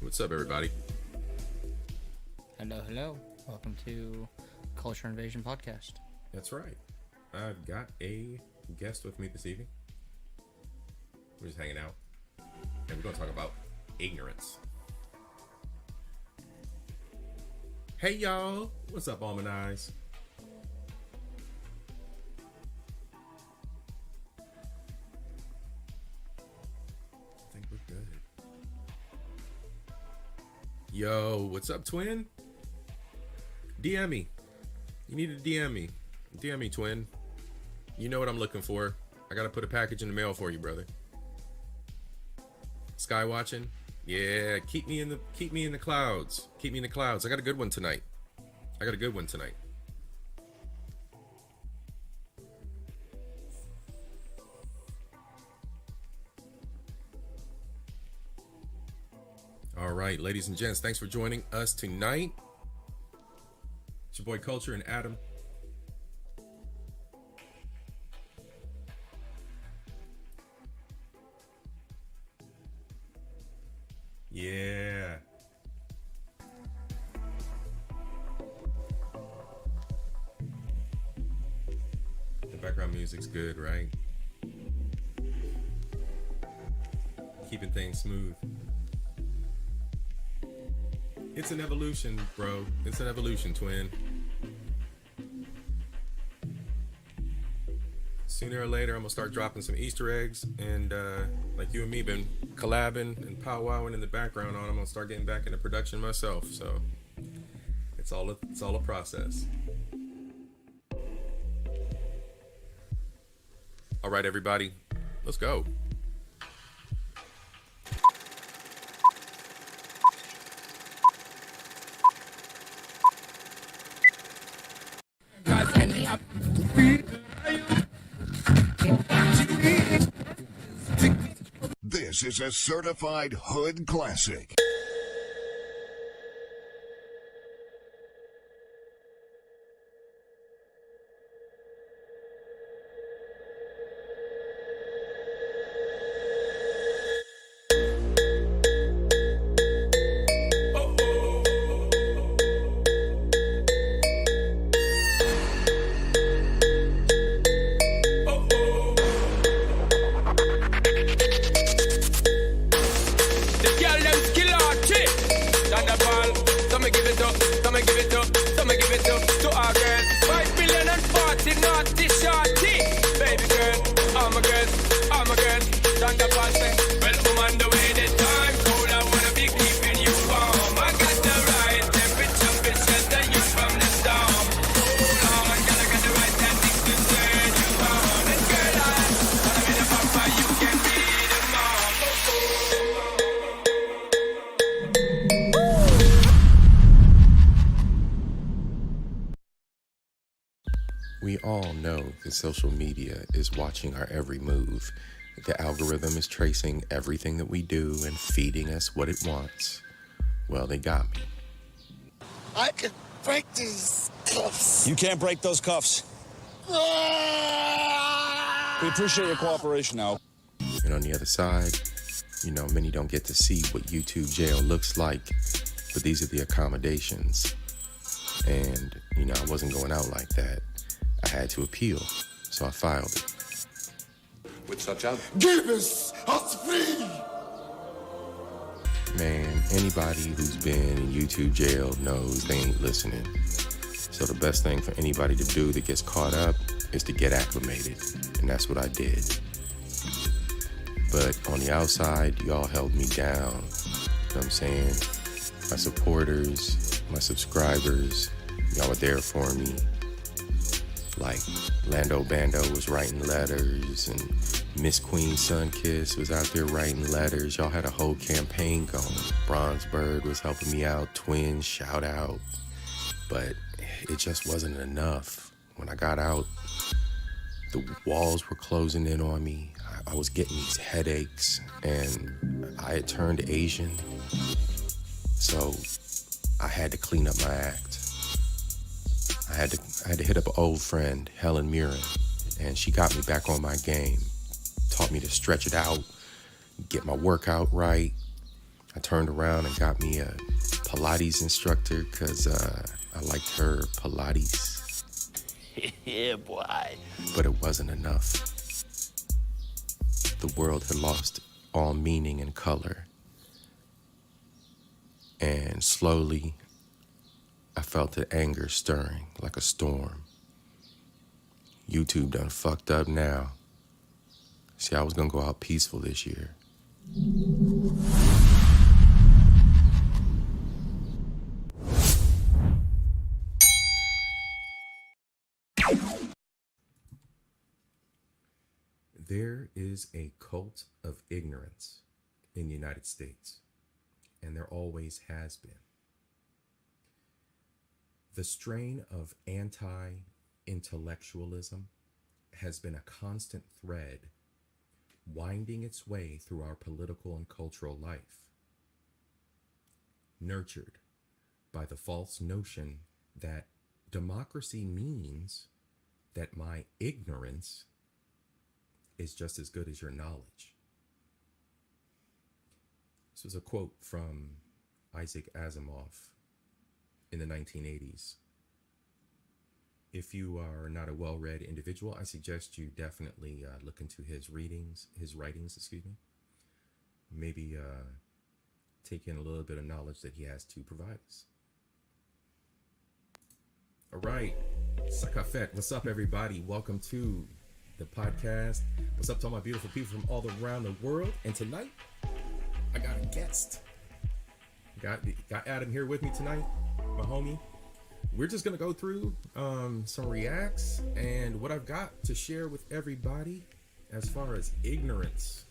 What's up, everybody? Hello, hello. Welcome to Culture Invasion Podcast. That's right. I've got a guest with me this evening. We're just hanging out. And we're going to talk about ignorance. Hey, y'all. What's up, Almond Eyes? I think we're good. Yo, what's up, twin? DM me. You need to DM me. DM me, twin. You know what I'm looking for. I gotta put a package in the mail for you, brother. Sky watching? Yeah, keep me in the clouds. Keep me in the clouds. I got a good one tonight. All right, ladies and gents, thanks for joining us tonight. It's your boy Culture and Adam. Yeah. The background music's good, right? Keeping things smooth. It's an evolution, bro. It's an evolution, twin. Sooner or later, I'm gonna start dropping some Easter eggs, and like you and me been collabing and powwowing in the background on, I'm gonna start getting back into production myself. So it's all a process. All right, everybody, let's go. This is a certified hood classic. We all know that social media is watching our every move. The algorithm is tracing everything that we do and feeding us what it wants. Well, they got me. I can break these cuffs. You can't break those cuffs. We appreciate your cooperation now. And on the other side, you know, many don't get to see what YouTube jail looks like, but these are the accommodations. And, you know, I wasn't going out like that. I had to appeal, so I filed it. With such a... Give us free! Man, anybody who's been in YouTube jail knows they ain't listening. So the best thing for anybody to do that gets caught up is to get acclimated, and that's what I did. But on the outside, y'all held me down. You know what I'm saying? My supporters, my subscribers, y'all were there for me. Like Lando Bando was writing letters, and Miss Queen Sunkiss was out there writing letters. Y'all had a whole campaign going. Bronze Bird was helping me out. Twins, shout out. But it just wasn't enough. When I got out, the walls were closing in on me. I was getting these headaches, and I had turned Asian. So I had to clean up my act. I had to hit up an old friend, Helen Mirren, and she got me back on my game. Taught me to stretch it out, get my workout right. I turned around and got me a Pilates instructor because I liked her Pilates. Yeah, boy. But it wasn't enough. The world had lost all meaning and color. And slowly, I felt the anger stirring like a storm. YouTube done fucked up now. See, I was gonna go out peaceful this year. There is a cult of ignorance in the United States, and there always has been. The strain of anti-intellectualism has been a constant thread winding its way through our political and cultural life, nurtured by the false notion that democracy means that my ignorance is just as good as your knowledge. This was a quote from Isaac Asimov in the 1980s. If you are not a well-read individual, I suggest you definitely look into his writings, Maybe take in a little bit of knowledge that he has to provide us. All right, Sakafet, what's up, everybody? Welcome to the podcast. What's up to all my beautiful people from all around the world? And tonight, I got a guest. Got Adam here with me tonight, my homie. We're just gonna go through some reacts and what I've got to share with everybody as far as ignorance.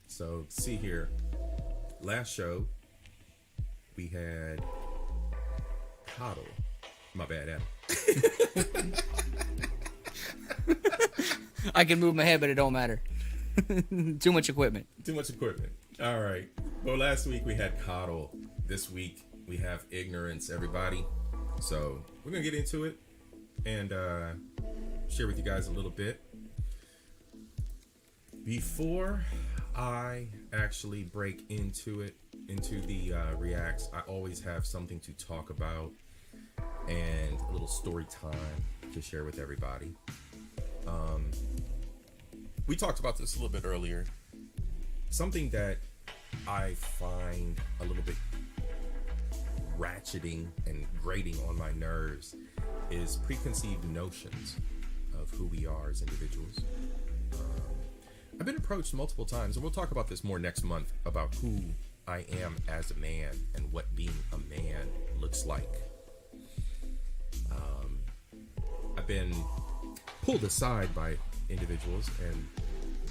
So see here, last show we had coddle. My bad, Adam. I can move my head, but it don't matter. Too much equipment. All right. Well, last week we had coddle. This week we have ignorance, everybody. So we're going to get into it and share with you guys a little bit. Before I actually break into the reacts, I always have something to talk about and a little story time to share with everybody. We talked about this a little bit earlier. Something that I find a little bit ratcheting and grating on my nerves is preconceived notions of who we are as individuals. I've been approached multiple times, and we'll talk about this more next month, about who I am as a man and what being a man looks like. I've been pulled aside by individuals, and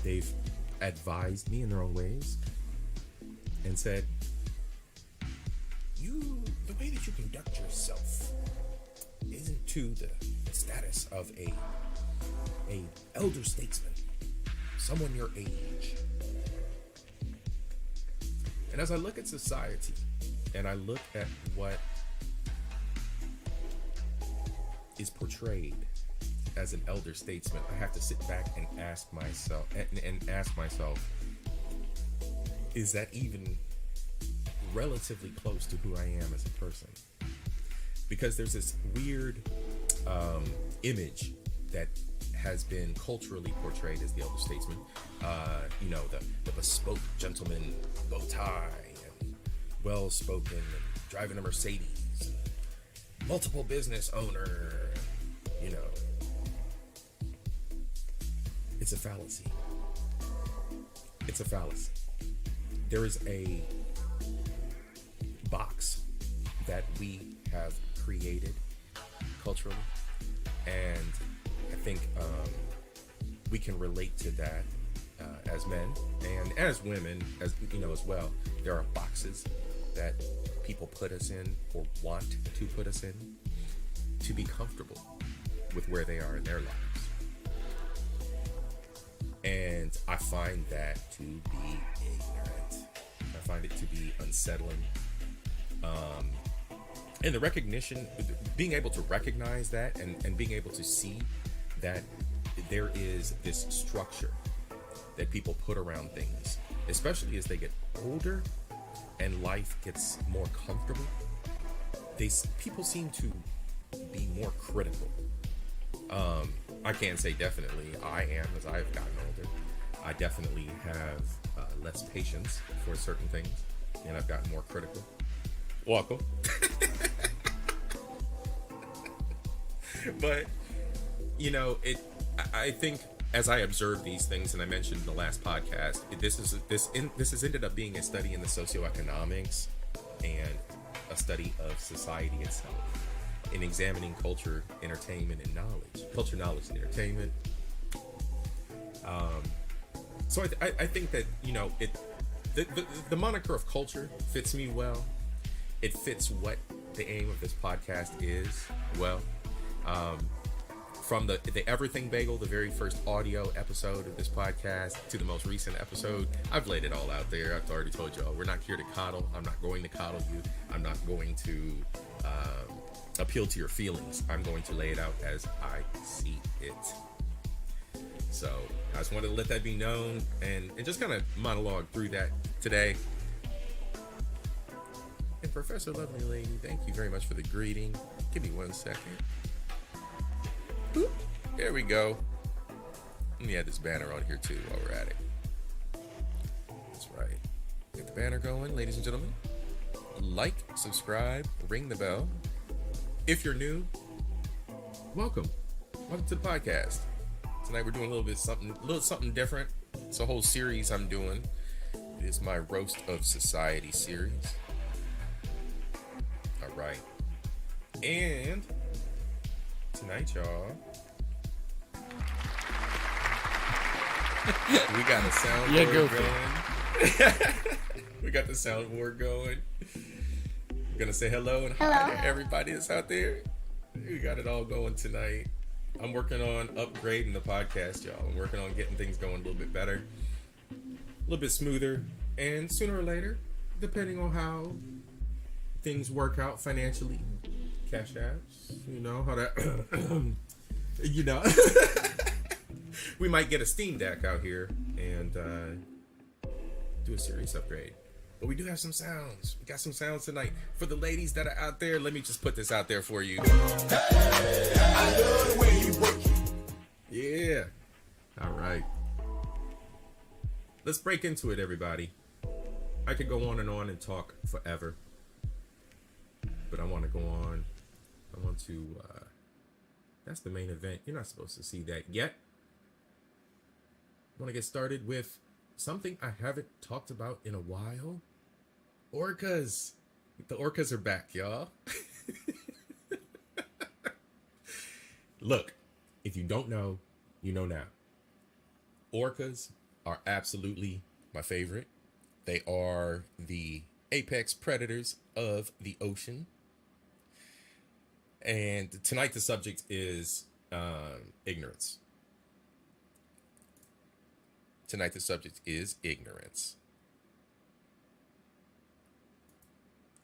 they've advised me in their own ways and said, the way that you conduct yourself isn't to the status of a elder statesman, someone your age. And as I look at society and I look at what is portrayed as an elder statesman, I have to sit back and ask myself, is that even relatively close to who I am as a person? Because there's this weird image that has been culturally portrayed as the elder statesman. The bespoke gentleman, bow tie, and well-spoken, and driving a Mercedes, multiple business owner, It's a fallacy. There is a box that we have created culturally, and I think we can relate to that as men and as women, as well. There are boxes that people put us in or want to put us in to be comfortable with where they are in their lives. And I find that to be ignorant. I find it to be unsettling. And the recognition, being able to recognize that and being able to see that there is this structure that people put around things especially as they get older and life gets more comfortable, people seem to be more critical. I can't say definitely I am, as I've gotten older. I definitely have less patience for certain things, and I've gotten more critical. Welcome. But I think as I observe these things, and I mentioned in the last podcast, this has ended up being a study in the socioeconomics and a study of society itself, in examining culture, entertainment, and knowledge. Culture, knowledge, and entertainment. So I think that the moniker of culture fits me well. It fits what the aim of this podcast is well. From the Everything Bagel, the very first audio episode of this podcast, to the most recent episode, I've laid it all out there. I've already told y'all, we're not here to coddle. I'm not going to coddle you. I'm not going to appeal to your feelings. I'm going to lay it out as I see it. So I just wanted to let that be known and just kind of monologue through that today. And Professor Lovely Lady, thank you very much for the greeting. Give me 1 second. Boop. There we go. Let me add this banner on here too while we're at it. That's right. Get the banner going, ladies and gentlemen. Like, subscribe, ring the bell. If you're new, welcome. Welcome to the podcast. Tonight we're doing a little something different. It's a whole series I'm doing. It is my Roast of Society series. All right. And tonight, y'all, we got a soundboard going. We got the soundboard going. We're gonna say hello and hi to everybody that's out there. We got it all going tonight. I'm working on upgrading the podcast, y'all. I'm working on getting things going a little bit better, a little bit smoother, and sooner or later, depending on how things work out financially, cash apps, how that, we might get a Steam Deck out here and do a serious upgrade. But we do have some sounds. We got some sounds tonight. For the ladies that are out there, let me just put this out there for you. Hey, I love the way you work. Yeah. All right. Let's break into it, everybody. I could go on and talk forever. But I want to go on. I want to, that's the main event. You're not supposed to see that yet. I want to get started with something I haven't talked about in a while. Orcas. The orcas are back, y'all. Look, if you don't know, you know now. Orcas are absolutely my favorite. They are the apex predators of the ocean. And tonight the subject is ignorance. Tonight the subject is ignorance.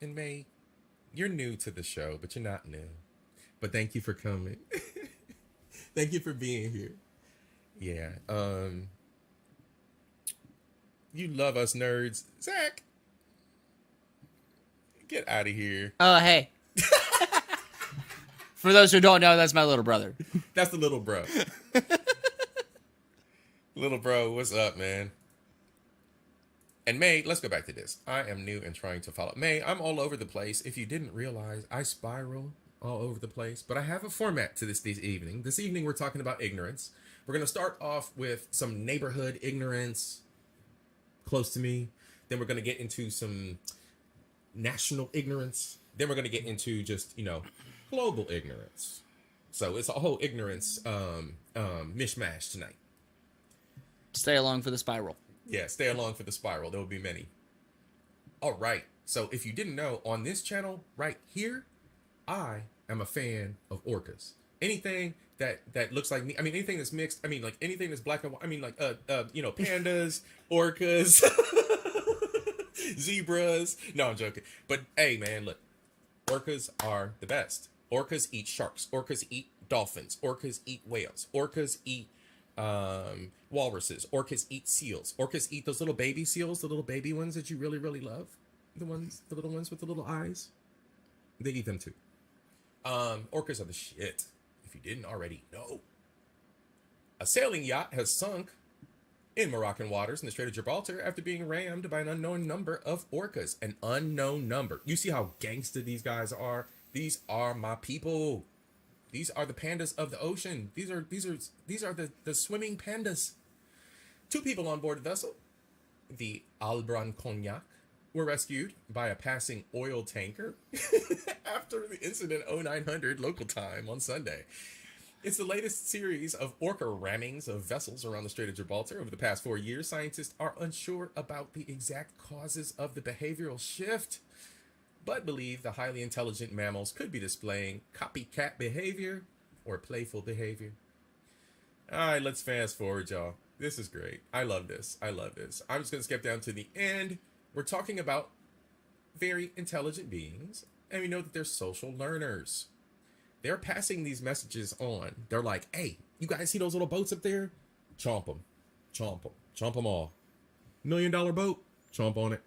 And May, you're new to the show, but you're not new. But thank you for coming. Thank you for being here. Yeah. You love us nerds. Zach, get out of here. Oh, hey. For those who don't know, that's my little brother. That's the little bro. Little bro, what's up, man? And May, let's go back to this. I am new and trying to follow. May, I'm all over the place. If you didn't realize, I spiral all over the place. But I have a format to this evening. This evening, we're talking about ignorance. We're going to start off with some neighborhood ignorance close to me. Then we're going to get into some national ignorance. Then we're going to get into just, global ignorance. So it's a whole ignorance mishmash tonight. Stay along for the spiral. Yeah, stay along for the spiral. There will be many. All right. So if you didn't know, on this channel right here, I am a fan of orcas. Anything that looks like me. I mean, anything that's mixed. I mean, like anything that's black and white. I mean, like pandas, orcas, zebras. No, I'm joking. But hey, man, look, orcas are the best. Orcas eat sharks. Orcas eat dolphins. Orcas eat whales. Orcas eat Walruses. Orcas eat seals. Orcas eat those little baby seals, the little baby ones that you really, really love. The little ones with the little eyes. They eat them too. Orcas are the shit, if you didn't already know. A sailing yacht has sunk in Moroccan waters in the Strait of Gibraltar after being rammed by an unknown number of orcas. An unknown number. You see how gangster these guys are? These are my people. These are the pandas of the ocean. These are the swimming pandas. 2 people on board the vessel, the Albran Cognac, were rescued by a passing oil tanker after the incident 0900 local time on Sunday. It's the latest series of orca rammings of vessels around the Strait of Gibraltar. Over the past 4 years, scientists are unsure about the exact causes of the behavioral shift, but believe the highly intelligent mammals could be displaying copycat behavior or playful behavior. All right, let's fast forward, y'all. This is great. I love this. I'm just going to skip down to the end. We're talking about very intelligent beings, and we know that they're social learners. They're passing these messages on. They're like, hey, you guys see those little boats up there? Chomp them. Chomp them. Chomp them all. $1 million boat? Chomp on it.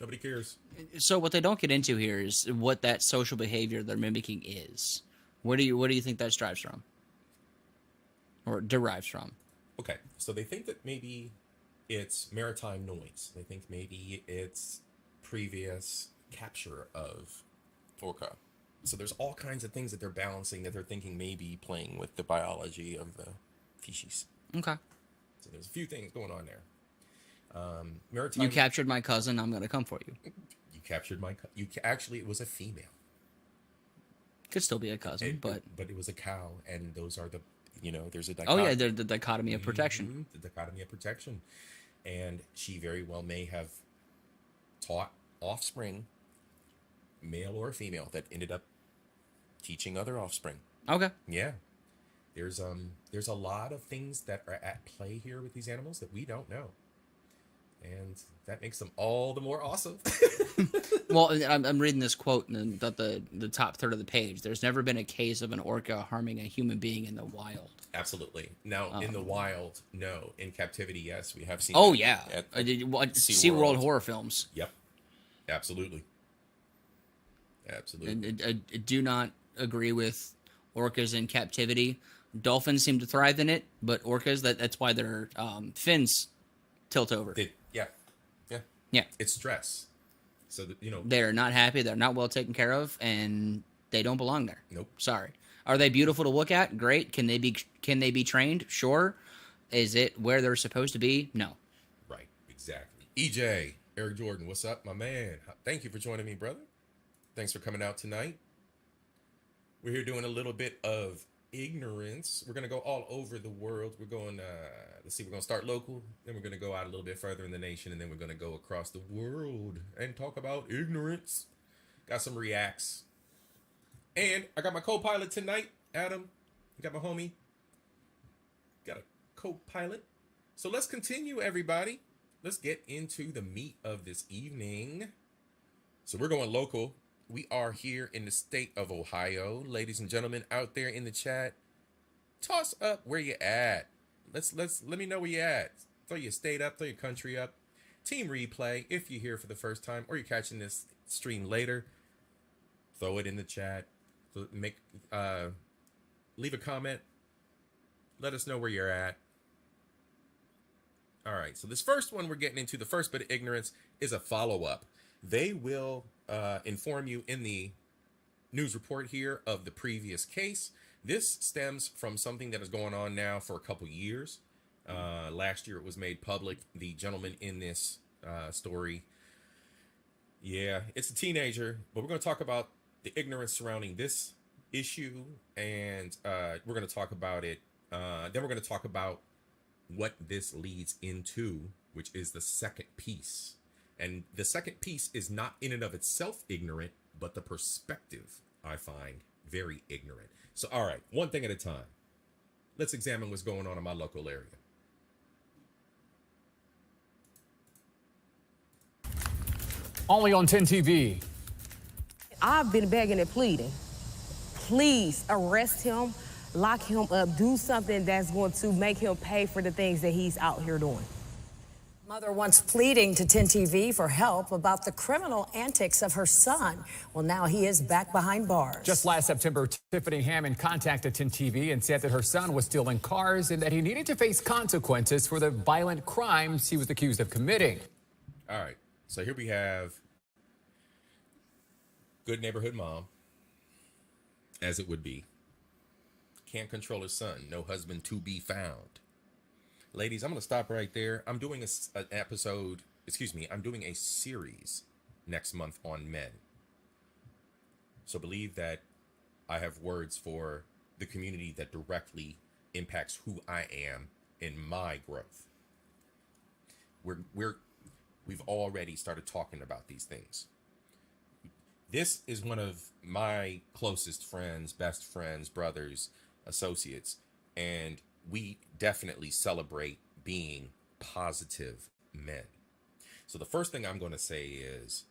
Nobody cares. So what they don't get into here is what that social behavior they're mimicking is. What do you think that strives from? Or derives from? Okay, so they think that maybe it's maritime noise. They think maybe it's previous capture of orca. So there's all kinds of things that they're balancing that they're thinking maybe playing with the biology of the species. Okay. So there's a few things going on there. Maritime. You captured my cousin. I'm gonna come for you. You captured my. Actually, it was a female. Could still be a cousin, but it was a cow, and those are the. There's a oh yeah, the dichotomy of protection. Mm-hmm, the dichotomy of protection, and she very well may have taught offspring, male or female, that ended up teaching other offspring. Okay. Yeah. There's a lot of things that are at play here with these animals that we don't know. And that makes them all the more awesome. Well, I'm reading this quote in the top third of the page. There's never been a case of an orca harming a human being in the wild. Absolutely. Now, in the wild, no. In captivity, yes. We have seen Oh, that yeah. at SeaWorld horror films. Yep. Absolutely. Absolutely. I do not agree with orcas in captivity. Dolphins seem to thrive in it, but orcas, that's why their fins tilt over. Yeah. It's stress. So that, they're not happy, they're not well taken care of, and they don't belong there. Nope. Sorry. Are they beautiful to look at? Great. Can they be trained? Sure. Is it where they're supposed to be? No. Right. Exactly. EJ, Eric Jordan, what's up, my man? Thank you for joining me, brother. Thanks for coming out tonight. We're here doing a little bit of ignorance. We're going to go all over the world. We're going we're going to start local, then we're going to go out a little bit further in the nation, and then we're going to go across the world and talk about ignorance. Got some reacts. And I got my co-pilot tonight, Adam. Got my homie. Got a co-pilot. So let's continue, everybody. Let's get into the meat of this evening. So we're going local. We are here in the state of Ohio. Ladies and gentlemen out there in the chat, toss up where you at. Let me know where you at. Throw your state up, throw your country up. Team replay, if you're here for the first time or you're catching this stream later, throw it in the chat. Leave a comment. Let us know where you're at. All right, so this first one we're getting into, the first bit of ignorance, is a follow-up. They will inform you in the news report here of the previous case. This stems from something that is going on now for a couple years. Last year it was made public. The gentleman in this story, yeah, it's a teenager, but we're going to talk about the ignorance surrounding this issue, and we're going to talk about it. Then we're going to talk about what this leads into, which is the second piece. And the second piece is not in and of itself ignorant, but the perspective I find very ignorant. So, all right, one thing at a time. Let's examine what's going on in my local area. Only on 10 TV. I've been begging and pleading. Please arrest him. lock him up, do something that's going to make him pay for the things that he's out here doing. Mother once pleading to 10 TV for help about the criminal antics of her son. Well, now he is back behind bars. Just last September, Tiffany Hammond contacted 10 TV and said that her son was stealing cars and that he needed to face consequences for the violent crimes he was accused of committing. All right. So here we have good neighborhood mom, as it would be. Can't control her son. No husband to be found. Ladies, I'm going to stop right there. I'm doing an episode, I'm doing a series next month on men. So believe that I have words for the community that directly impacts who I am in my growth. We've already started talking about these things. This is one of my closest friends, best friends, brothers, associates, and we definitely celebrate being positive men. So the first thing I'm going to say is,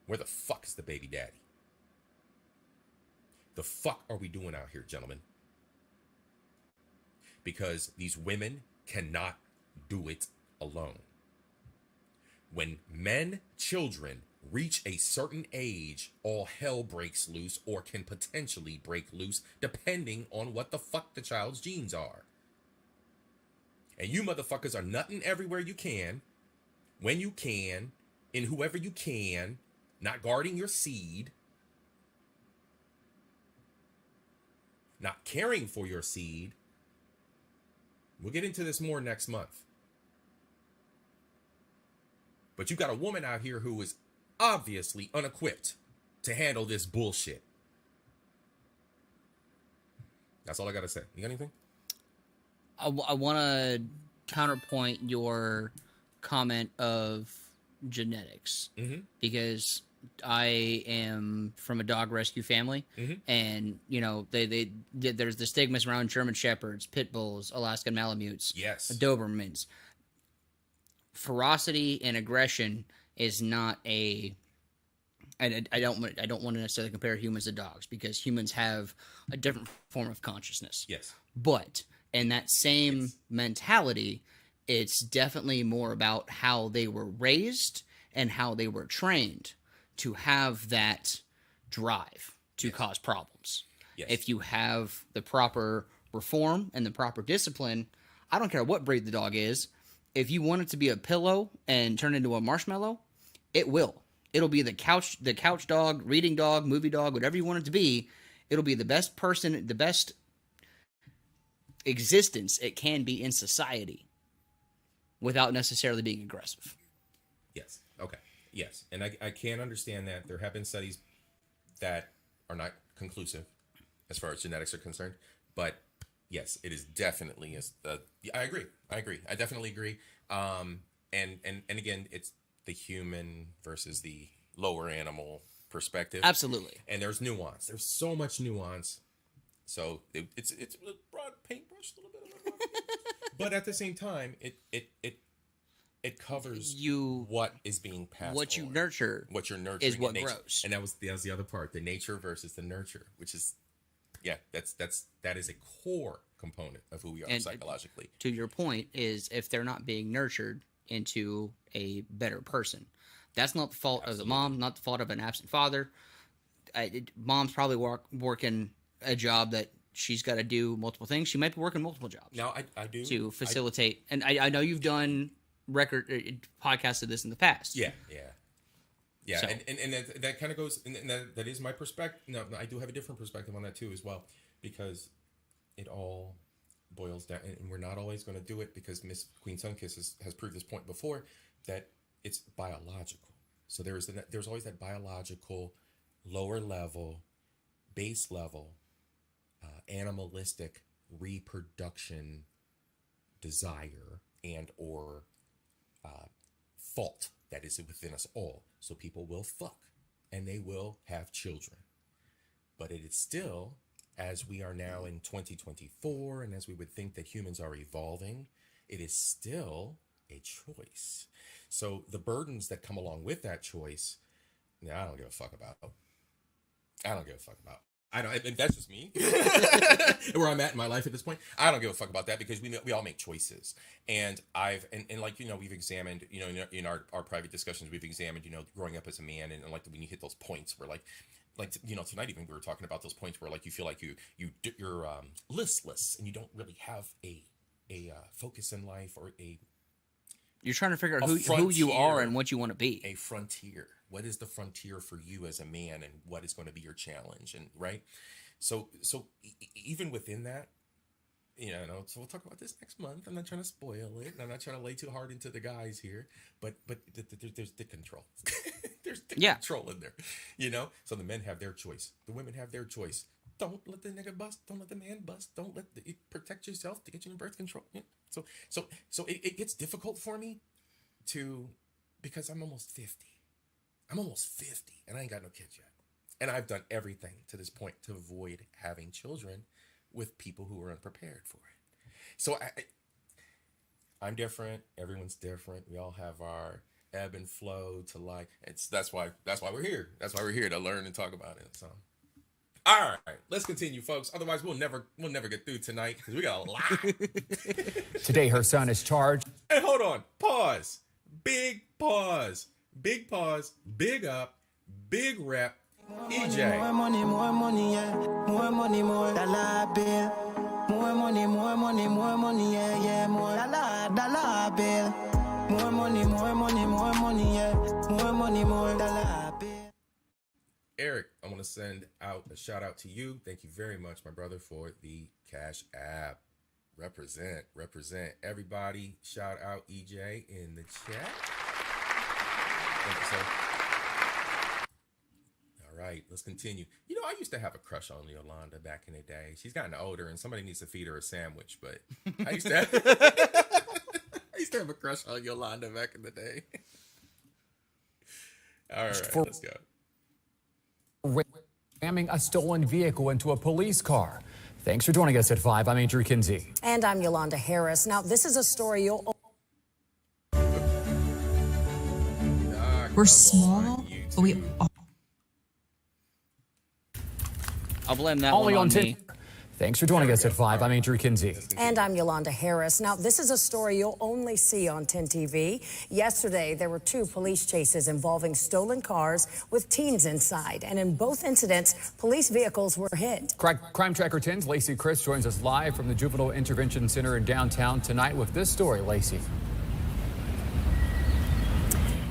where the fuck is the baby daddy? The fuck are we doing out here, gentlemen? Because these women cannot do it alone. When men, children, reach a certain age, all hell breaks loose or can potentially break loose depending on what the fuck the child's genes are. And you motherfuckers are nutting everywhere you can, when you can, in whoever you can, not guarding your seed, not caring for your seed. We'll get into this more next month. But you got a woman out here who is obviously unequipped to handle this bullshit. That's all I got to say. You got anything? I want to counterpoint your comment of genetics, because I am from a dog rescue family, and you know there's the stigmas around German Shepherds, Pit Bulls, Alaskan Malamutes, Dobermans. Ferocity and aggression is not a. I don't want to necessarily compare humans to dogs, because humans have a different form of consciousness. Yes, but in that same mentality, it's definitely more about how they were raised and how they were trained to have that drive to cause problems. If you have the proper reform and the proper discipline, I don't care what breed the dog is. If you want it to be a pillow and turn into a marshmallow, it will. It'll be the couch dog, reading dog, movie dog, whatever you want it to be. It'll be the best person, the best existence it can be in society without necessarily being aggressive. Yes. Okay. Yes. And I can understand that. There have been studies that are not conclusive as far as genetics are concerned. But yes, it is definitely, I agree. I definitely agree. And again, it's the human versus the lower animal perspective. Absolutely. And there's nuance. There's so much nuance. So it's a broad paintbrush, a little bit of a but at the same time, it covers what is being passed. What you nurture, what you're nurturing is what grows. And that was the other part, the nature versus the nurture, which is, that is a core component of who we are and psychologically. To your point, is if they're not being nurtured into a better person, that's not the fault of the mom, not the fault of an absent father. Mom's probably working a job that she's got to do multiple things. She might be working multiple jobs. Now, I do to facilitate, and I know you've done podcasts of this in the past. Yeah. So. And that kind of goes, and that is my perspective. No, I do have a different perspective on that too as well, because it all boils down, and we're not always going to do it, because Miss Queen Sunkiss has proved this point before, that it's biological. So there's always that biological, lower level, base level, animalistic reproduction desire and or fault that is within us all. So people will fuck and they will have children. But it is still, as we are now in 2024, and as we would think that humans are evolving, it is still a choice. So the burdens that come along with that choice, I don't give a fuck about. I don't. And that's just me. Where I'm at in my life at this point, I don't give a fuck about that because we all make choices. And like we've examined in our private discussions we've examined growing up as a man and like when you hit those points where like tonight even we were talking about those points where like you feel like you're listless and you don't really have a focus in life or you're trying to figure out who you are and what you want to be. A frontier. What is the frontier for you as a man, and what is going to be your challenge? And right, so even within that, so we'll talk about this next month. I'm not trying to spoil it, and I'm not trying to lay too hard into the guys here, but there's the control. There's the control in there, So the men have their choice, the women have their choice. Don't let the nigga bust. Don't let the man bust. Don't let protect yourself to get you in birth control. Yeah. So it gets difficult for me because I'm almost 50. I'm almost 50 and I ain't got no kids yet. And I've done everything to this point to avoid having children with people who are unprepared for it. So I'm different. Everyone's different. We all have our ebb and flow to like. That's why we're here. That's why we're here to learn and talk about it. So, all right, let's continue, folks. Otherwise, we'll never get through tonight because we got a lot. Today, her son is charged. Hey, hold on. Pause. Big pause. Big pause, big up, big rep, EJ. More money, yeah. More money, more dollar bill. More money, yeah. More dollar bill. More money, yeah. More money, more dollar bill. Eric, I want to send out a shout out to you. Thank you very much, my brother, for the Cash App. Represent. Everybody, shout out EJ in the chat. Thank you, sir. All right, let's continue. I used to have a crush on Yolanda back in the day. She's gotten older, and somebody needs to feed her a sandwich. But I used to have a crush on Yolanda back in the day. All right, let's go. Ramming a stolen vehicle into a police car. Thanks for joining us at 5. I'm Andrew Kinsey. And I'm Yolanda Harris. Now, this is a story you'll... We're small, but we are. I'll blame that Only one on on me. Thanks for joining us at 5. I'm Andrew Kinsey. And I'm Yolanda Harris. Now, this is a story you'll only see on 10 TV. Yesterday, there were 2 police chases involving stolen cars with teens inside. And in both incidents, police vehicles were hit. Crime Tracker 10's Lacey Chris joins us live from the Juvenile Intervention Center in downtown tonight with this story. Lacey.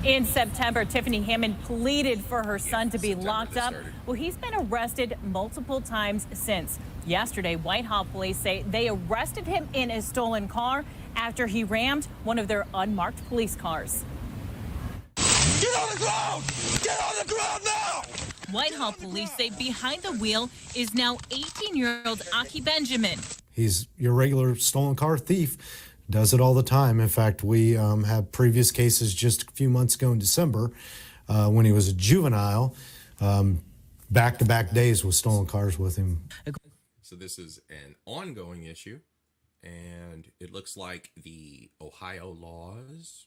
In September, Tiffany Hammond pleaded for her son to be locked up. Well, he's been arrested multiple times since. Yesterday, Whitehall police say they arrested him in a stolen car after he rammed one of their unmarked police cars. Get on the ground! Get on the ground now! Whitehall police say behind the wheel is now 18-year-old Aki Benjamin. He's your regular stolen car thief. Does it all the time. In fact, we have previous cases just a few months ago in December when he was a juvenile, back-to-back days with stolen cars with him. So this is an ongoing issue, and it looks like the Ohio laws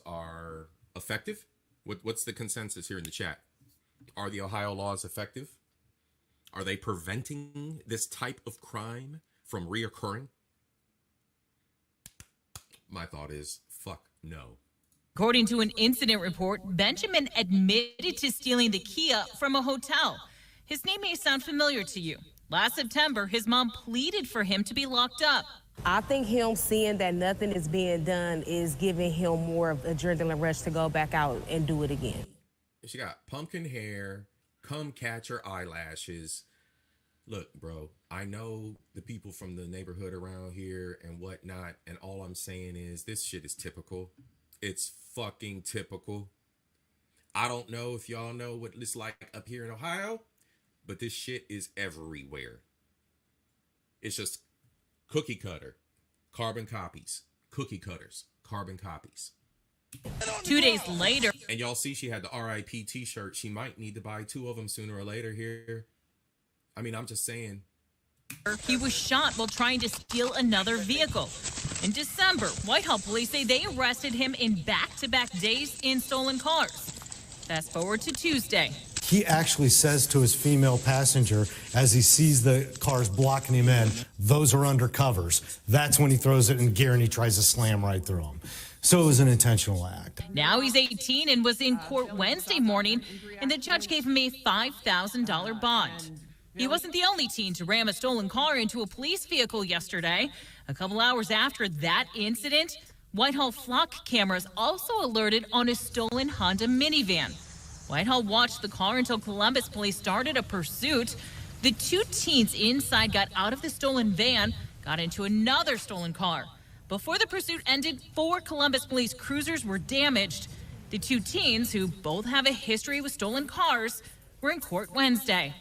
are effective. What's the consensus here in the chat? Are the Ohio laws effective? Are they preventing this type of crime from reoccurring? My thought is, fuck no. According to an incident report, Benjamin admitted to stealing the Kia from a hotel. His name may sound familiar to you. Last September, his mom pleaded for him to be locked up. I think him seeing that nothing is being done is giving him more of adrenaline rush to go back out and do it again. She got pumpkin hair, cum catcher eyelashes. Look, bro, I know the people from the neighborhood around here and whatnot, and all I'm saying is this shit is typical. It's fucking typical. I don't know if y'all know what it's like up here in Ohio, but this shit is everywhere. It's just cookie cutter, carbon copies, cookie cutters, carbon copies. 2 days later. And y'all see she had the RIP t-shirt. She might need to buy 2 of them sooner or later here. I mean, I'm just saying. He was shot while trying to steal another vehicle. In December, Whitehall police say they arrested him in back-to-back days in stolen cars. Fast forward to Tuesday. he actually says to his female passenger as he sees the cars blocking him in, those are undercovers. That's when he throws it in gear and he tries to slam right through them. So it was an intentional act. Now he's 18 and was in court Wednesday morning, and the judge gave him a $5,000 bond. He wasn't the only teen to ram a stolen car into a police vehicle yesterday. A couple hours after that incident, Whitehall flock cameras also alerted on a stolen Honda minivan. Whitehall watched the car until Columbus police started a pursuit. The two teens inside got out of the stolen van, got into another stolen car. Before the pursuit ended, 4 Columbus police cruisers were damaged. The two teens, who both have a history with stolen cars, were in court Wednesday.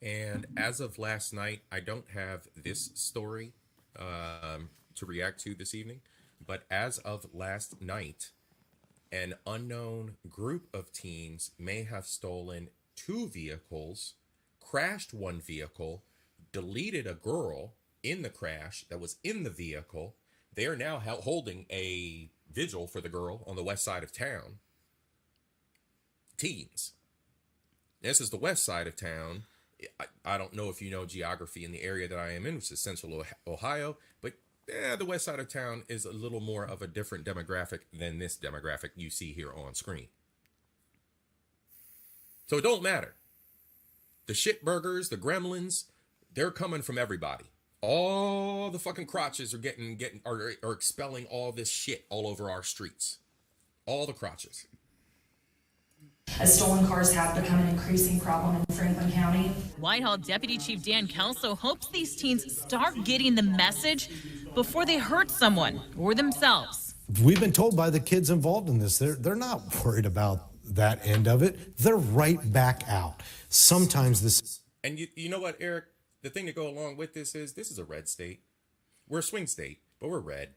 And as of last night, I don't have this story to react to this evening, but as of last night, an unknown group of teens may have stolen 2 vehicles, crashed 1 vehicle, deleted a girl in the crash that was in the vehicle. They are now holding a vigil for the girl on the west side of town. Teens. This is the west side of town. I don't know if you know geography in the area that I am in, which is central Ohio, but the west side of town is a little more of a different demographic than this demographic you see here on screen. So it don't matter. The shitburgers, the gremlins, they're coming from everybody. All the fucking crotches are expelling all this shit all over our streets. All the crotches. As stolen cars have become an increasing problem in Franklin County. Whitehall Deputy Chief Dan Kelso hopes these teens start getting the message before they hurt someone or themselves. We've been told by the kids involved in this, they're not worried about that end of it. They're right back out. Sometimes this... And you know what, Eric? The thing to go along with this is a red state. We're a swing state, but we're red.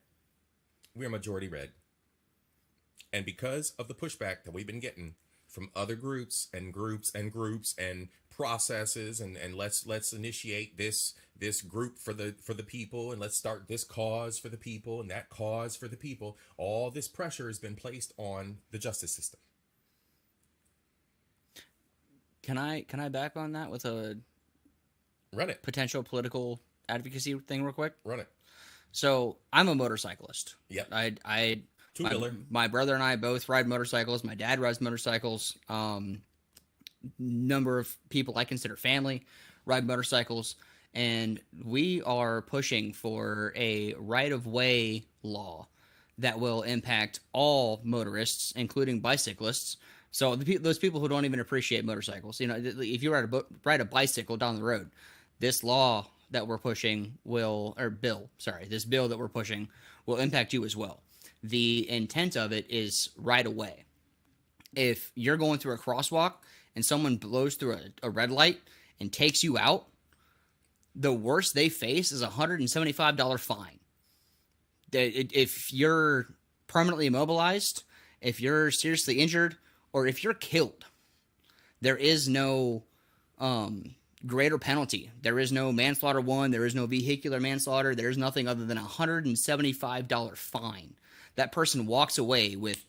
We're majority red. And because of the pushback that we've been getting from other groups and processes and let's initiate this group for the people, and let's start this cause for the people and that cause for the people, all this pressure has been placed on the justice system. Can I back on that with a Run it. potential political advocacy thing real quick? Run it. So I'm a motorcyclist. Yep. My brother and I both ride motorcycles. My dad rides motorcycles. Number of people I consider family ride motorcycles. And we are pushing for a right-of-way law that will impact all motorists, including bicyclists. So those people who don't even appreciate motorcycles, if you ride a bicycle down the road, this law that we're pushing this bill that we're pushing will impact you as well. The intent of it is right away. If you're going through a crosswalk and someone blows through a red light and takes you out, the worst they face is a $175 fine. If you're permanently immobilized, if you're seriously injured, or if you're killed, there is no greater penalty. There is no manslaughter 1. There is no vehicular manslaughter. There is nothing other than a $175 fine. That person walks away with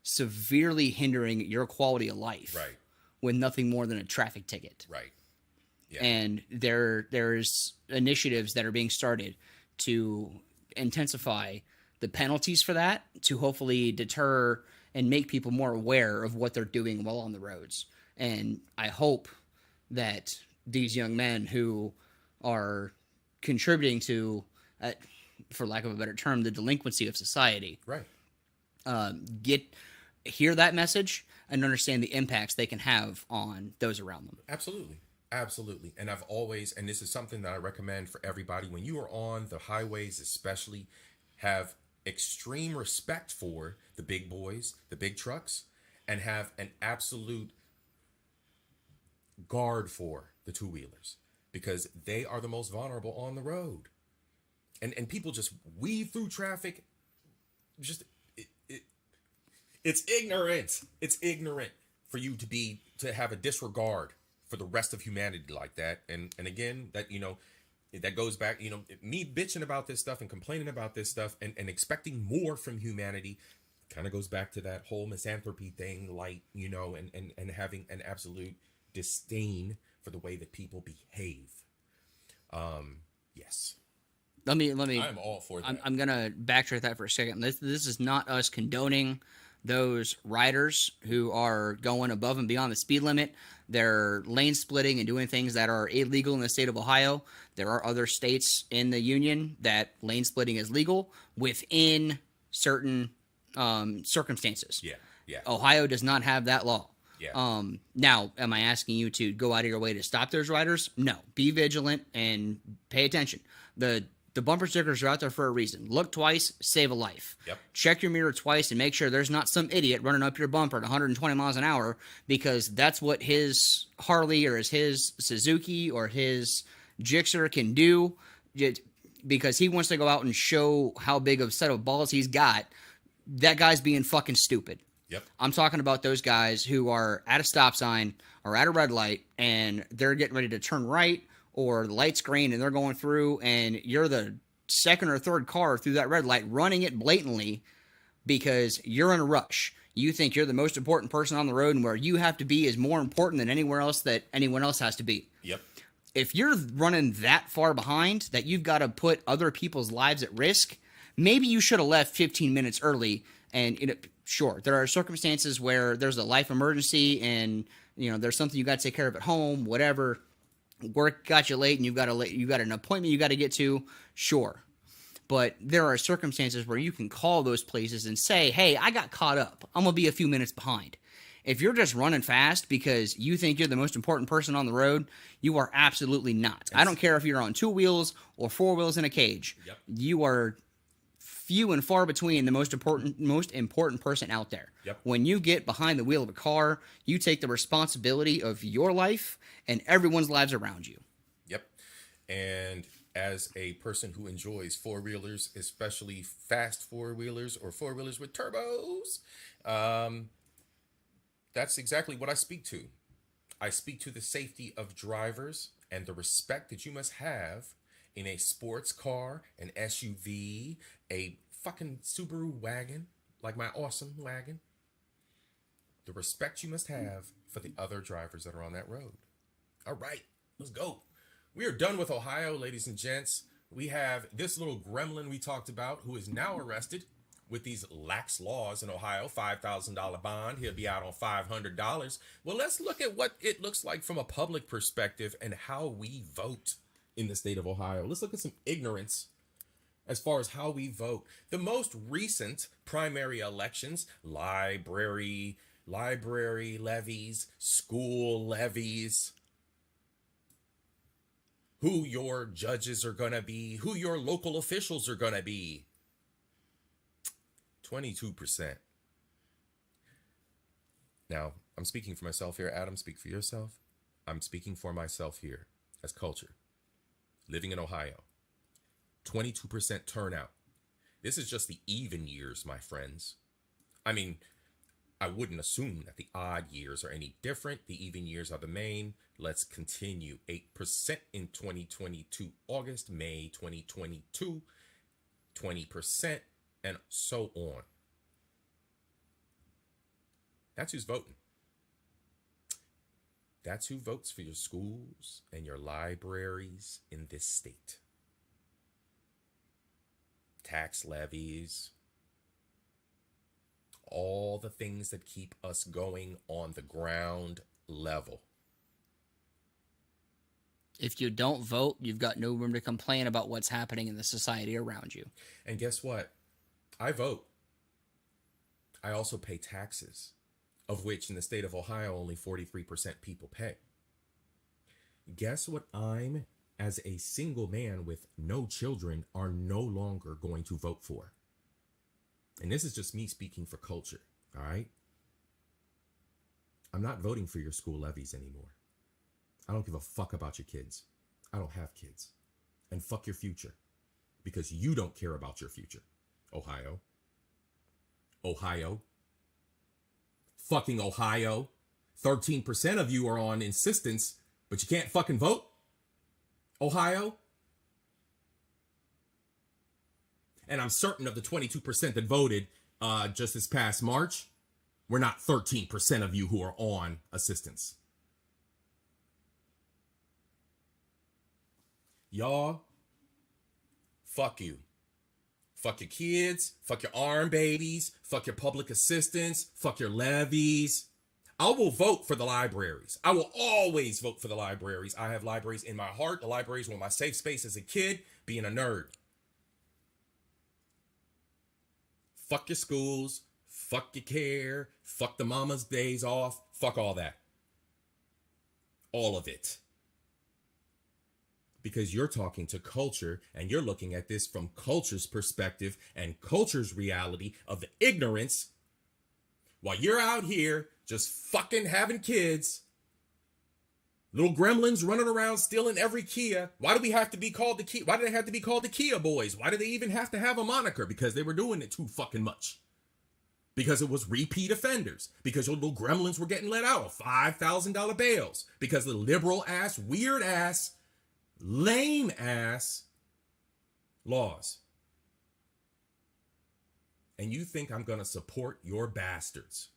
severely hindering your quality of life, right, with nothing more than a traffic ticket. Right. Yeah. And there's initiatives that are being started to intensify the penalties for that, to hopefully deter and make people more aware of what they're doing while on the roads. And I hope that these young men who are contributing to, for lack of a better term, the delinquency of society, right, hear that message and understand the impacts they can have on those around them. Absolutely. Absolutely. And I've always, and this is something that I recommend for everybody, when you are on the highways especially, have extreme respect for the big boys, the big trucks, and have an absolute guard for the two-wheelers, because they are the most vulnerable on the road. And people just weave through traffic. Just it's ignorant. It's ignorant for you to have a disregard for the rest of humanity like that. And again, that, that goes back, me bitching about this stuff and complaining about this stuff and expecting more from humanity. Kind of goes back to that whole misanthropy thing, like, you know, and having an absolute disdain for the way that people behave. Yes. Let me. I'm all for that. I'm gonna backtrack that for a second. This is not us condoning those riders who are going above and beyond the speed limit. They're lane splitting and doing things that are illegal in the state of Ohio. There are other states in the union that lane splitting is legal within certain circumstances. Yeah. Ohio does not have that law. Yeah. Now, am I asking you to go out of your way to stop those riders? No. Be vigilant and pay attention. The bumper stickers are out there for a reason. Look twice, save a life. Yep. Check your mirror twice and make sure there's not some idiot running up your bumper at 120 miles an hour, because that's what his Harley or his Suzuki or his Gixxer can do, because he wants to go out and show how big of a set of balls he's got. That guy's being fucking stupid. Yep. I'm talking about those guys who are at a stop sign or at a red light and they're getting ready to turn right, or the light's green and they're going through, and you're the second or third car through that red light, running it blatantly because you're in a rush. You think you're the most important person on the road, and where you have to be is more important than anywhere else that anyone else has to be. Yep. If you're running that far behind that you've got to put other people's lives at risk, maybe you should have left 15 minutes early. And sure, there are circumstances where there's a life emergency and, you know, there's something you got to take care of at home, whatever. Work got you late and you got an appointment you got to get to. Sure. But there are circumstances where you can call those places and say, hey, I got caught up. I'm going to be a few minutes behind. If you're just running fast because you think you're the most important person on the road, you are absolutely not. I don't care if you're on 2 wheels or 4 wheels in a cage. Yep. You are few and far between the most important person out there. Yep. When you get behind the wheel of a car, you take the responsibility of your life and everyone's lives around you. Yep. And as a person who enjoys 4-wheelers, especially fast 4-wheelers or 4-wheelers with turbos, that's exactly what I speak to. I speak to the safety of drivers and the respect that you must have in a sports car, an SUV, a fucking Subaru wagon, like my awesome wagon. The respect you must have for the other drivers that are on that road. All right, let's go. We are done with Ohio, ladies and gents. We have this little gremlin we talked about who is now arrested with these lax laws in Ohio, $5,000 bond. He'll be out on $500. Well, let's look at what it looks like from a public perspective and how we vote in the state of Ohio. Let's look at some ignorance as far as how we vote. The most recent primary elections, library levies, school levies, who your judges are going to be, who your local officials are going to be. 22%. Now, I'm speaking for myself here. Adam, speak for yourself. I'm speaking for myself here as culture. Living in Ohio, 22% turnout. This is just the even years, my friends. I mean, I wouldn't assume that the odd years are any different. The even years are the main. Let's continue. 8% in 2022, August, May 2022, 20%, and so on. That's who's voting. That's who votes for your schools and your libraries in this state. Tax levies, all the things that keep us going on the ground level. If you don't vote, you've got no room to complain about what's happening in the society around you. And guess what? I vote. I also pay taxes, of which in the state of Ohio, only 43% people pay. Guess what I'm, as a single man with no children, are no longer going to vote for? And this is just me speaking for culture, all right? I'm not voting for your school levies anymore. I don't give a fuck about your kids. I don't have kids. And fuck your future. Because you don't care about your future. Ohio. Ohio. Fucking Ohio. 13% of you are on insistence, but you can't fucking vote. Ohio. And I'm certain of the 22% that voted, just this past March, we're not 13% of you who are on assistance. Y'all, fuck you. Fuck your kids, fuck your arm babies, fuck your public assistance, fuck your levies. I will vote for the libraries. I will always vote for the libraries. I have libraries in my heart. The libraries were my safe space as a kid, being a nerd. Fuck your schools, fuck your care, fuck the mama's days off, fuck all that. All of it. Because you're talking to culture and you're looking at this from culture's perspective and culture's reality of the ignorance while you're out here just fucking having kids, little gremlins running around stealing every Kia. Why do we have to be called the Kia? Why do they have to be called the Kia boys? Why do they even have to have a moniker? Because they were doing it too fucking much. Because it was repeat offenders. Because your little gremlins were getting let out of $5,000 bails. Because the liberal ass, weird ass, lame ass laws. And you think I'm going to support your bastards,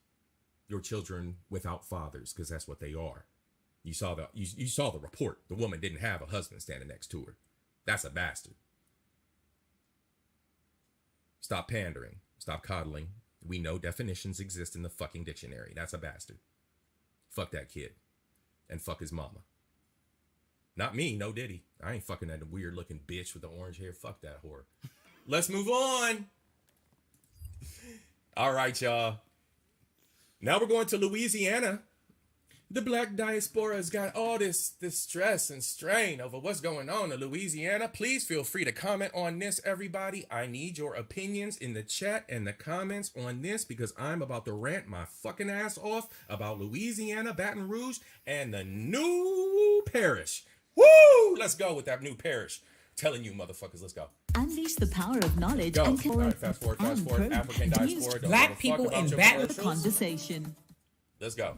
your children without fathers, because that's what they are. You saw the report. The woman didn't have a husband standing next to her. That's a bastard. Stop pandering. Stop coddling. We know definitions exist in the fucking dictionary. That's a bastard. Fuck that kid. And fuck his mama. Not me, no Diddy. I ain't fucking that weird looking bitch with the orange hair. Fuck that whore. Let's move on. All right, y'all. Now we're going to Louisiana. The black diaspora's got all this stress and strain over what's going on in Louisiana. Please feel free to comment on this, everybody. I need your opinions in the chat and the comments on this because I'm about to rant my fucking ass off about Louisiana, Baton Rouge, and the new parish. Woo! Let's go with that new parish. Telling you motherfuckers, let's go. Unleash the power of knowledge Go. and All right, fast forward. African diaspora. black people in Baton Rouge conversation. Let's go.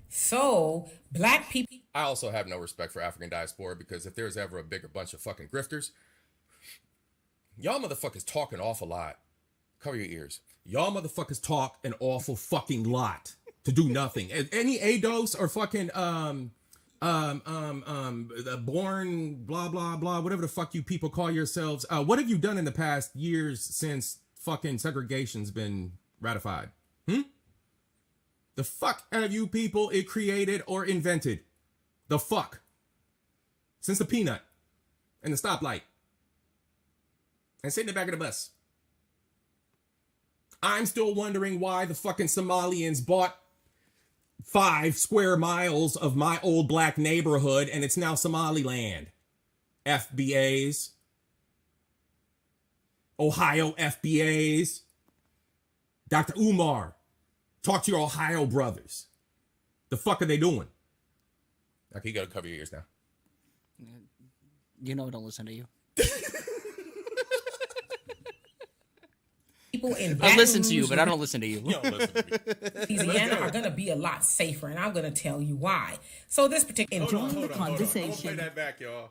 So, black people. I also have no respect for African diaspora because if there's ever a bigger bunch of fucking grifters, y'all motherfuckers talk an awful lot. Cover your ears. Y'all motherfuckers talk an awful fucking lot to do nothing. Any ADOS or fucking born blah blah blah, whatever the fuck you people call yourselves. What have you done in the past years since fucking segregation's been ratified? The fuck have you people it created or invented? The fuck? Since the peanut and the stoplight and sitting in the back of the bus. I'm still wondering why the fucking Somalians bought 5 square miles of my old black neighborhood and it's now Somaliland. FBAs. Ohio FBAs. Dr. Umar. Talk to your Ohio brothers. The fuck are they doing? Okay, you gotta cover your ears now. You know I don't listen to you. People in I listen to you, but I don't listen to you. You don't listen to me. Louisiana are going to be a lot safer, and I'm going to tell you why. So this particular Hold on. I'm gonna play that back, y'all.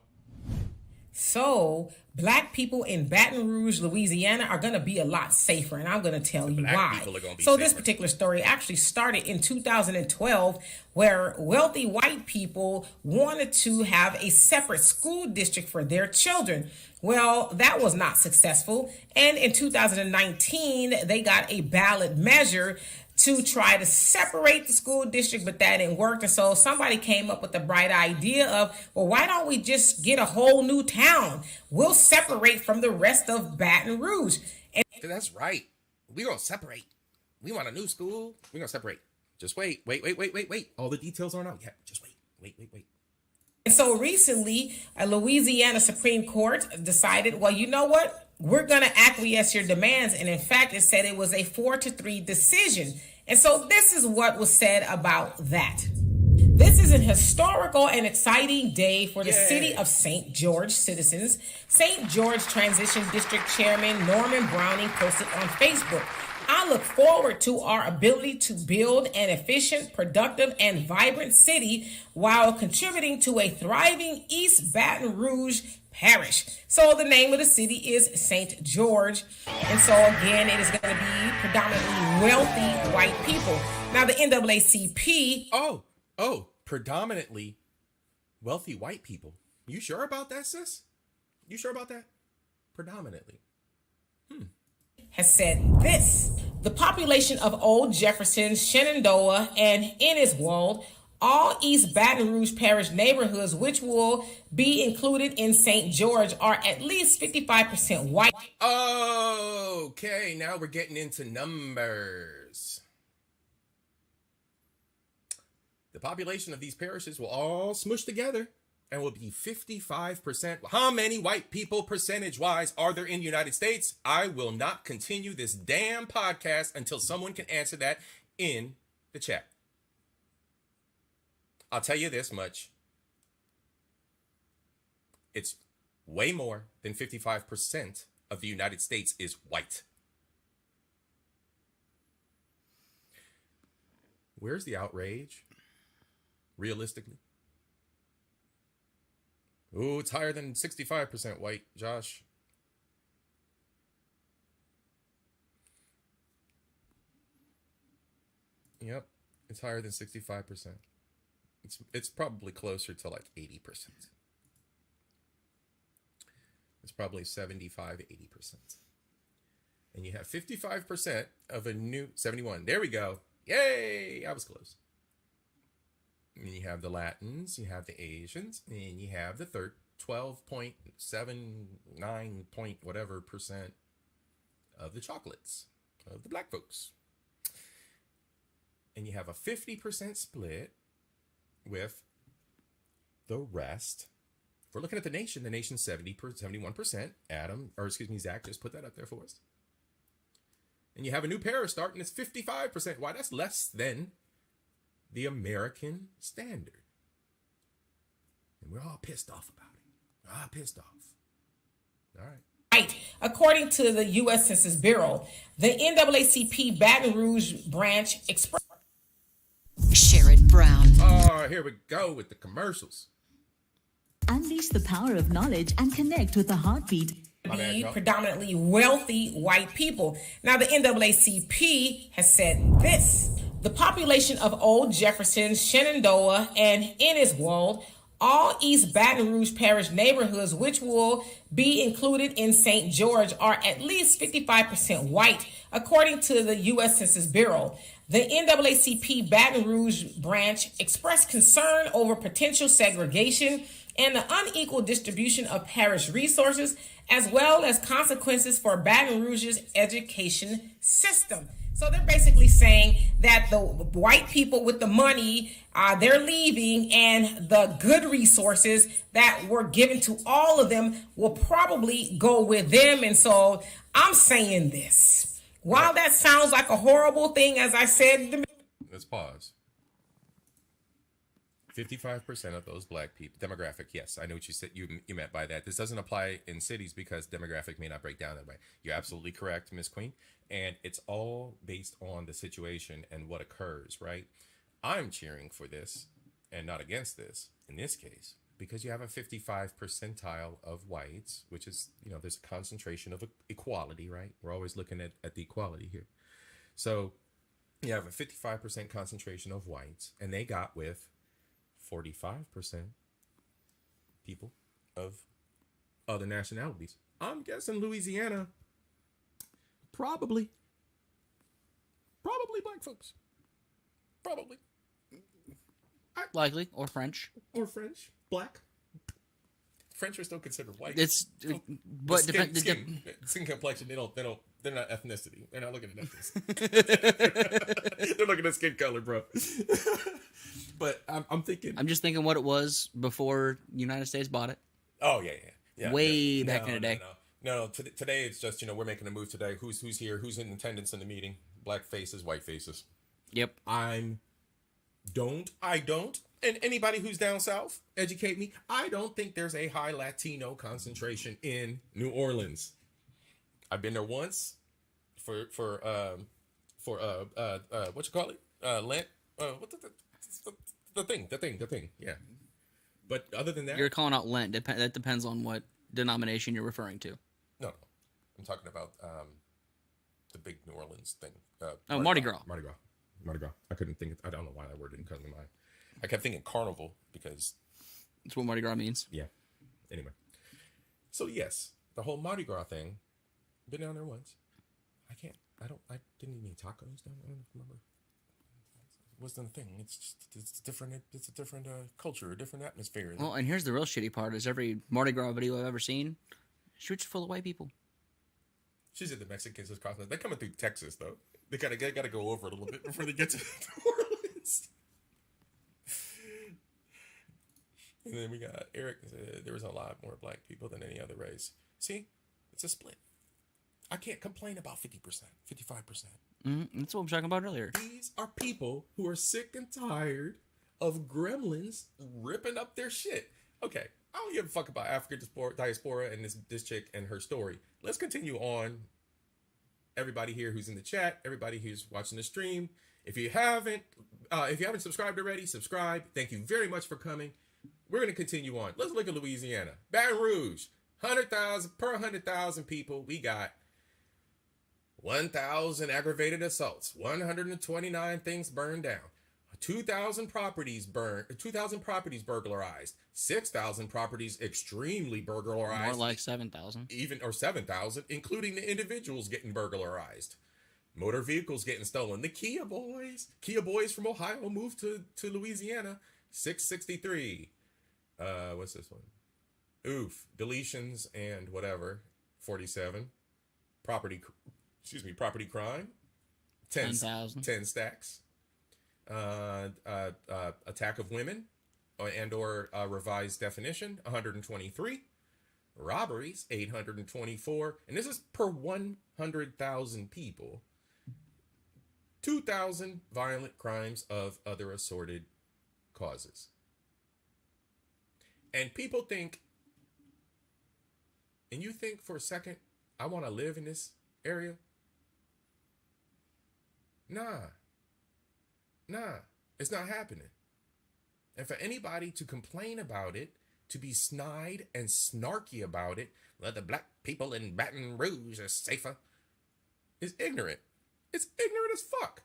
So, black people in Baton Rouge, Louisiana are going to be a lot safer, and I'm going to tell you why. So, this particular story actually started in 2012, where wealthy white people wanted to have a separate school district for their children. Well, that was not successful, and in 2019, they got a ballot measure to try to separate the school district, but that didn't work. And so somebody came up with the bright idea of, well, why don't we just get a whole new town? We'll separate from the rest of Baton Rouge. And that's right. We're going to separate. We want a new school. We're going to separate. Just wait. All the details aren't out yet. Just wait. And so recently, a Louisiana Supreme Court decided, well, you know what? We're going to acquiesce your demands. And in fact, it said it was a 4-3 decision. And so this is what was said about that. This is an historical and exciting day for the city of St. George citizens. St. George Transition District Chairman Norman Browning posted on Facebook, I look forward to our ability to build an efficient, productive, and vibrant city while contributing to a thriving East Baton Rouge parish. So the name of the city is St. George. And so again, it is going to be predominantly wealthy white people. Now the NAACP. Oh, predominantly wealthy white people. You sure about that, sis? You sure about that? Predominantly. Has said this. The population of Old Jefferson, Shenandoah, and Enniswold, all East Baton Rouge Parish neighborhoods, which will be included in St. George, are at least 55% white. Okay, now we're getting into numbers. The population of these parishes will all smush together and will be 55%. How many white people percentage-wise are there in the United States? I will not continue this damn podcast until someone can answer that in the chat. I'll tell you this much. It's way more than 55% of the United States is white. Where's the outrage? Realistically. Ooh, it's higher than 65% white, Josh. Yep, it's higher than 65%. It's probably closer to like 80%. It's probably 75, 80%. And you have 55% of a new 71. There we go. Yay! I was close. And you have the Latins, you have the Asians, and you have the 12.79 point whatever percent of the chocolates, of the black folks. And you have a 50% split with the rest. If we're looking at the nation's 71%. Zach just put that up there for us. And you have a new parish starting, it's 55%. Why? That's less than the American standard. And we're all pissed off about it. We're all pissed off. All right. Right. According to the U.S. Census Bureau, the NAACP Baton Rouge branch expressed. Sherrod Brown. Oh, here we go with the commercials. Unleash the power of knowledge and connect with the heartbeat. Be predominantly wealthy white people. Now, the NAACP has said this. The population of Old Jefferson, Shenandoah, and Enniswold, all East Baton Rouge Parish neighborhoods, which will be included in St. George, are at least 55% white, according to the U.S. Census Bureau. The NAACP Baton Rouge branch expressed concern over potential segregation and the unequal distribution of parish resources, as well as consequences for Baton Rouge's education system. So they're basically saying that the white people with the money, they're leaving, and the good resources that were given to all of them will probably go with them. And so I'm saying this. While that sounds like a horrible thing, as I said, let's pause. 55% of those black people, demographic, yes, I know what you said. You meant by that. This doesn't apply in cities because demographic may not break down that way. You're absolutely correct, Miss Queen. And it's all based on the situation and what occurs, right? I'm cheering for this and not against this in this case, because you have a 55 percentile of whites, which is, there's a concentration of equality, right? We're always looking at the equality here. So you have a 55% concentration of whites, and they got with 45% people of other nationalities. I'm guessing Louisiana, probably black folks. Probably. Likely, or French. Or French. Black. French are still considered white. It's, but skin complexion, they're not ethnicity. They're not looking at ethnicity. They're looking at skin color, bro. But I'm thinking. I'm just thinking what it was before United States bought it. Oh yeah. Way back in the day. No. Today it's just we're making a move today. Who's here? Who's in attendance in the meeting? Black faces, white faces. Yep. I don't. And anybody who's down south, educate me. I don't think there's a high Latino concentration in New Orleans. I've been there once for for what you call it? Lent. What the thing. Yeah. But other than that, You're calling out Lent. That depends on what denomination you're referring to. no, I'm talking about the big New Orleans thing. Mardi Gras. Mardi Gras. I couldn't think. I don't know why that word didn't come to mind. I kept thinking carnival because that's what Mardi Gras means. Yeah. Anyway, so yes, the whole Mardi Gras thing. Been down there once. I didn't eat any tacos. I don't remember. Wasn't a thing. It's different. It's a different culture, a different atmosphere. Well, and here's the real shitty part: is every Mardi Gras video I've ever seen, shoots full of white people. She said the Mexicans is crossing. They're coming through Texas though. They gotta go over it a little bit before they get to New Orleans. And then we got Eric. There was a lot more black people than any other race. See, it's a split. I can't complain about 50%, 55%. That's what I'm talking about earlier. These are people who are sick and tired of gremlins ripping up their shit. Okay, I don't give a fuck about African diaspora and this chick and her story. Let's continue on. Everybody here who's in the chat, everybody who's watching the stream, if you haven't subscribed already, subscribe. Thank you very much for coming. We're gonna continue on. Let's look at Louisiana, Baton Rouge, 100,000 per 100,000 people. We got 1,000 aggravated assaults, 129 things burned down, 2,000 properties burglarized, 6,000 properties extremely burglarized. More like 7,000. Or 7,000, including the individuals getting burglarized. Motor vehicles getting stolen. The Kia boys from Ohio moved to Louisiana. 663. What's this one? Deletions and whatever. 47. Property crime. 10,000. 10 stacks. Attack of women or revised definition, 123. Robberies, 824. And this is per 100,000 people. 2,000 violent crimes of other assorted causes. And people think, and you think for a second, I want to live in this area? Nah, it's not happening. And for anybody to complain about it, to be snide and snarky about it, well, the black people in Baton Rouge are safer, is ignorant. It's ignorant as fuck.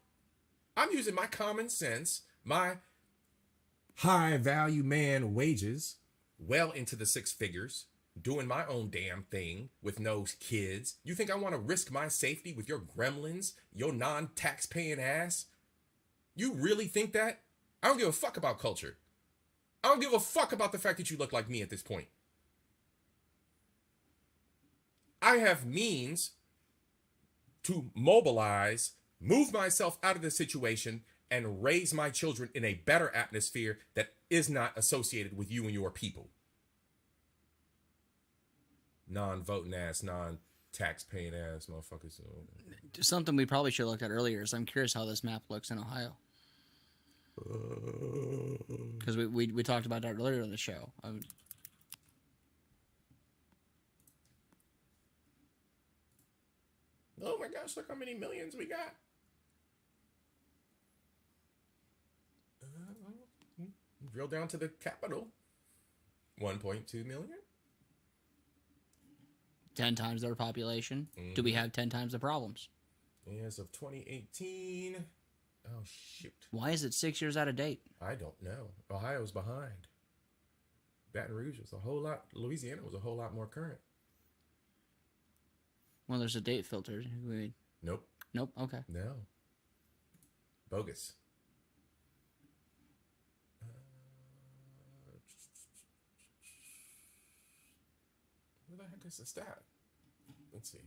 I'm using my common sense, my high value man wages, well into the six figures, doing my own damn thing with no kids. You think I want to risk my safety with your gremlins, your non-tax paying ass? You really think that? I don't give a fuck about culture. I don't give a fuck about the fact that you look like me at this point. I have means to mobilize, move myself out of the situation, and raise my children in a better atmosphere that is not associated with you and your people. Non-voting ass, non-tax paying ass motherfuckers. Something we probably should have looked at earlier is I'm curious how this map looks in Ohio. Because we talked about that earlier in the show. Oh my gosh, look how many millions we got. Drill down to the capital. 1.2 million. 10 times their population. Do we have 10 times the problems? As of 2018. Oh, shoot. Why is it 6 years out of date? I don't know. Ohio's behind. Baton Rouge was a whole lot. Louisiana was a whole lot more current. Well, there's a date filter. Nope. Nope. Okay. No. Bogus. Where the heck is the stat? Let's see.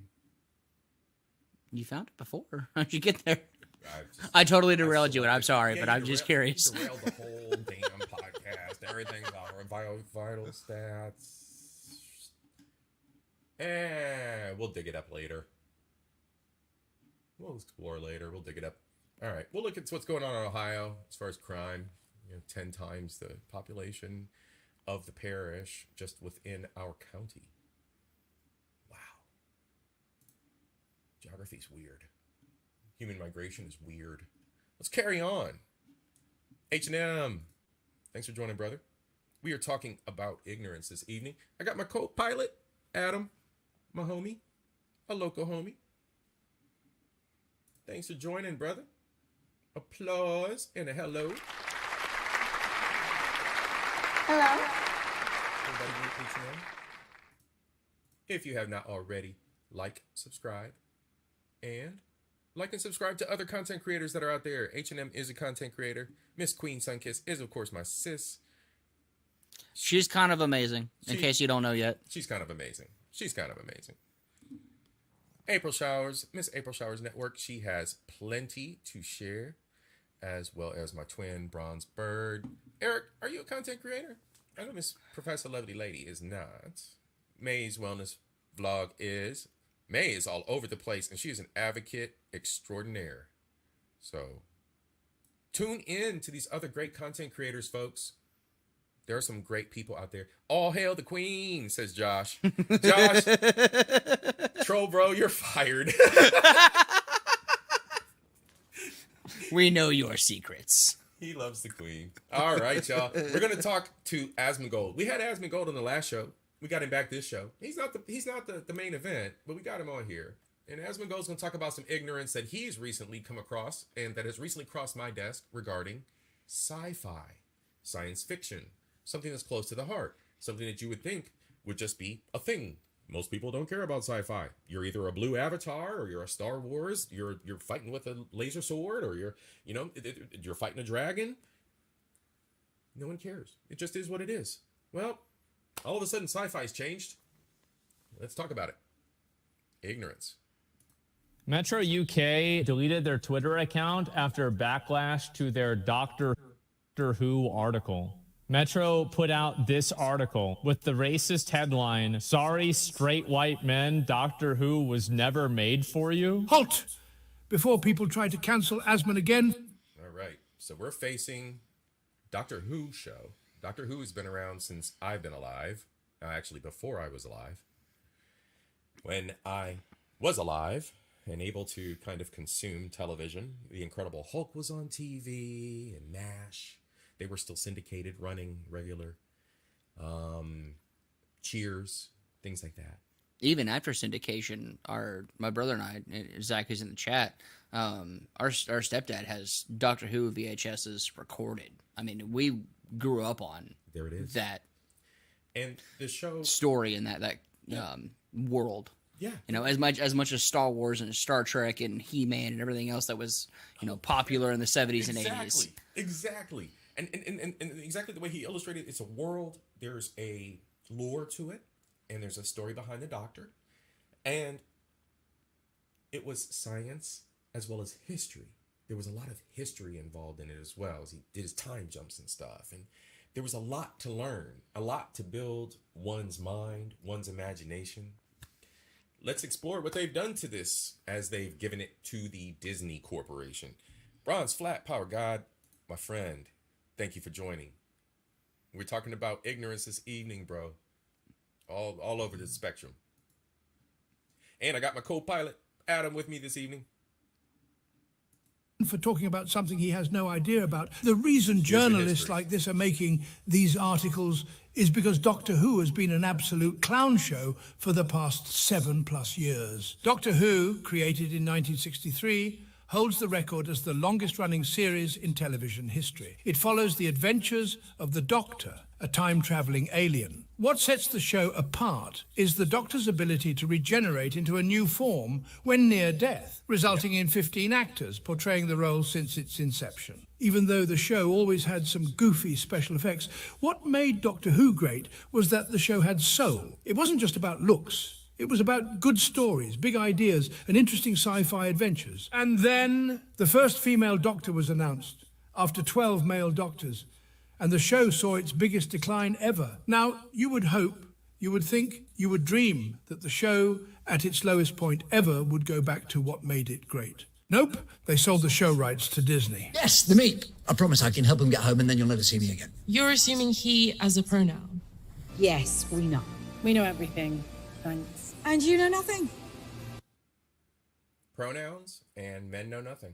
You found it before. How'd you get there? I totally derailed you, and I'm sorry, Yeah, but I'm just curious. You derailed the whole damn podcast. Everything's our vital stats. And we'll dig it up later. We'll explore later. We'll dig it up. All right. We'll look at what's going on in Ohio as far as crime. 10 times the population of the parish just within our county. Wow. Geography's weird. Human migration is weird. Let's carry on. H&M. Thanks for joining, brother. We are talking about ignorance this evening. I got my co-pilot, Adam, my homie, a local homie. Thanks for joining, brother. Applause and a hello. Hello. Everybody with H&M. If you have not already, like, subscribe, and like and subscribe to other content creators that are out there. H&M is a content creator. Miss Queen Sunkiss is, of course, my sis. She's kind of amazing, in case you don't know yet. She's kind of amazing. She's kind of amazing. April Showers, Miss April Showers Network. She has plenty to share, as well as my twin, Bronze Bird. Eric, are you a content creator? I know Miss Professor Lovely Lady is not. May's Wellness Vlog is. May is all over the place, and she is an advocate extraordinaire. So, tune in to these other great content creators, folks. There are some great people out there. All hail the queen, says Josh. Josh, troll bro, you're fired. We know your secrets. He loves the queen. All right, y'all. We're gonna talk to Asmongold. We had Asmongold on the last show. We got him back this show. He's not the main event, but we got him on here. And Asmongold's gonna talk about some ignorance that he's recently come across and that has recently crossed my desk regarding sci-fi, science fiction. Something that's close to the heart. Something that you would think would just be a thing. Most people don't care about sci-fi. You're either a blue avatar or you're a Star Wars. You're fighting with a laser sword, or you're fighting a dragon. No one cares. It just is what it is. Well, all of a sudden sci-fi's changed. Let's talk about it. Ignorance. Metro UK deleted their Twitter account after backlash to their Doctor Who article. Metro put out this article with the racist headline, "Sorry, straight white men, Doctor Who was never made for you." Halt! Before people try to cancel Asman again. All right. So we're facing Doctor Who show. Doctor Who has been around since I've been alive. Actually, before I was alive. When I was alive and able to kind of consume television, The Incredible Hulk was on TV and MASH. They were still syndicated, running regular. Cheers, things like that. Even after syndication, my brother and I, Zach who's in the chat, our stepdad has Doctor Who VHSs recorded. I mean, we grew up on that. And the show story in that world. Yeah. As much as Star Wars and Star Trek and He-Man and everything else that was, popular in the 70s and 80s. Exactly. And exactly the way he illustrated it's a world, there's a lore to it, and there's a story behind the Doctor. And it was science as well as history. There was a lot of history involved in it as well, as he did his time jumps and stuff. And there was a lot to learn, a lot to build one's mind, one's imagination. Let's explore what they've done to this as they've given it to the Disney Corporation. Bronze Flat Power God, my friend, thank you for joining. We're talking about ignorance this evening, bro. All over the spectrum. And I got my co-pilot, Adam, with me this evening. For talking about something he has no idea about. The reason journalists like this are making these articles is because Doctor Who has been an absolute clown show for the past 7+ years. Doctor Who, created in 1963, holds the record as the longest-running series in television history. It follows the adventures of the Doctor, a time-traveling alien. What sets the show apart is the Doctor's ability to regenerate into a new form when near death, resulting in 15 actors portraying the role since its inception. Even though the show always had some goofy special effects, what made Doctor Who great was that the show had soul. It wasn't just about looks. It was about good stories, big ideas, and interesting sci-fi adventures. And then the first female Doctor was announced, after 12 male Doctors, and the show saw its biggest decline ever. Now, you would hope, you would think, you would dream that the show, at its lowest point ever, would go back to what made it great. Nope, they sold the show rights to Disney. Yes, the meat. I promise I can help him get home and then you'll never see me again. You're assuming he as a pronoun? Yes, we know. We know everything. Thanks. And you know nothing? pronouns, and men know nothing.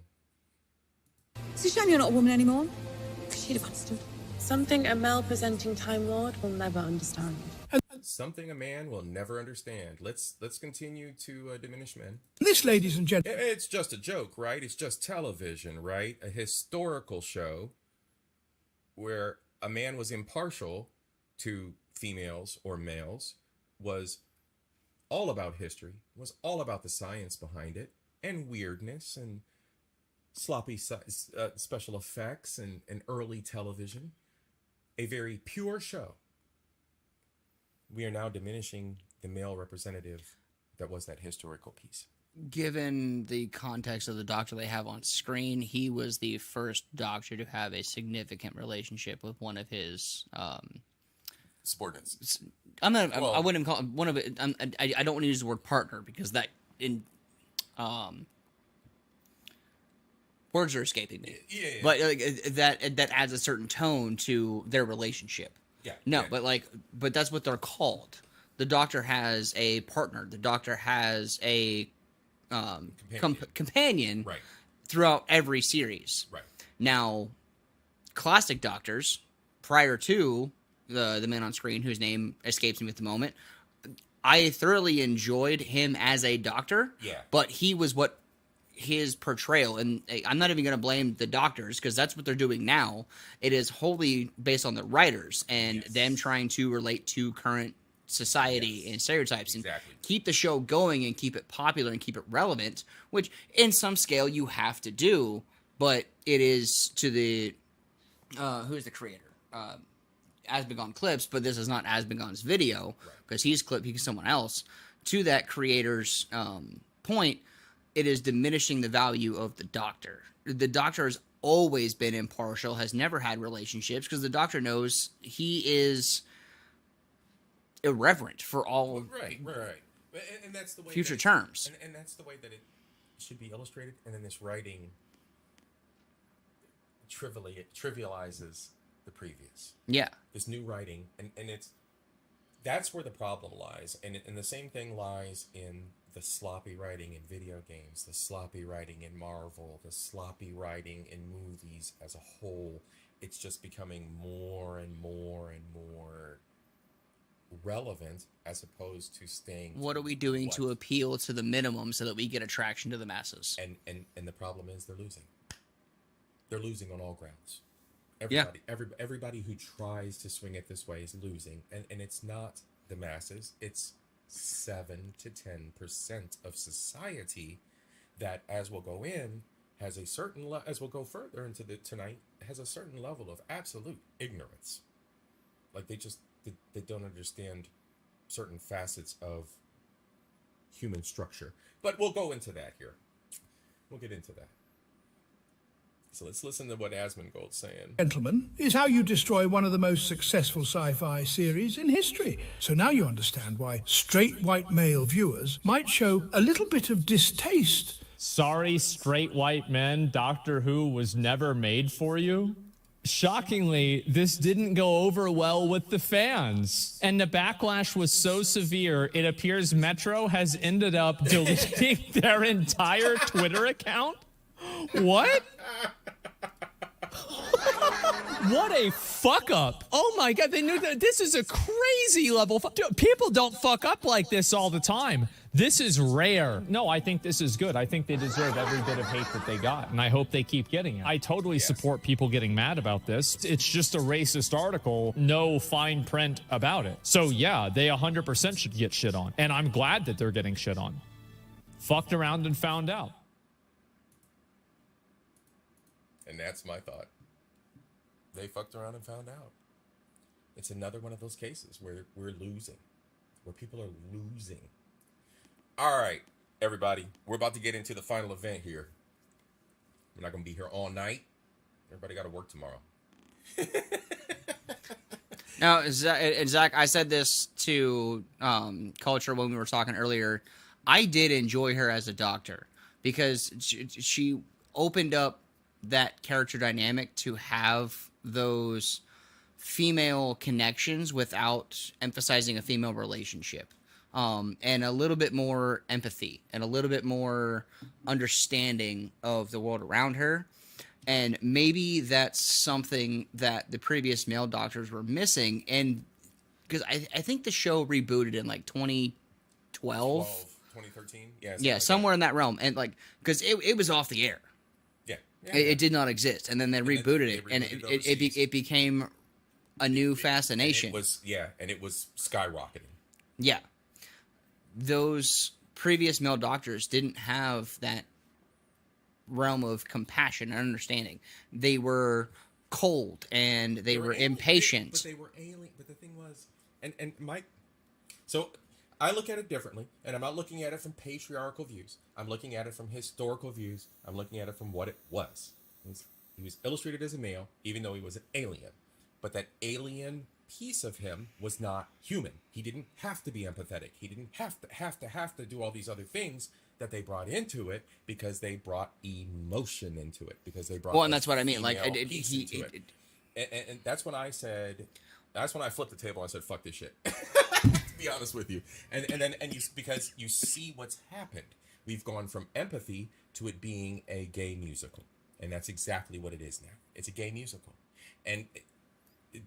It's a shame you're not a woman anymore. She'd have understood. Something a male-presenting Time Lord will never understand. Something a man will never understand. Let's continue to diminish men. This, ladies and gentlemen, it's just a joke, right? It's just television, right? A historical show where a man was impartial to females or males, was all about history, was all about the science behind it, and weirdness and sloppy special effects and early television. A very pure show. We are now diminishing the male representative that was that historical piece. Given the context of the Doctor they have on screen, he was the first Doctor to have a significant relationship with one of his subordinates. I wouldn't call him one of it. I don't want to use the word partner because that words are escaping me. Yeah. But that adds a certain tone to their relationship. Yeah. No, yeah. but that's what they're called. The Doctor has a partner. The Doctor has a companion right. throughout every series. Right. Now, classic Doctors, prior to the man on screen whose name escapes me at the moment, I thoroughly enjoyed him as a Doctor. Yeah. But he was what his portrayal, and I'm not even going to blame the Doctors because that's what they're doing now. It is wholly based on the writers and them trying to relate to current society and stereotypes and keep the show going and keep it popular and keep it relevant, which in some scale you have to do, but it is to the who's the creator? Asbegone Clips, but this is not Asbegone's video because he's someone else. To that creator's point, it is diminishing the value of the Doctor. The Doctor has always been impartial, has never had relationships, because the Doctor knows he is irreverent for all right. And that's the way future terms. And that's the way that it should be illustrated. And then this writing trivializes the previous. Yeah. This new writing, and that's where the problem lies. And the same thing lies in the sloppy writing in video games, the sloppy writing in Marvel, the sloppy writing in movies as a whole. It's just becoming more and more and more relevant as opposed to staying. What are we doing to appeal to the minimum so that we get attraction to the masses? And the problem is they're losing. They're losing on all grounds. Everybody who tries to swing it this way is losing, and it's not the masses. It's 7 to 10% of society that, as we'll go in, has a certain as we'll go further into tonight, has a certain level of absolute ignorance. Like they don't understand certain facets of human structure. But we'll go into that here. We'll get into that. So let's listen to what Asmongold's saying. Gentlemen, is how you destroy one of the most successful sci-fi series in history. So now you understand why straight white male viewers might show a little bit of distaste. Sorry, straight white men, Doctor Who was never made for you. Shockingly, this didn't go over well with the fans. And the backlash was so severe, it appears Metro has ended up deleting their entire Twitter account. What? What a fuck up. Oh my God, they knew that this is a crazy level. People don't fuck up like this all the time. This is rare. No, I think this is good. I think they deserve every bit of hate that they got, and I hope they keep getting it. I totally support people getting mad about this. It's just a racist article, no fine print about it. So yeah, they 100% should get shit on, and I'm glad that they're getting shit on. Fucked around and found out. And that's my thought. They fucked around and found out. It's another one of those cases where we're losing, where people are losing. All right, everybody, we're about to get into the final event here. We're not going to be here all night. Everybody got to work tomorrow. Now, Zach, I said this to Culture when we were talking earlier. I did enjoy her as a Doctor because she opened up that character dynamic to have those female connections without emphasizing a female relationship. and a little bit more empathy and a little bit more understanding of the world around her. And maybe that's something that the previous male doctors were missing. And because I think the show rebooted in like 2012, 2013, yeah, somewhere in that realm. And like, because it was off the air. Yeah. It did not exist, and then they rebooted it, and it became a new fascination. And it was skyrocketing. Yeah, those previous male doctors didn't have that realm of compassion and understanding. They were cold and they were impatient. But they were alien. But the thing was, and Mike, so I look at it differently, and I'm not looking at it from patriarchal views. I'm looking at it from historical views. I'm looking at it from what it was. He was illustrated as a male, even though he was an alien. But that alien piece of him was not human. He didn't have to be empathetic. He didn't have to do all these other things that they brought into it, because they brought emotion into it, because they brought and that's what I mean. Like and that's when I said, that's when I flipped the table and I said, fuck this shit. To be honest with you. Because you see what's happened. We've gone from empathy to it being a gay musical. And that's exactly what it is now. It's a gay musical. And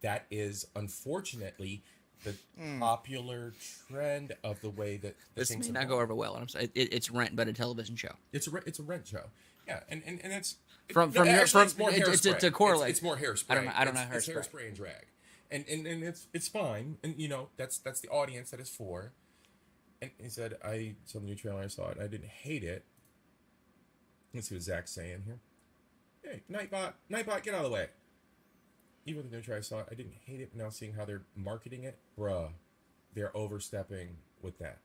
that is, unfortunately, the popular trend of the way that this may not go over well. I'm sorry. It's Rent, but a television show. It's a Rent show. Yeah, and it's it's more hairspray. It's a correlate. It's more hairspray. I don't know It's hairspray and drag, and it's fine. And that's the audience that it's for. And he said, I saw the new trailer. I saw it. I didn't hate it. Let's see what Zach's saying here. Hey, Nightbot, get out of the way. Even with the new trailer I saw it, I didn't hate it. But now seeing how they're marketing it, bruh, they're overstepping with that.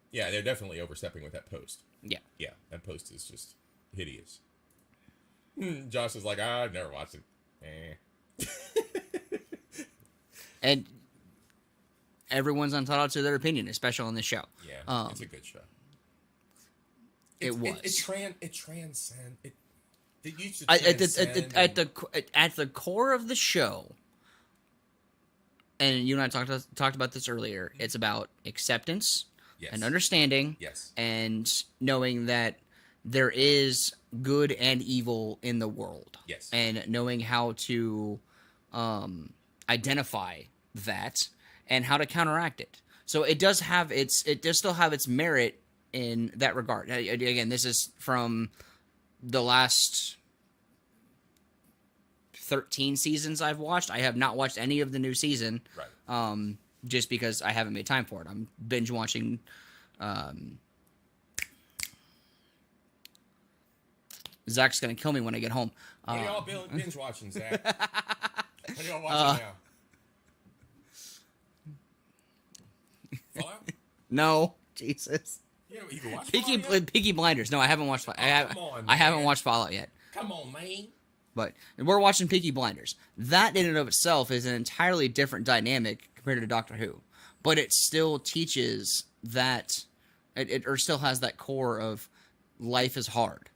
Yeah, they're definitely overstepping with that post. Yeah. Yeah, that post is just hideous. Josh is like, I've never watched it. And everyone's entitled to their opinion, especially on this show. Yeah, it's a good show. It was. It transcends. At the core of the show, and you and I talked about this earlier. It's about acceptance and understanding, and knowing that there is good and evil in the world, and knowing how to identify that and how to counteract it. So it does still have its merit in that regard. Again, this is from the last 13 seasons I've watched. I have not watched any of the new season, just because I haven't made time for it. I'm binge watching. Zach's gonna kill me when I get home. What are y'all binge watching, Zach? What are y'all watching now? Fallout? No, Jesus. You even watch Peaky Blinders. No, I haven't watched. I haven't watched Fallout yet. Come on, man. But we're watching Peaky Blinders. That in and of itself is an entirely different dynamic compared to Doctor Who. But it still teaches that, or still has that core of life is hard.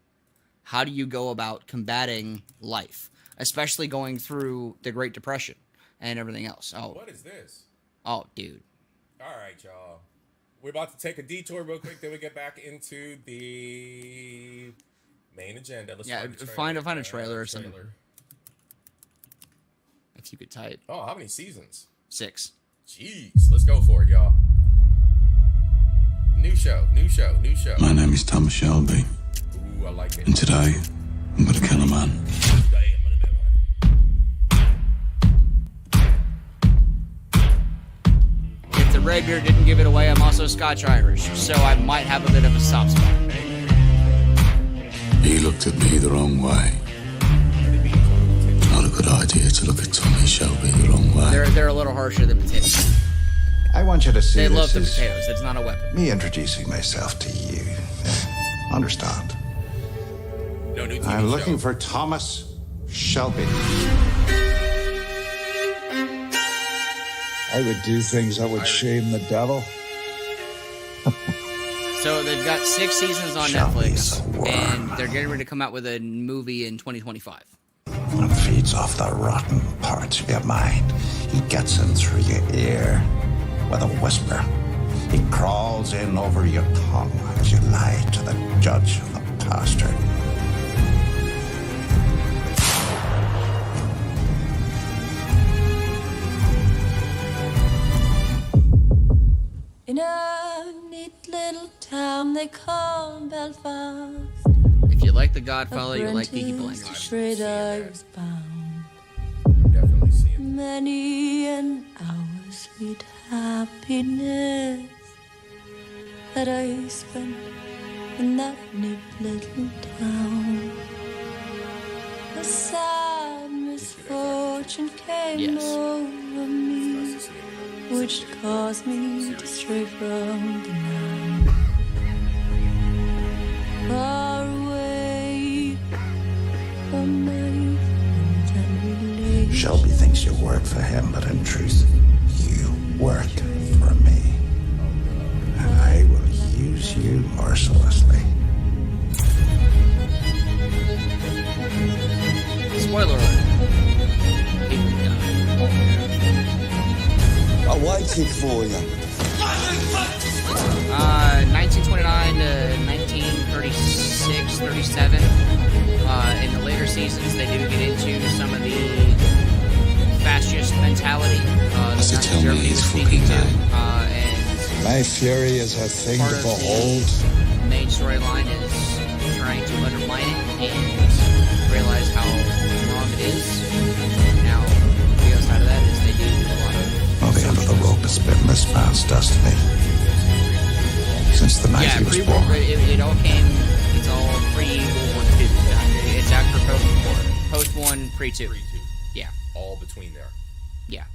How do you go about combating life, especially going through the Great Depression and everything else? Oh, what is this? Oh, dude. All right, y'all. We're about to take a detour real quick, then we get back into the main agenda. Let's find a trailer or something. If you could type. Oh, how many seasons? 6. Jeez, let's go for it, y'all. New show. My name is Thomas Shelby. Ooh, I like it. And today, I'm gonna kill a man. If the red beard didn't give it away, I'm also Scotch-Irish, so I might have a bit of a soft spot. He looked at me the wrong way. It's not a good idea to look at Tommy Shelby the wrong way. They're a little harsher than potatoes. I want you to see they this love the as potatoes. It's not a weapon. me introducing myself to you. Understand? No new TV I'm show. looking for Thomas Shelby. I would do things that would shame the devil. So they've got 6 seasons on Netflix, and they're getting ready to come out with a movie in 2025. It feeds off the rotten parts of your mind. He gets in through your ear with a whisper. He crawls in over your tongue as you lie to the judge and the pastor. In a neat little town they call Belfast. If you like The Godfather, you like Peaky Blinders. Trade I was bound. Definitely seeing Many an hour sweet happiness that I spent in that neat little town. A sad misfortune came over me, which caused me to stray from the land. Far away from my friends and relations. Shelby thinks you work for him, but in truth, you work for me. And I will use you mercilessly. Spoiler alert. I waited for you. 1929 to 1936, 37. In the later seasons, they do get into some of the fascist mentality that Nazi Germany was speaking to. And My fury is a thing part to of behold. the main storyline is trying to undermine it and realize how wrong it is. Now, the other side of that is they do a lot of... Well, the end of the rope has been this man's destiny. Since the night he was born. It all came, it's all pre-World War II. It's after post-war. Post-1, pre-2. Pre-2. Yeah. All between there. Yeah.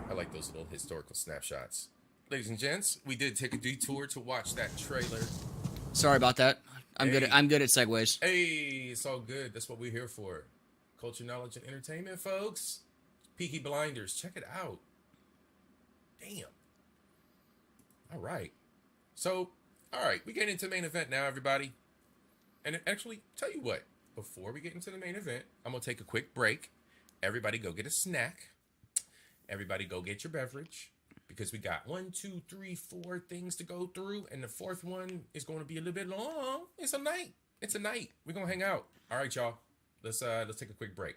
I like those little historical snapshots. Ladies and gents, we did take a detour to watch that trailer. Sorry about that. I'm good at segues. Hey, it's all good. That's what we're here for. Culture, knowledge, and entertainment, folks. Peaky Blinders. Check it out. Damn. All right. So, all right. We get into the main event now, everybody. And actually, tell you what. Before we get into the main event, I'm going to take a quick break. Everybody go get a snack. Everybody go get your beverage. Because we got 1, 2, 3, 4 things to go through. And the fourth one is going to be a little bit long. It's a night. It's a night. We're going to hang out. All right, y'all. Let's take a quick break.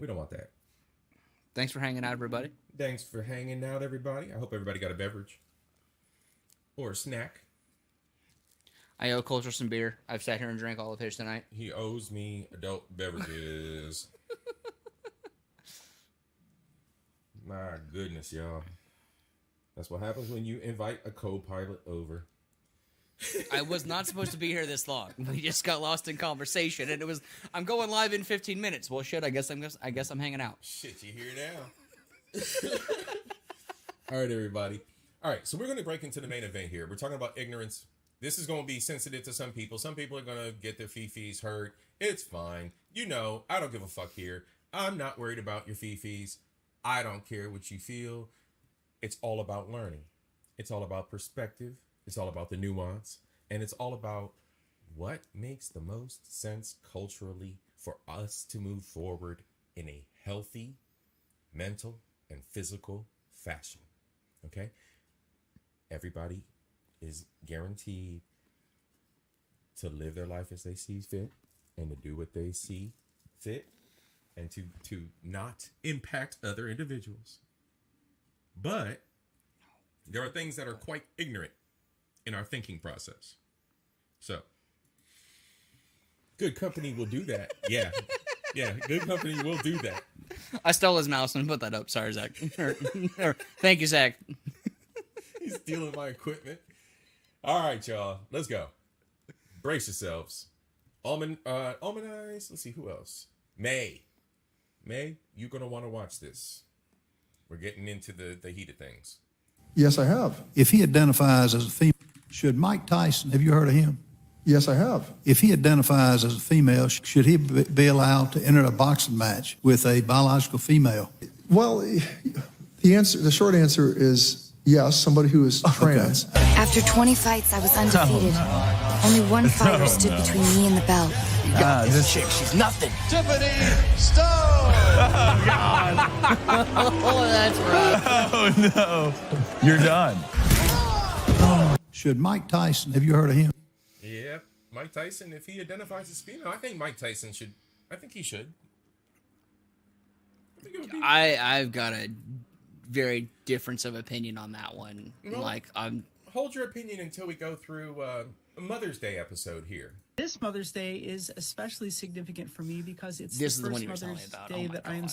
We don't want that. Thanks for hanging out, everybody. Thanks for hanging out, everybody. I hope everybody got a beverage or a snack. I owe Coulter some beer. I've sat here and drank all of his tonight. He owes me adult beverages. My goodness, y'all. That's what happens when you invite a co-pilot over. I was not supposed to be here this long. We just got lost in conversation, and it was, I'm going live in 15 minutes. Well, shit, I guess I'm hanging out. Shit, you here now? All right, everybody. All right, so we're going to break into the main event here. We're talking about ignorance. This is going to be sensitive to some people. Some people are going to get their fee-fees hurt. It's fine. You know, I don't give a fuck here. I'm not worried about your fee-fees. I don't care what you feel. It's all about learning. It's all about perspective. It's all about the nuance. And it's all about what makes the most sense culturally for us to move forward in a healthy mental and physical fashion. Okay? Everybody is guaranteed to live their life as they see fit and to do what they see fit and to not impact other individuals. But there are things that are quite ignorant in our thinking process. So, good company will do that. Yeah. Yeah, good company will do that. I stole his mouse and put that up. Sorry, Zach. Thank you, Zach. He's stealing my equipment. All right, y'all. Let's go. Brace yourselves. Almond Eyes. Let's see, who else? May, you're going to want to watch this. We're getting into the heat of things. Yes, I have. If he identifies as a female, should Mike Tyson, have you heard of him? Yes, I have. If he identifies as a female, should he be allowed to enter a boxing match with a biological female? Well, the short answer is yes, somebody who is trans. Okay. After 20 fights, I was undefeated. Only one fighter stood between me and the belt. You got this chick, she's nothing. Tiffany Stone! Oh, God. Oh, that's right. Oh, no. You're done. Should Mike Tyson, have you heard of him? Yeah, Mike Tyson, if he identifies as female, I think Mike Tyson should. I think he should. I've got a very difference of opinion on that one. Well, hold your opinion until we go through a Mother's Day episode here. This Mother's Day is especially significant for me because it's this the is first the one Mother's Day that I am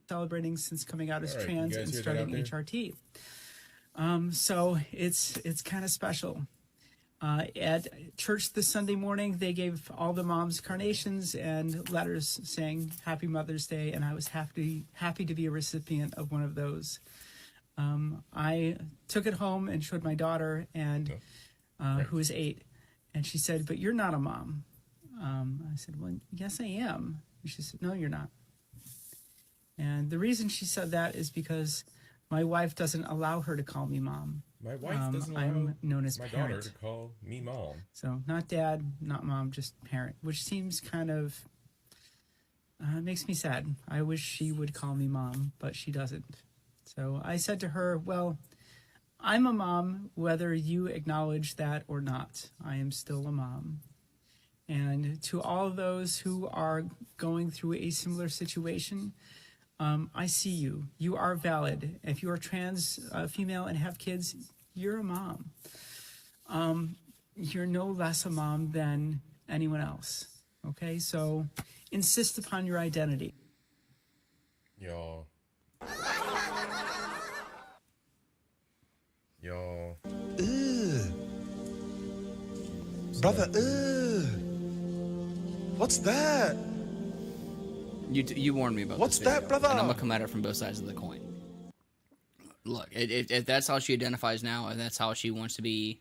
celebrating since coming out as All right, trans and starting HRT. So it's kind of special. At church this Sunday morning, they gave all the moms carnations and letters saying Happy Mother's Day, and I was happy to be a recipient of one of those. I took it home and showed my daughter, and who is 8, and she said, "But you're not a mom." I said, "Well, yes, I am." And she said, "No, you're not." And the reason she said that is because my wife doesn't allow her to call me mom. My wife doesn't allow I'm known as my parent. daughter to call me mom. So not dad, not mom, just parent, which seems kind of makes me sad. I wish she would call me mom, but she doesn't. So I said to her, well, I'm a mom, whether you acknowledge that or not. I am still a mom. And to all those who are going through a similar situation, I see you. You are valid. If you are trans female and have kids, you're a mom. You're no less a mom than anyone else. Okay? So insist upon your identity. Y'all. Brother, what's that? You warned me about What's this video, that, brother? And I'm gonna come at it from both sides of the coin. Look, if that's how she identifies now, and that's how she wants to be,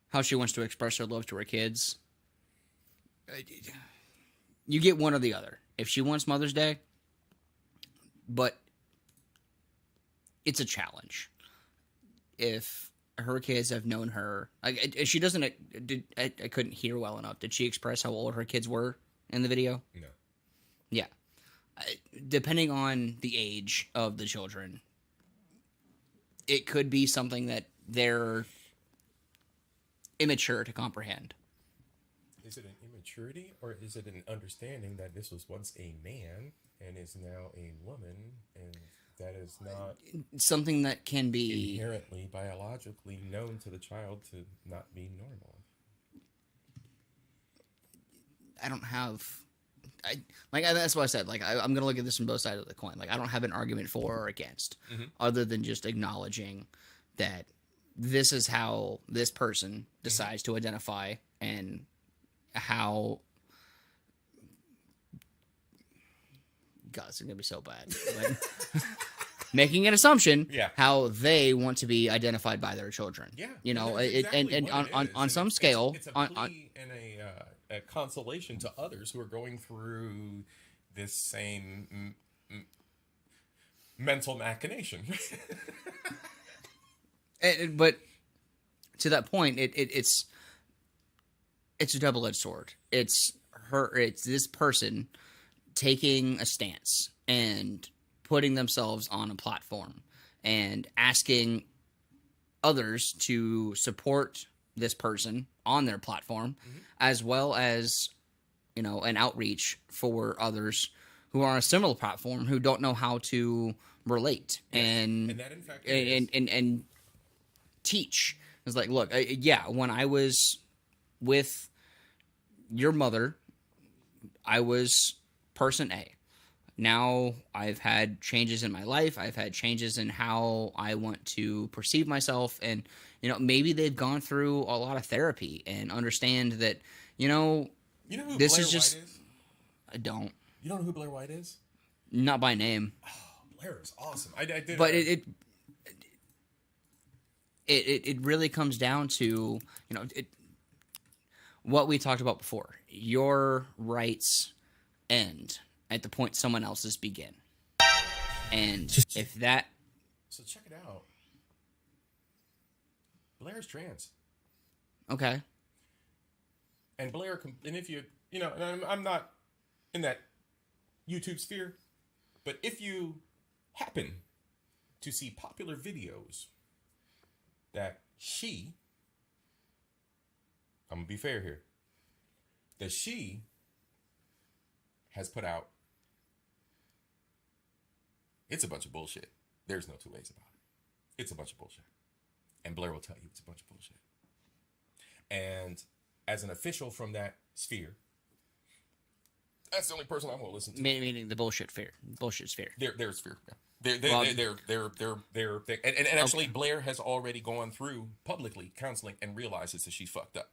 how she wants to express her love to her kids, you get one or the other. If she wants Mother's Day, but it's a challenge. If her kids have known her, she doesn't. I couldn't hear well enough. Did she express how old her kids were in the video? No. Yeah. Depending on the age of the children, it could be something that they're immature to comprehend. Is it an immature maturity, or is it an understanding that this was once a man and is now a woman, and that is not something that can be inherently biologically known to the child to not be normal? I don't have, that's what I said. Like, I'm gonna look at this from both sides of the coin. Like, I don't have an argument for or against, other than just acknowledging that this is how this person decides to identify, and how. God, it's gonna be so bad. But making an assumption, how they want to be identified by their children. Yeah, you know, exactly and on some scale, it's a plea and a consolation to others who are going through this same mental machination. But to that point, it's a double-edged sword. It's this person taking a stance and putting themselves on a platform and asking others to support this person on their platform, as well as, an outreach for others who are on a similar platform who don't know how to relate and that in fact and teach. It's like, look, when I was with your mother, I was person A. Now I've had changes in my life. I've had changes in how I want to perceive myself. And, maybe they've gone through a lot of therapy and understand that, You know who this Blair is just, White is? I don't. You don't know who Blair White is? Not by name. Oh, Blair is awesome. I did. But it really comes down to, what we talked about before. Your rights end at the point someone else's begin. And if that... So check it out. Blair's trans. Okay. And Blair, and if you, and I'm not in that YouTube sphere, but if you happen to see popular videos that I'm going to be fair here, that she has put out, it's a bunch of bullshit. There's no two ways about it. It's a bunch of bullshit. And Blair will tell you it's a bunch of bullshit. And as an official from that sphere, that's the only person I'm going to listen to. Meaning the bullshit sphere. Their sphere. Their thing. And actually, Blair has already gone through publicly counseling and realizes that she's fucked up.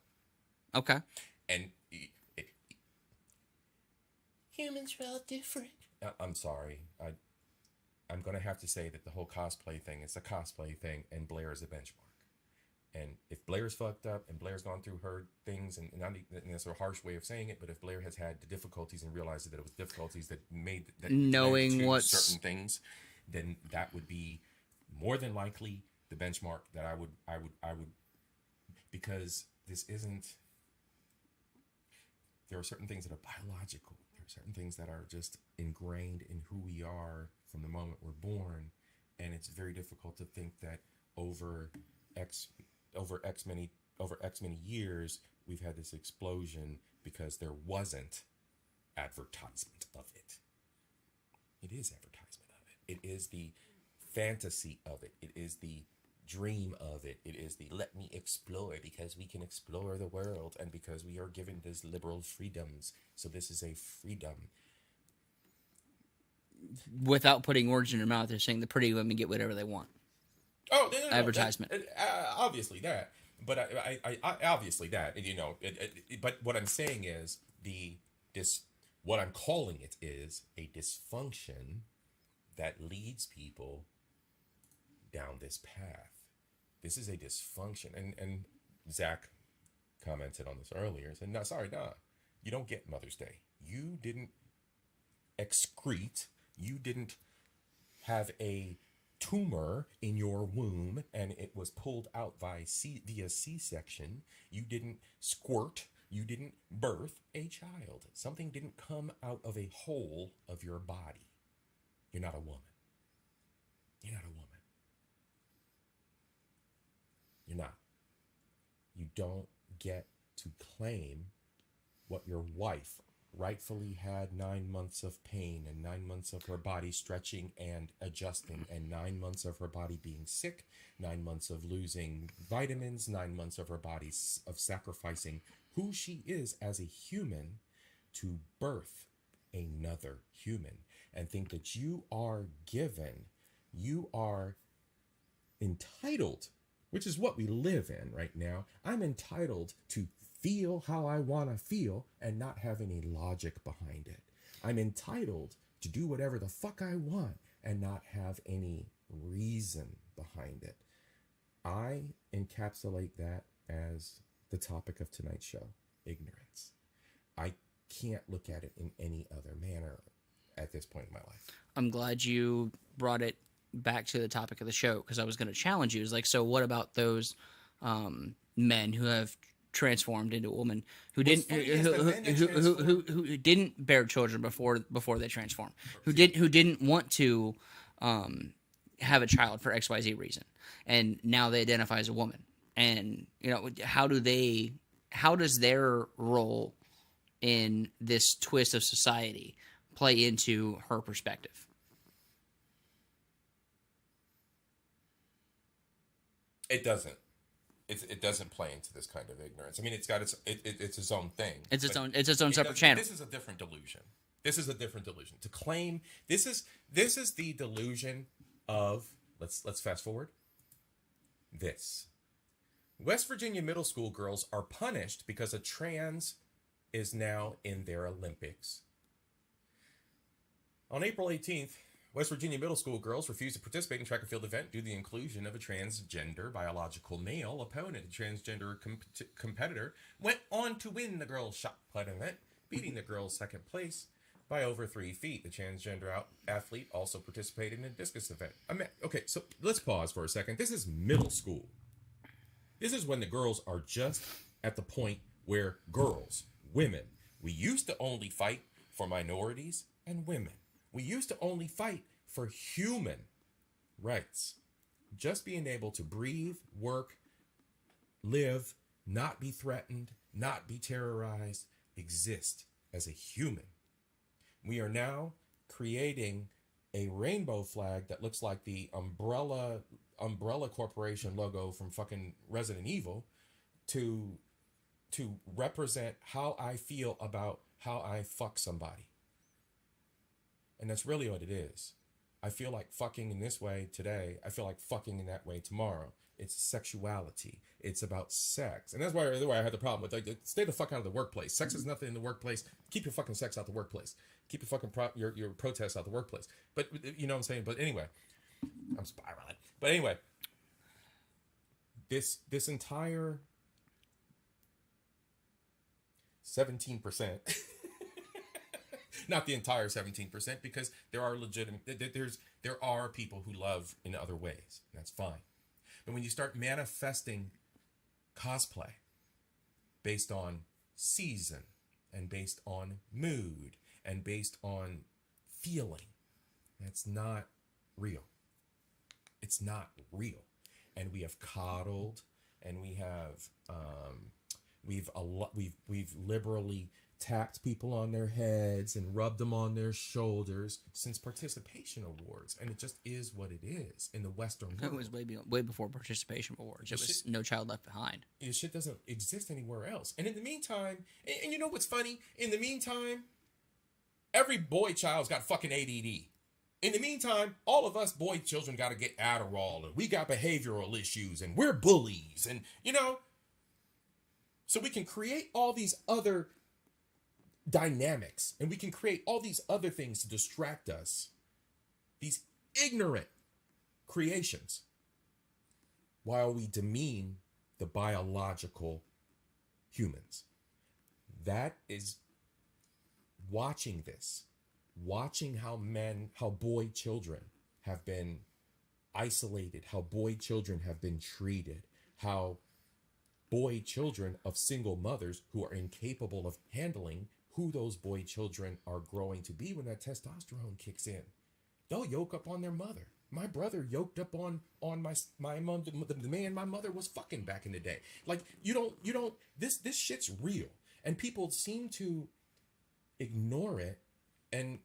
Okay. And humans are all different. I'm sorry. I'm going to have to say that the whole cosplay thing is a cosplay thing, and Blair is a benchmark. And if Blair's fucked up and Blair's gone through her things, and that's a harsh way of saying it, but if Blair has had the difficulties and realizes that it was difficulties that made that knowing what certain things, then that would be more than likely the benchmark that I would, because this isn't. There are certain things that are biological. There are certain things that are just ingrained in who we are from the moment we're born, and it's very difficult to think that over X many years we've had this explosion because there wasn't advertisement of it. It is advertisement of it. It is the fantasy of it. It is the dream of it. It is the let me explore, because we can explore the world and because we are given these liberal freedoms. So this is a freedom. Without putting words in your mouth, they're saying the pretty women get whatever they want. Oh, no, advertisement. Obviously that, but I obviously that, but what I'm saying is what I'm calling it is a dysfunction that leads people down this path. This is a dysfunction, and Zach commented on this earlier and said, "No, sorry, you don't get Mother's Day. You didn't excrete. You didn't have a tumor in your womb and it was pulled out via C-section. You didn't squirt. You didn't birth a child. Something didn't come out of a hole of your body. You're not a woman. You're not a woman. You're not. You don't get to claim what your wife rightfully had 9 months of pain and 9 months of her body stretching and adjusting and 9 months of her body being sick, 9 months of losing vitamins, 9 months of her body of sacrificing who she is as a human to birth another human, and think that you are entitled, which is what we live in right now. I'm entitled to feel how I want to feel and not have any logic behind it. I'm entitled to do whatever the fuck I want and not have any reason behind it. I encapsulate that as the topic of tonight's show, ignorance. I can't look at it in any other manner at this point in my life. I'm glad you brought it back to the topic of the show, because I was going to challenge you. It's like, so what about those men who have transformed into a woman who didn't who didn't bear children before they transformed, who didn't want to have a child for XYZ reason, and now they identify as a woman? And how does their role in this twist of society play into her perspective? It doesn't. It doesn't play into this kind of ignorance. I mean, it's got it's its own thing. It's its own separate channel. This is a different delusion. To claim this is the delusion of let's fast forward. This West Virginia middle school girls are punished because a trans is now in their Olympics. On April 18th, West Virginia middle school girls refused to participate in track and field event due to the inclusion of a transgender biological male opponent. A transgender competitor went on to win the girls' shot put event, beating the girls' second place by over 3 feet. The transgender athlete also participated in a discus event. Okay, so let's pause for a second. This is middle school. This is when the girls are just at the point where girls, women, we used to only fight for minorities and women. We used to only fight for human rights. Just being able to breathe, work, live, not be threatened, not be terrorized, exist as a human. We are now creating a rainbow flag that looks like the Umbrella Corporation logo from fucking Resident Evil to represent how I feel about how I fuck somebody. And that's really what it is. I feel like fucking in this way today. I feel like fucking in that way tomorrow. It's sexuality. It's about sex. And that's why I had the problem with, like, stay the fuck out of the workplace. Sex is nothing in the workplace. Keep your fucking sex out the workplace. Keep your fucking your protests out the workplace. But you know what I'm saying? But anyway, I'm spiraling. But anyway, this entire 17%, not the entire 17%, because there are there are people who love in other ways. And that's fine. But when you start manifesting cosplay based on season and based on mood and based on feeling, that's not real. It's not real. And we have coddled, and we have we've liberally tapped people on their heads and rubbed them on their shoulders since participation awards, and it just is what it is in the Western world. It was way before participation awards. It was No Child Left Behind. This shit doesn't exist anywhere else. And in the meantime, and you know what's funny? In the meantime, every boy child's got fucking ADD. In the meantime, all of us boy children got to get Adderall, and we got behavioral issues, and we're bullies, and so we can create all these other dynamics, and we can create all these other things to distract us, these ignorant creations, while we demean the biological humans. That is watching how boy children have been isolated, how boy children have been treated, how boy children of single mothers who are incapable of handling who those boy children are growing to be when that testosterone kicks in. They'll yoke up on their mother. My brother yoked up on my mom, the man my mother was fucking back in the day. Like, you don't, this shit's real. And people seem to ignore it and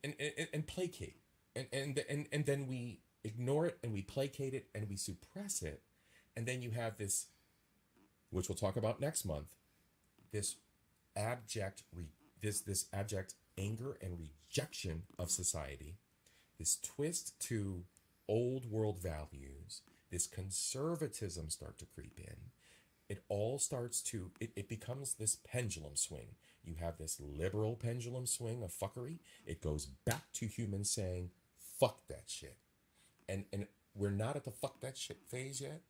placate. And then we ignore it and we placate it and we suppress it. And then you have this, which we'll talk about next month, this abject anger and rejection of society, this twist to old world values, this conservatism start to creep in. It all starts to, it becomes this pendulum swing. You have this liberal pendulum swing of fuckery. It goes back to humans saying, fuck that shit. And we're not at the fuck that shit phase yet.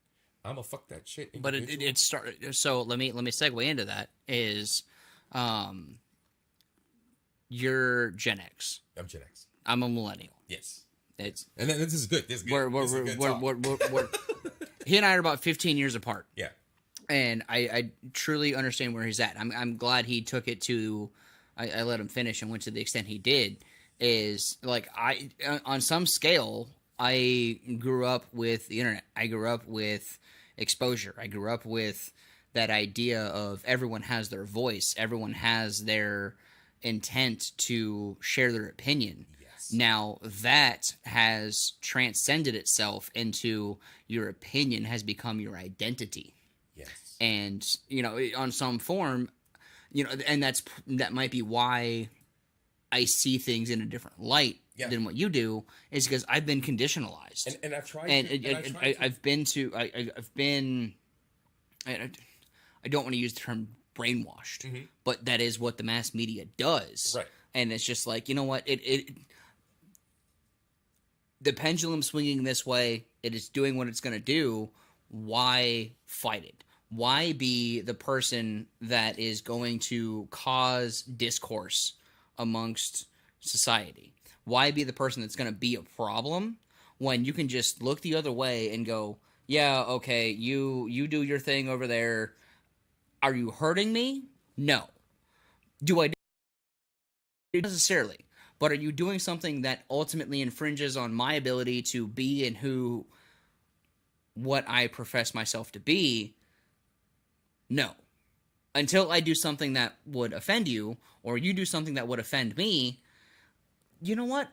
I'm a fuck that shit. But it started. So let me segue into that. Is you're Gen X. I'm Gen X. I'm a millennial. Yes. It's and this is good. This is good. He and I are about 15 years apart. Yeah. And I truly understand where he's at. I'm glad he took it to. I let him finish and went to the extent he did. Is like on some scale, I grew up with the internet. I grew up with exposure. I grew up with that idea of everyone has their voice. Everyone has their intent to share their opinion. Yes. Now that has transcended itself into your opinion has become your identity. Yes. And, on some form, and that might be why I see things in a different light than what you do, is because I've been conditionalized. And I've tried I've been I don't want to use the term brainwashed, but that is what the mass media does. Right. And it's just like, you know what? The pendulum swinging this way, it is doing what it's going to do. Why fight it? Why be the person that is going to cause discourse amongst society? Why be the person that's going to be a problem when you can just look the other way and go, yeah, okay, you do your thing over there. Are you hurting me? No. Do I? Not necessarily. But are you doing something that ultimately infringes on my ability to be and what I profess myself to be? No. Until I do something that would offend you, or you do something that would offend me, you know what?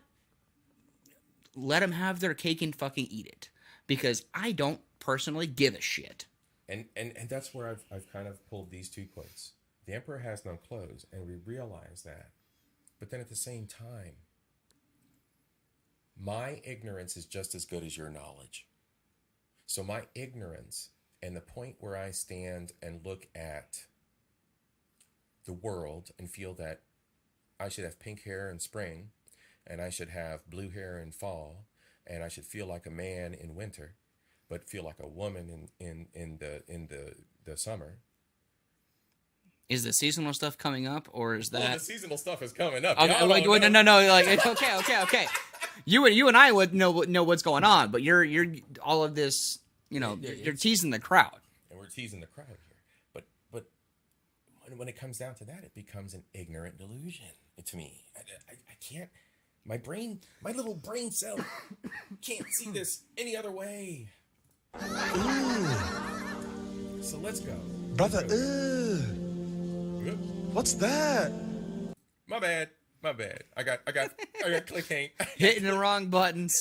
Let them have their cake and fucking eat it. Because I don't personally give a shit. And that's where I've kind of pulled these 2 quotes. The emperor has no clothes, and we realize that. But then at the same time, my ignorance is just as good as your knowledge. So my ignorance and the point where I stand and look at the world and feel that I should have pink hair in spring, and I should have blue hair in fall, and I should feel like a man in winter, but feel like a woman in the summer. Is the seasonal stuff coming up, or is that? Well, the seasonal stuff is coming up. Okay, no. Like, it's okay. You and I would know what's going on, but you're all of this. You're teasing the crowd. And we're teasing the crowd here, but when it comes down to that, it becomes an ignorant delusion to me. I can't. My little brain cell can't see this any other way. So let's go. Brother, what's that? My bad. I got click hang. Hitting the wrong buttons.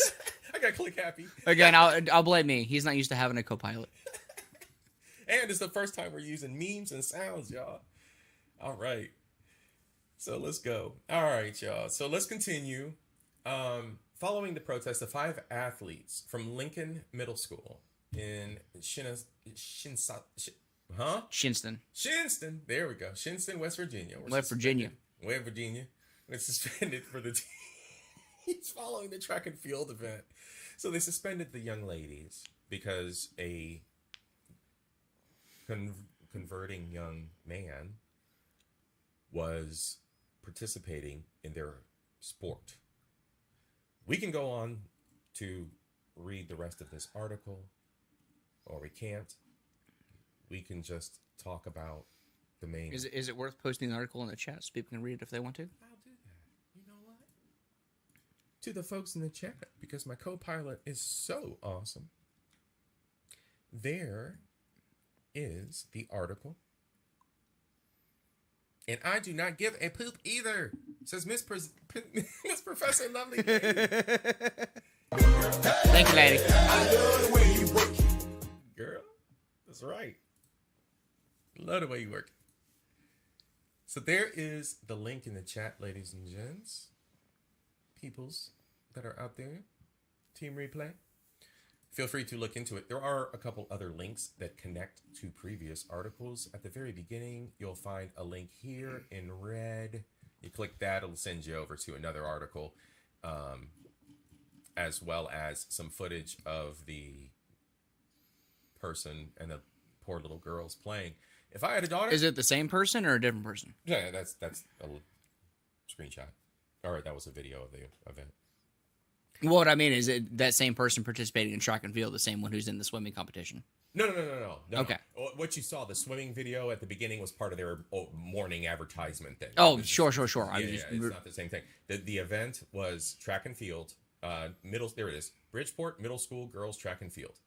I got click happy. Again, I'll blame me. He's not used to having a co-pilot. And it's the first time we're using memes and sounds, y'all. All right. So let's go. All right, y'all. So let's continue. Following the protest, the 5 athletes from Lincoln Middle School in Shinston. There we go. Shinston, West Virginia. West Virginia. They're suspended for the teams following the track and field event. So they suspended the young ladies because a converting young man was participating in their sport. We can go on to read the rest of this article, or we can't. We can just talk about the main. Is it worth posting the article in the chat so people can read it if they want to? I'll do that. You know what? To the folks in the chat, because my co-pilot is so awesome. There is the article. And I do not give a poop either, says Miss Professor Lovely. Thank you, lady. Girl, that's right. Love the way you work. So there is the link in the chat, ladies and gents. Peoples that are out there. Team Replay. Feel free to look into it. There are a couple other links that connect to previous articles. At the very beginning, you'll find a link here in red. You click that, it'll send you over to another article, as well as some footage of the person and the poor little girls playing. If I had a daughter... Is it the same person or a different person? Yeah, that's a screenshot. All right, that was a video of the event. What I mean is it that same person participating in track and field, the same one who's in the swimming competition? No. Okay. What you saw, the swimming video at the beginning was part of their morning advertisement thing. Oh, sure. Yeah, it's not the same thing. The event was track and field, there it is, Bridgeport Middle School Girls Track and Field.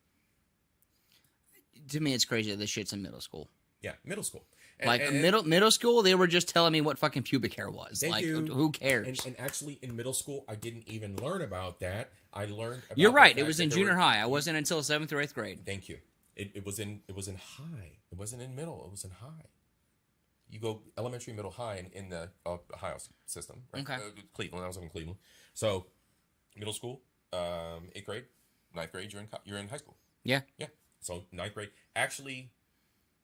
To me, it's crazy that this shit's in middle school. Yeah, middle school. Middle school, they were just telling me what fucking pubic hair was. Who cares? And actually, in middle school, I didn't even learn about that. I learned about You're right. It was in junior high. I wasn't until 7th or 8th grade. Thank you. It was in high. It wasn't in middle. It was in high. You go elementary, middle, high in the Ohio system. Right? Okay. Cleveland. I was in Cleveland. So, middle school, 8th grade, 9th grade. You're in high school. Yeah. Yeah. So 9th grade. Actually,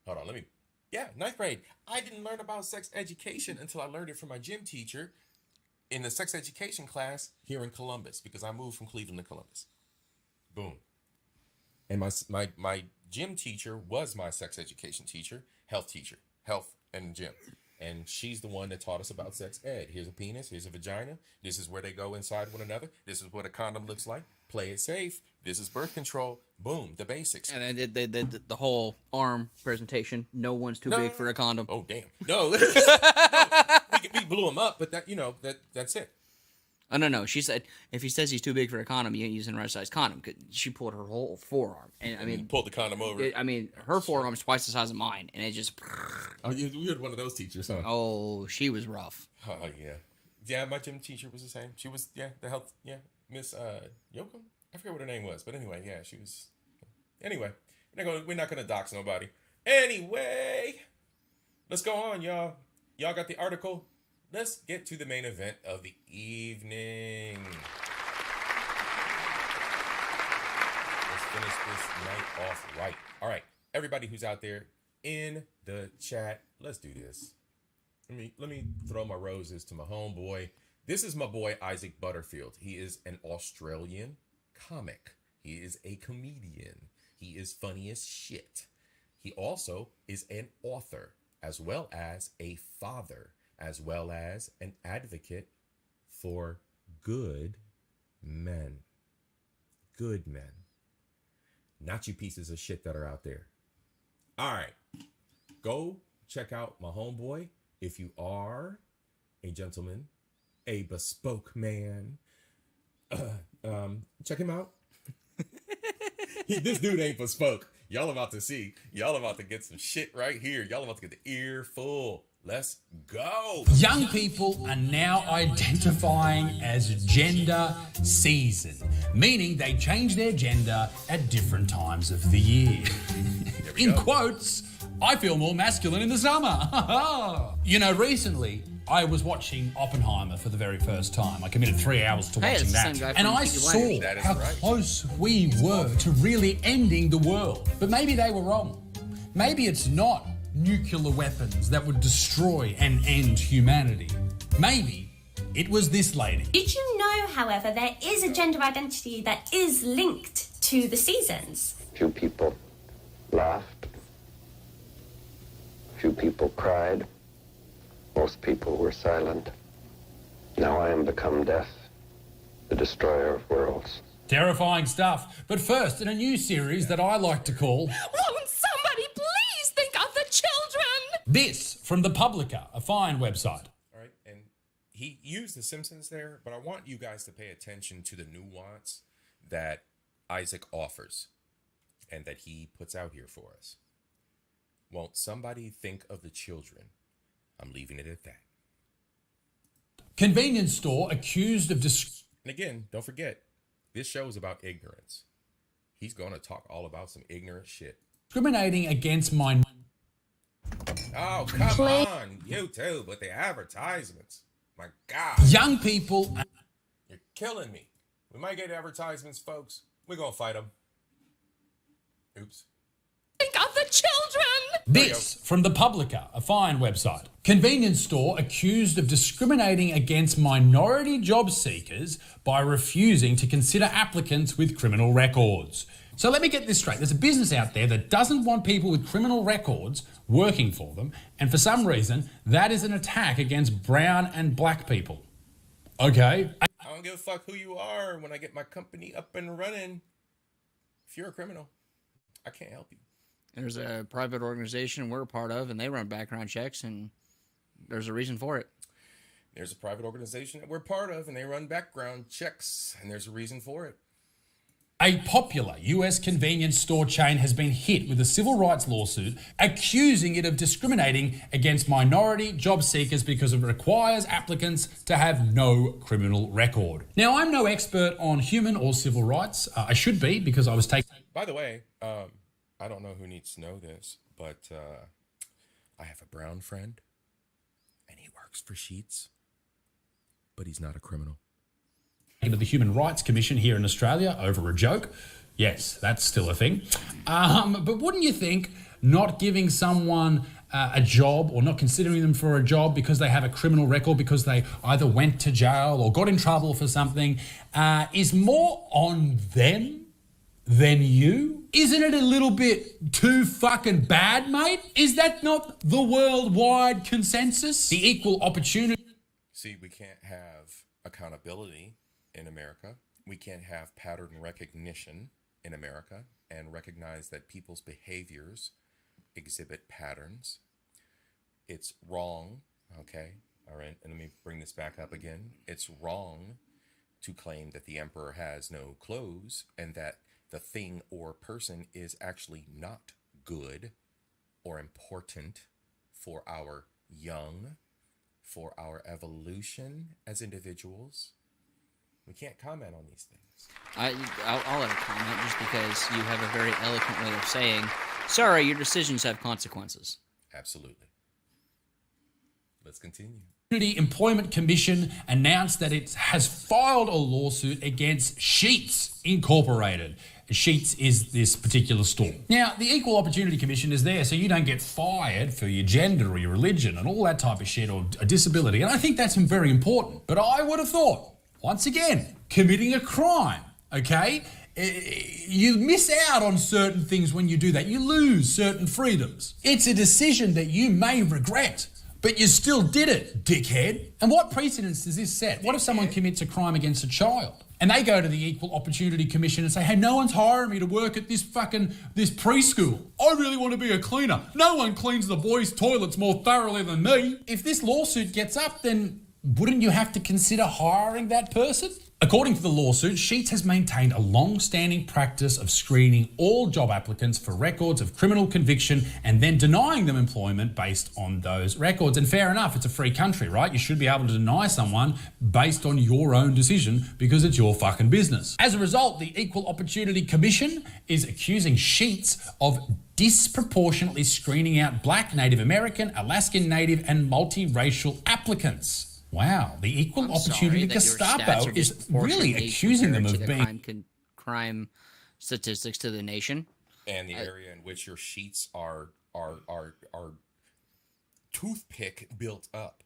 hold on. 9th grade. I didn't learn about sex education until I learned it from my gym teacher in the sex education class here in Columbus, because I moved from Cleveland to Columbus. Boom. And my gym teacher was my sex education teacher, health and gym. And she's the one that taught us about sex ed. Here's a penis, here's a vagina. This is where they go inside one another. This is what a condom looks like. Play it safe. This is birth control. Boom, the basics. And then the whole arm presentation. No one's too big for a condom. Oh, damn. No. we blew him up, but that's it. Oh, no. She said, if he says he's too big for a condom, you ain't using the right size condom. Cause she pulled her whole forearm. And I mean, you pulled the condom over. Her forearm's twice the size of mine. And it just... Oh, you had one of those teachers, huh? Oh, she was rough. Oh, yeah. Yeah, my gym teacher was the same. She was, the health, Miss Yoakum? I forget what her name was. But anyway, she was... Anyway, we're not going to dox nobody. Anyway, let's go on, y'all. Y'all got the article. Let's get to the main event of the evening. Let's finish this night off right. All right, everybody who's out there in the chat, let's do this. Let me throw my roses to my homeboy. This is my boy Isaac Butterfield. He is an Australian comic. He is a comedian. He is funny as shit. He also is an author, as well as a father, as well as an advocate for good men. Good men. Not you pieces of shit that are out there. All right. Go check out my homeboy. If you are a gentleman, a bespoke man, check him out. This dude ain't bespoke. Y'all about to see. Y'all about to get some shit right here. Y'all about to get the ear full. Let's go. Young people are now identifying as gender season, meaning they change their gender at different times of the year. In quotes, I feel more masculine in the summer. Recently, I was watching Oppenheimer for the very first time. I committed 3 hours to watching that. And I saw how close we were to really ending the world. But maybe they were wrong. Maybe it's not nuclear weapons that would destroy and end humanity. Maybe it was this lady. Did you know, however, there is a gender identity that is linked to the seasons? Few people laughed. Few people cried. Most people were silent. Now I am become death, the destroyer of worlds. Terrifying stuff. But first, in a new series that I like to call... Won't somebody please think of the children? This from The Publica, a fine website. All right, and he used The Simpsons there, but I want you guys to pay attention to the nuance that Isaac offers and that he puts out here for us. Won't somebody think of the children? I'm leaving it at that. Convenience store accused of And again, don't forget, this show is about ignorance. He's going to talk all about some ignorant shit. discriminating against Oh, come on, YouTube with the advertisements. My God. young people. You're killing me. We might get advertisements, folks. We're going to fight them. Oops. Think of the children! This from the Publica, a fine website. Convenience store accused of discriminating against minority job seekers by refusing to consider applicants with criminal records. So let me get this straight. There's a business out there that doesn't want people with criminal records working for them, and for some reason, that is an attack against brown and black people. Okay? I don't give a fuck who you are when I get my company up and running. If you're a criminal, I can't help you. There's a private organization we're a part of, and they run background checks, and there's a reason for it. There's a private organization that we're part of, and they run background checks, and there's a reason for it. A popular US convenience store chain has been hit with a civil rights lawsuit accusing it of discriminating against minority job seekers because it requires applicants to have no criminal record. Now, I'm no expert on human or civil rights. I should be, because I was taking... By the way, I don't know who needs to know this, but I have a brown friend, and he works for Sheets, but he's not a criminal. To the Human Rights Commission here in Australia over a joke. Yes, that's still a thing. But wouldn't you think not giving someone a job or not considering them for a job because they have a criminal record, because they either went to jail or got in trouble for something, is more on them than you? Isn't it a little bit too fucking bad, mate? Is that not the worldwide consensus? The equal opportunity... See, we can't have accountability in America. We can't have pattern recognition in America and recognize that people's behaviors exhibit patterns. It's wrong, okay? All right, and let me bring this back up again. It's wrong to claim that the emperor has no clothes and that the thing or person is actually not good or important for our young, for our evolution as individuals. We can't comment on these things. I'll let a comment just because you have a very eloquent way of saying, sorry, your decisions have consequences. Absolutely. Let's continue. Employment Commission announced that it has filed a lawsuit against Sheets Incorporated. Sheets is this particular store. Now, the Equal Opportunity Commission is there so you don't get fired for your gender or your religion and all that type of shit, or a disability, and I think that's very important. But I would have thought, once again, committing a crime, okay? You miss out on certain things when you do that. You lose certain freedoms. It's a decision that you may regret, but you still did it, dickhead. And what precedence does this set? What if someone commits a crime against a child and they go to the Equal Opportunity Commission and say, hey, no one's hiring me to work at this preschool. I really want to be a cleaner. No one cleans the boys' toilets more thoroughly than me. If this lawsuit gets up, then wouldn't you have to consider hiring that person? According to the lawsuit, Sheets has maintained a long-standing practice of screening all job applicants for records of criminal conviction and then denying them employment based on those records. And fair enough, it's a free country, right? You should be able to deny someone based on your own decision because it's your fucking business. As a result, the Equal Opportunity Commission is accusing Sheets of disproportionately screening out Black, Native American, Alaskan Native, and multiracial applicants. Wow, the Equal Opportunity Gestapo is really accusing them of being... crime statistics to the nation. And the area in which your sheets are toothpick built up.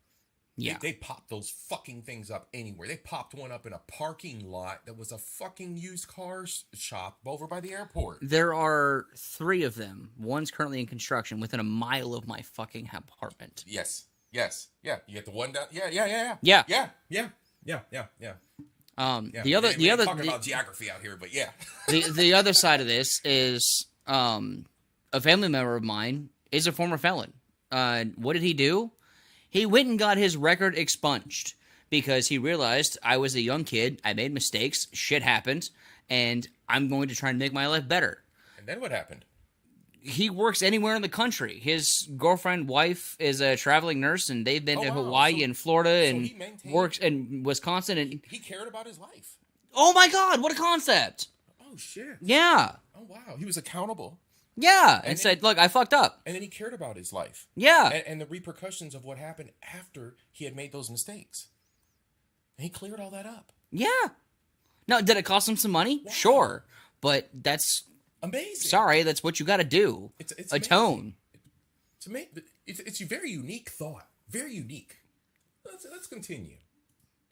Yeah. They pop those fucking things up anywhere. They popped one up in a parking lot that was a fucking used car shop over by the airport. There are 3 of them. One's currently in construction within a mile of my fucking apartment. Yes. Yes. Yeah. You get the one down. Yeah. The other talking about geography out here, but yeah. the other side of this is a family member of mine is a former felon. What did he do? He went and got his record expunged because he realized I was a young kid. I made mistakes. Shit happened, and I'm going to try and make my life better. And then what happened? he works anywhere in the country. His girlfriend, wife is a traveling nurse, and they've been to Hawaii and Florida and works in Wisconsin. And he cared about his life. Oh my God, what a concept! Oh shit. Yeah. Oh wow, he was accountable. Yeah, and said, "Look, I fucked up." And then he cared about his life. Yeah, and the repercussions of what happened after he had made those mistakes. And he cleared all that up. Yeah. Now, did it cost him some money? Wow. Sure, but that's amazing. Sorry, that's what you got to do. It's atone. It's amazing. It's a very unique thought. Very unique. Let's continue.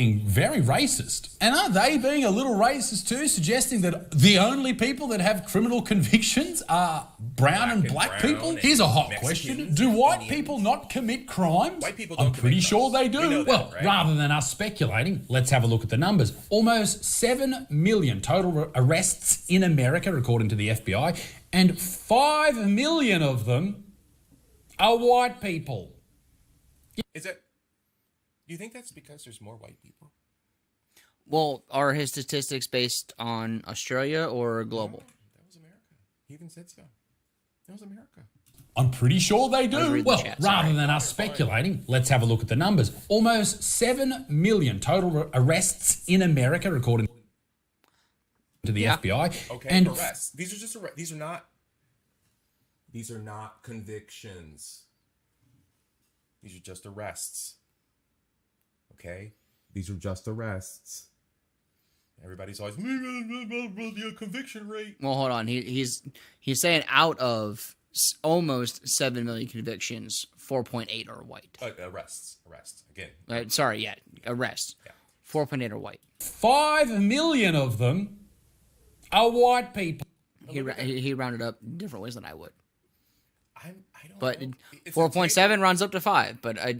Very racist. And are they being a little racist too, suggesting that the only people that have criminal convictions are brown and black people? Here's a hot question. Do white people not commit crimes? White people don't. I'm pretty sure they do. Well, right? Rather than us speculating, let's have a look at the numbers. Almost 7 million total arrests in America, according to the FBI, and 5 million of them are white people. Is that... Do you think that's because there's more white people? Well, are his statistics based on Australia or global? No, that was America. He even said so. That was America. I'm pretty sure they do. Well, rather than us speculating, let's have a look at the numbers. Almost 7 million total arrests in America, according to the FBI. Okay, and arrests. These are just arrests. These are not convictions. These are just arrests. Okay, these are just arrests. Everybody's always the conviction rate. Well, hold on. He's saying out of almost 7 million convictions, 4.8 are white. Arrests again. Sorry, yeah, arrests. Yeah. 4.8 are white. 5 million of them are white people. He rounded up different ways than I would. I don't. But know. 4.7 rounds up to 5. But I.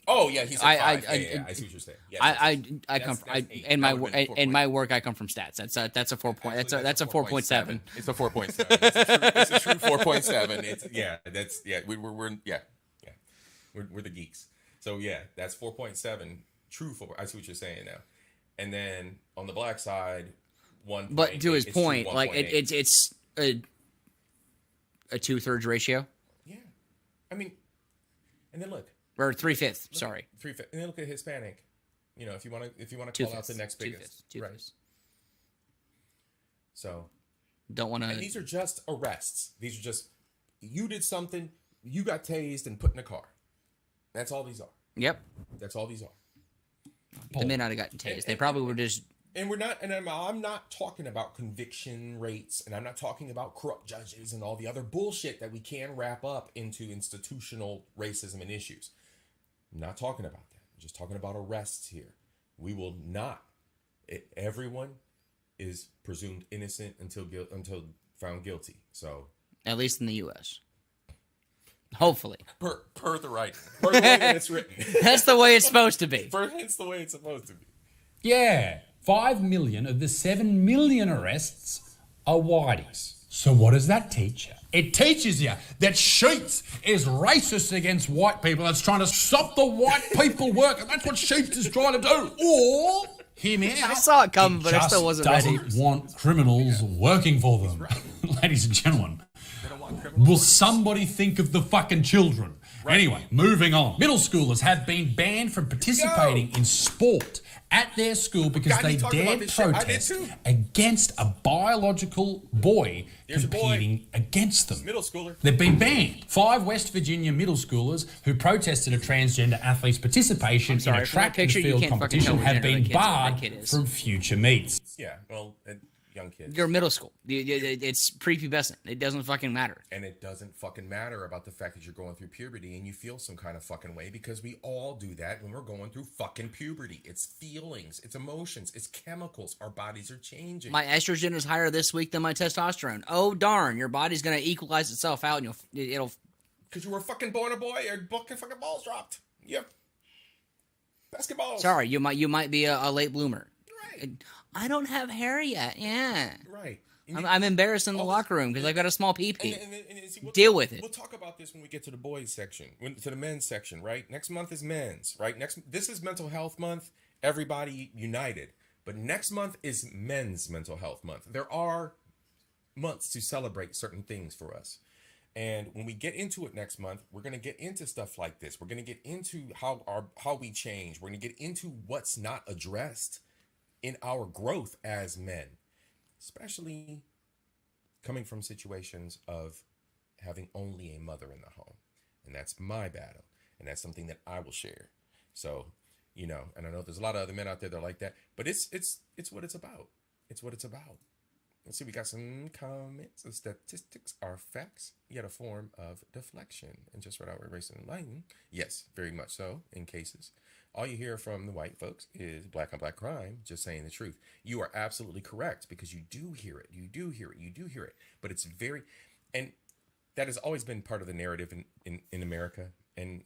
Oh yeah, he said 5. I see what you're saying. Yeah, I come from in my work. I come from stats. That's a 4 point. That's a 4.7. It's a 4.7. It's a true 4.7. We're the geeks. So yeah, that's 4.7. True 4. I see what you're saying now. And then on the black side, 1. But to his point, like it's a 2/3 ratio. Yeah, I mean, and then look. Or 3/5. Sorry. 3/5. And then look at Hispanic. You know, if you want to call out the next biggest. Two right. fifths. So. Don't want to. And these are just arrests. These are just, you did something, you got tased and put in a car. That's all these are. Yep. That's all these are. They may not have gotten tased. They probably were just. And we're not, and I'm not talking about conviction rates, and I'm not talking about corrupt judges and all the other bullshit that we can wrap up into institutional racism and issues. I'm not talking about that. I'm just talking about arrests here. We will not. Everyone is presumed innocent until found guilty. So at least in the U.S. Hopefully. Per the writing. Per the way that it's written. That's the way it's supposed to be. Hence the way it's supposed to be. Yeah. 5 million of the 7 million arrests are whiteys. So what does that teach you? It teaches you that Sheets is racist against white people. That's trying to stop the white people work. And that's what Sheets is trying to do. Or, hear me out. I saw it coming, but I still wasn't ready. Doesn't want criminals working for them. Right. Ladies and gentlemen, will somebody think of the fucking children? Right. Anyway, moving on. Middle schoolers have been banned from participating in sport at their school because they dared protest against a biological boy competing against them. Middle schooler. They've been banned. 5 West Virginia middle schoolers who protested a transgender athlete's participation in a track and field competition have been barred from future meets. Yeah, well, young kids. You're middle school. It's prepubescent. It doesn't fucking matter. And it doesn't fucking matter about the fact that you're going through puberty and you feel some kind of fucking way, because we all do that when we're going through fucking puberty. It's feelings, it's emotions, it's chemicals. Our bodies are changing. My estrogen is higher this week than my testosterone. Oh darn, your body's gonna equalize itself out, and it'll. Because you were fucking born a boy, your fucking balls dropped. Yep. Basketball. Sorry, you might be a late bloomer. Right. I don't have hair yet. Yeah. Right. I'm embarrassed in the locker room because I got a small pee-pee. Deal with it. We'll talk about this when we get to the boys section, to the men's section, right? Next month is men's, right? This is Mental Health Month. Everybody united. But next month is Men's Mental Health Month. There are months to celebrate certain things for us. And when we get into it next month, we're going to get into stuff like this. We're going to get into how we change. We're going to get into what's not addressed in our growth as men, especially coming from situations of having only a mother in the home. And that's my battle. And that's something that I will share. So, you know, and I know there's a lot of other men out there that are like that, but it's what it's about. It's what it's about. Let's see, we got some comments. The statistics are facts, yet a form of deflection. And just right out erasing the line. Yes, very much so in cases. All you hear from the white folks is black on black crime, just saying the truth. You are absolutely correct, because you do hear it. You do hear it. You do hear it. But it's very, and that has always been part of the narrative in America. And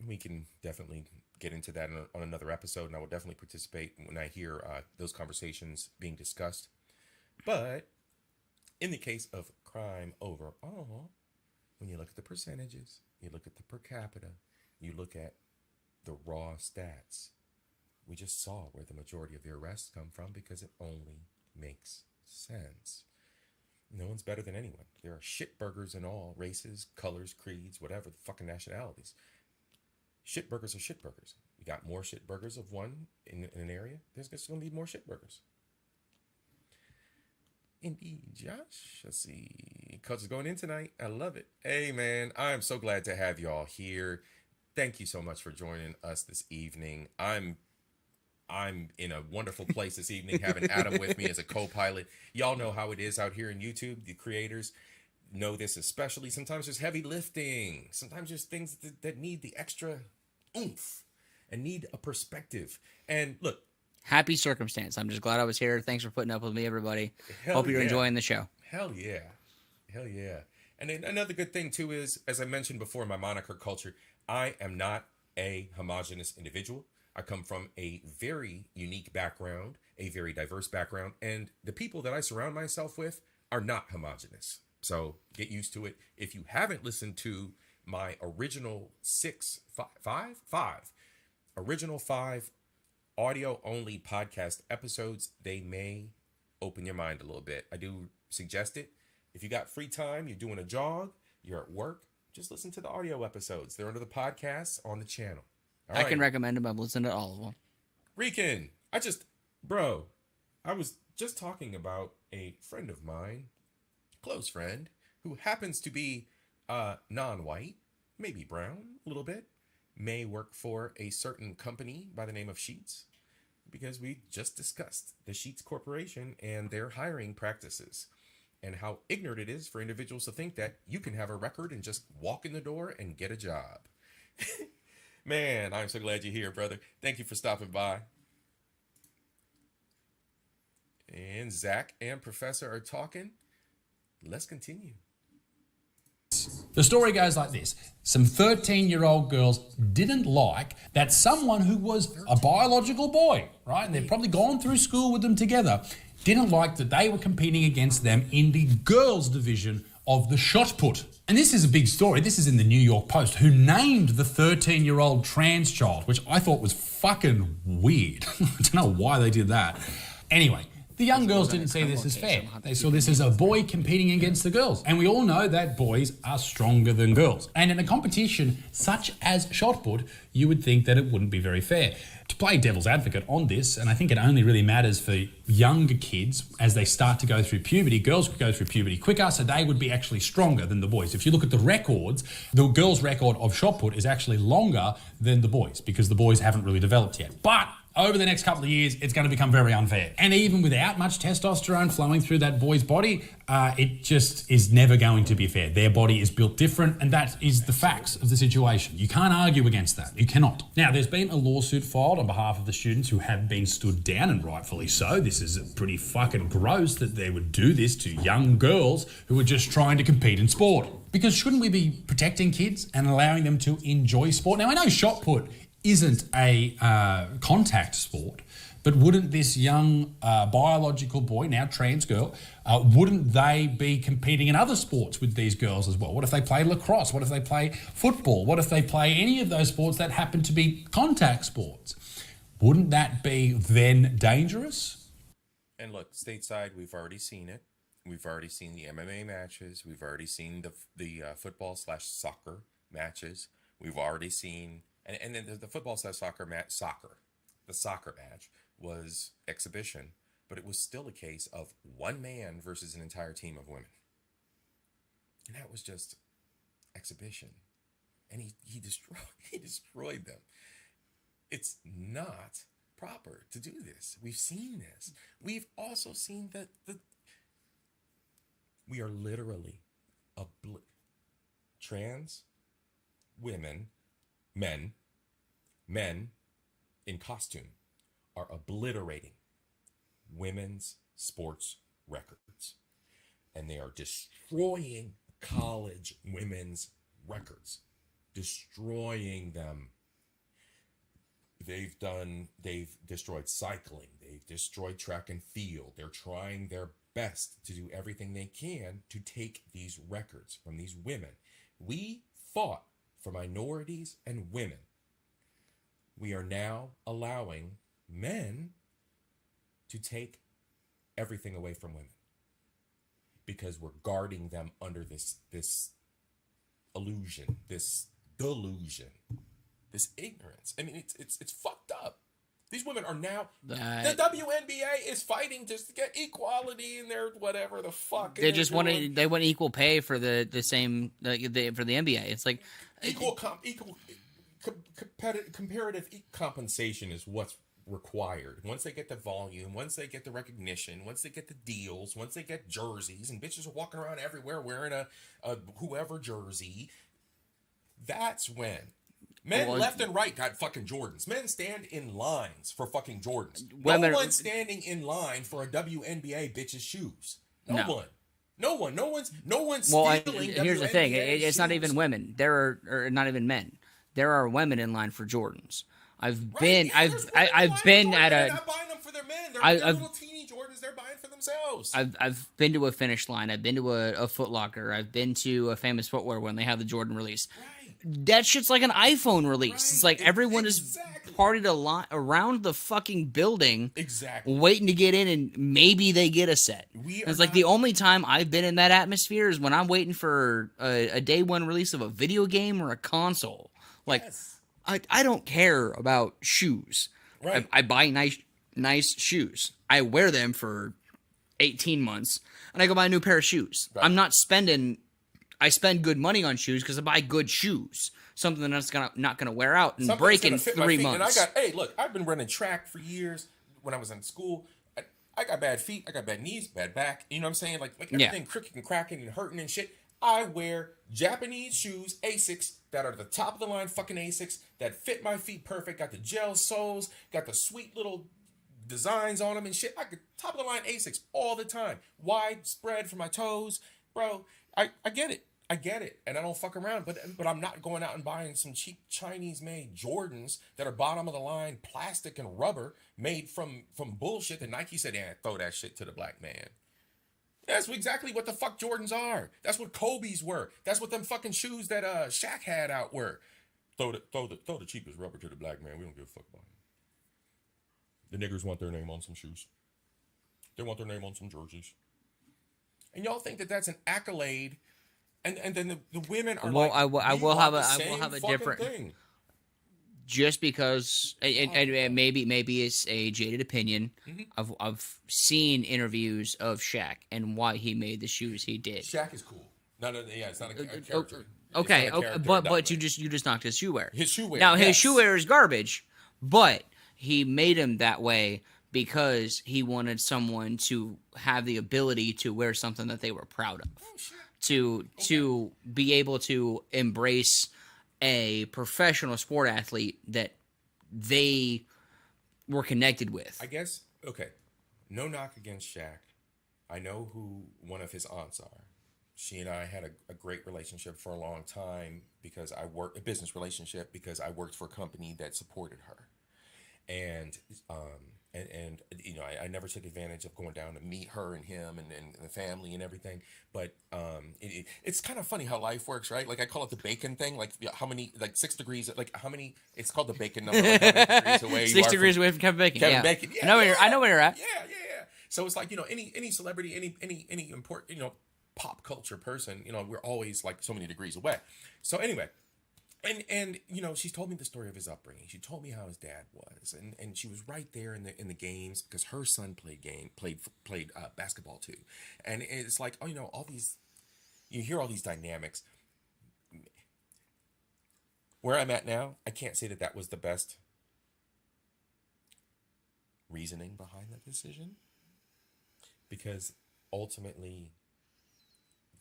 we can definitely get into that on another episode. And I will definitely participate when I hear those conversations being discussed. But in the case of crime overall, when you look at the percentages, you look at the per capita, you look at the raw stats, we just saw where the majority of the arrests come from, because it only makes sense. No one's better than anyone. There are shitburgers in all races, colors, creeds, whatever, the fucking nationalities. Shitburgers are shitburgers. You got more shitburgers of one in an area, there's just going to be more shitburgers. Indeed, Josh. Let's see. Coach is going in tonight. I love it. Hey, man, I'm so glad to have y'all here. Thank you so much for joining us this evening. I'm in a wonderful place this evening, having Adam with me as a co-pilot. Y'all know how it is out here in YouTube. The creators know this especially. Sometimes there's heavy lifting. Sometimes there's things that need the extra oomph and need a perspective. And look, happy circumstance. I'm just glad I was here. Thanks for putting up with me, everybody. Hope you're yeah. enjoying the show. Hell yeah. Hell yeah. And then another good thing, too, is, as I mentioned before in my moniker culture, I am not a homogenous individual. I come from a very unique background, a very diverse background, and the people that I surround myself with are not homogenous. So get used to it. If you haven't listened to my original original five audio-only podcast episodes, they may open your mind a little bit. I do suggest it. If you got free time, you're doing a jog, you're at work, just listen to the audio episodes. They're under the podcasts on the channel. All I right. can recommend them. I've listened to all of them. Rican, I was just talking about a friend of mine, close friend, who happens to be non-white, maybe brown a little bit, may work for a certain company by the name of Sheets, because we just discussed the Sheets Corporation and their hiring practices and how ignorant it is for individuals to think that you can have a record and just walk in the door and get a job. Man, I'm so glad you're here, brother. Thank you for stopping by. And Zach and Professor are talking. Let's continue. The story goes like this. Some 13-year-old girls didn't like that someone who was a biological boy, right, and they'd probably gone through school with them together, didn't like that they were competing against them in the girls' division of the shot put. And this is a big story. This is in the New York Post, who named the 13-year-old trans child, which I thought was fucking weird. I don't know why they did that. Anyway, the young girls didn't see this as fair. They saw this as a boy competing against the girls. And we all know that boys are stronger than girls. And in a competition such as shot put, you would think that it wouldn't be very fair. To play devil's advocate on this, and I think it only really matters for younger kids as they start to go through puberty, girls could go through puberty quicker, so they would be actually stronger than the boys. If you look at the records, the girls' record of shot put is actually longer than the boys, because the boys haven't really developed yet. But over the next couple of years, it's going to become very unfair. And even without much testosterone flowing through that boy's body, it just is never going to be fair. Their body is built different, and that is the facts of the situation. You can't argue against that. You cannot. Now, there's been a lawsuit filed on behalf of the students who have been stood down, and rightfully so. This is pretty fucking gross that they would do this to young girls who are just trying to compete in sport. Because shouldn't we be protecting kids and allowing them to enjoy sport? Now, I know shot put isn't a contact sport, but wouldn't this young biological boy, now trans girl, wouldn't they be competing in other sports with these girls as well? What if they play lacrosse? What if they play football? What if they play any of those sports that happen to be contact sports? Wouldn't that be then dangerous? And look, stateside, we've already seen it. We've already seen the MMA matches. We've already seen the football/soccer matches. We've already seen, and then the football/soccer match, the soccer match was exhibition, but it was still a case of one man versus an entire team of women, and that was just exhibition, and he destroyed them. It's not proper to do this. We've seen this. We've also seen that we are literally trans women, men in costume are obliterating women's sports records, and they are destroying college women's records, destroying them. They've destroyed cycling. They've destroyed track and field. They're trying their best to do everything they can to take these records from these women. We fought for minorities and women. We are now allowing men to take everything away from women because we're guarding them under this illusion, this delusion, this ignorance. I mean, it's fucked up. These women are now the WNBA is fighting just to get equality in their whatever the fuck. They just want equal pay for the same for the NBA. It's like comparative compensation is what's required. Once they get the volume, once they get the recognition, once they get the deals, once they get jerseys, and bitches are walking around everywhere wearing a whoever jersey, that's when men left and right got fucking Jordans. Men stand in lines for fucking Jordans. No one's standing in line for a WNBA bitch's shoes. No one. No one's stealing. Here's the thing. It's shoes. not even women. There are not even men. There are women in line for Jordans. I've been at a. They're not buying them for their men. They're little teeny Jordans. They're buying for themselves. I've been to a Finish Line. I've been to a Foot Locker. I've been to a Famous Footwear when they have the Jordan release. Right. That shit's like an iPhone release. Right. It's like everyone is partied a lot around the fucking building, waiting to get in, and maybe they get a set. It's like the only time I've been in that atmosphere is when I'm waiting for a day one release of a video game or a console. Like. Yes. I don't care about shoes. Right. I buy nice shoes. I wear them for 18 months, and I go buy a new pair of shoes. Right. I'm not spending. I spend good money on shoes because I buy good shoes. Something that's not gonna wear out and break in 3 months. And look, I've been running track for years. When I was in school, I got bad feet. I got bad knees, bad back. You know what I'm saying? Like everything cricking and cracking and hurting and shit. I wear Japanese shoes, Asics, that are the top of the line fucking Asics, that fit my feet perfect, got the gel soles, got the sweet little designs on them and shit. I get top of the line Asics all the time. Widespread for my toes. Bro, I get it. I get it. And I don't fuck around. But I'm not going out and buying some cheap Chinese-made Jordans that are bottom of the line, plastic and rubber, made from bullshit that Nike said, yeah, throw that shit to the black man. That's exactly what the fuck Jordans are. That's what Kobe's were. That's what them fucking shoes that Shaq had out were. Throw the cheapest rubber to the black man. We don't give a fuck about it. The niggers want their name on some shoes. They want their name on some jerseys. And y'all think that that's an accolade, and then the women are like, I will have a different thing. Just because, and maybe it's a jaded opinion. Mm-hmm. I've seen interviews of Shaq and why he made the shoes he did. Shaq is cool. No, yeah, it's not a character. Okay, but you just knocked his shoe wear. His shoe wear. Now his shoe wear is garbage, but he made him that way because he wanted someone to have the ability to wear something that they were proud of, to be able to embrace a professional sport athlete that they were connected with. I guess, okay, no knock against Shaq. I know who one of his aunts are. She and I had a great relationship for a long time because a business relationship because I worked for a company that supported her. And you know, I never took advantage of going down to meet her and him and the family and everything. But it's kind of funny how life works, right? Like I call it the bacon thing. Like how many, like 6 degrees, like how many? It's called the bacon number. Like how many degrees away 6 degrees away from Kevin Bacon. Kevin Bacon. Yeah, I know where you're at. Yeah. So it's like, any celebrity, any important, pop culture person, we're always like so many degrees away. So anyway, and she's told me the story of his upbringing. She told me how his dad was, and she was right there in the games because her son played basketball too. And it's like, all these, you hear all these dynamics. Where I'm at now, I can't say that was the best reasoning behind that decision, because ultimately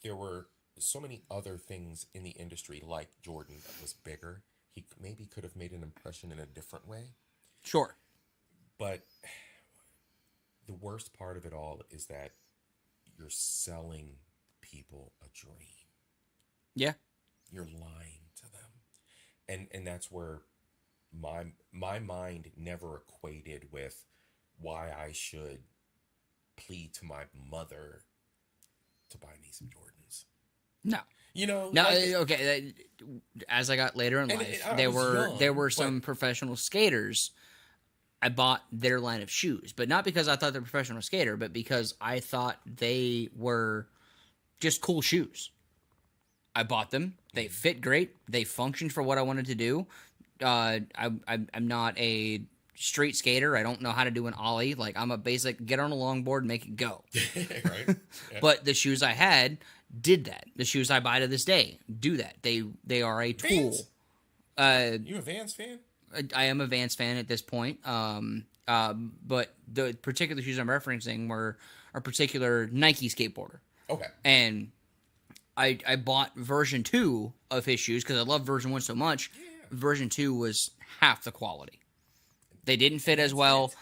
there were so many other things in the industry like Jordan that was bigger. He maybe could have made an impression in a different way. Sure. But the worst part of it all is that you're selling people a dream. Yeah. You're lying to them. And that's where my mind never equated with why I should plead to my mother to buy me some Jordans. No. No, okay. As I got later in life, there were some professional skaters. I bought their line of shoes, but not because I thought they're a professional skater, but because I thought they were just cool shoes. I bought them. They fit great. They functioned for what I wanted to do. I'm not a street skater. I don't know how to do an ollie. Like, I'm a basic get on a longboard and make it go. Right. Yeah. But the shoes I had did that. The shoes I buy to this day do that. They are a tool. Vans? You a Vans fan? I am a Vans fan at this point. But the particular shoes I'm referencing were a particular Nike skateboarder. Okay. And I bought version 2 of his shoes because I love version 1 so much. Yeah. Version 2 was half the quality. They didn't fit as well.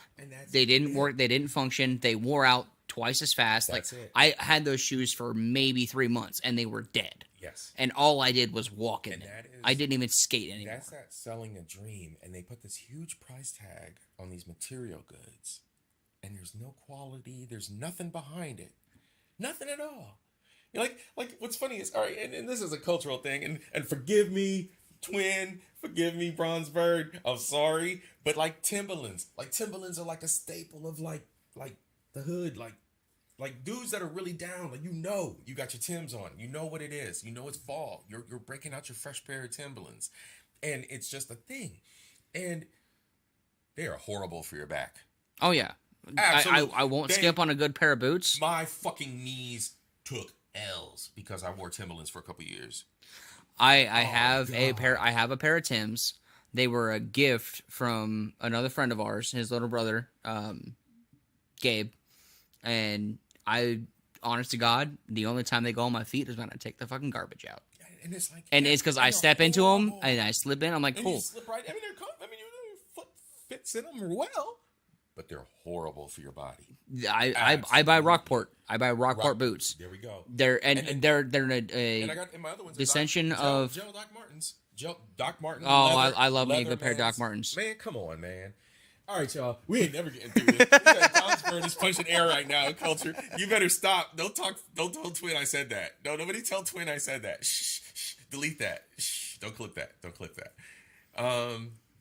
They didn't work. They didn't function. They wore out twice as fast. I had those shoes for maybe 3 months, and they were dead. Yes. And all I did was walk in them. I didn't even skate anymore. That's that selling a dream, and they put this huge price tag on these material goods, and there's no quality. There's nothing behind it. Nothing at all. Like what's funny is, all right, and this is a cultural thing, and forgive me, Twin, forgive me, Bronze Bird, I'm sorry, but like Timberlands are like a staple of like the hood, like dudes that are really down, like you got your Timbs on, you know what it is, it's fall, you're breaking out your fresh pair of Timberlands, and it's just a thing, and they are horrible for your back. Oh yeah, I won't skip on a good pair of boots. My fucking knees took L's because I wore Timberlands for a couple years. I have a pair of Timbs. They were a gift from another friend of ours, his little brother, Gabe. And honest to God, the only time they go on my feet is when I take the fucking garbage out. And it's like, it's because I step into them and I slip in. I'm like, cool. You slip right. Your foot fits in them well, but they're horrible for your body. I buy Rockport. I buy Rockport boots. There we go. They're a and I got in my other ones dissension of Doc Martens. Doc Martens. Oh, I love me a good pair of Doc Martens. Man, come on, man. All right, y'all. We ain't never getting through this. Tom's Bird is punching air right now in culture. You better stop. Don't tell Twin I said that. No, nobody tell Twin I said that. Shh. Delete that. Shh. Don't clip that.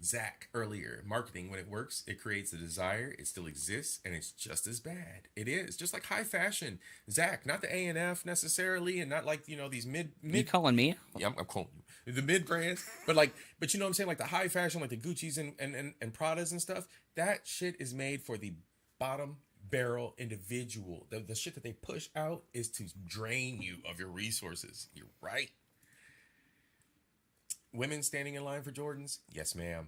Zach earlier, marketing, when it works, it creates a desire, it still exists, and it's just as bad. It is just like high fashion. Zach, not the A&F necessarily, and not like these mid. You calling me? Yeah, I'm calling you the mid brands, but you know what I'm saying, like the high fashion, like the Gucci's and Pradas and stuff. That shit is made for the bottom barrel individual. The shit that they push out is to drain you of your resources. You're right. Women standing in line for Jordans? Yes, ma'am.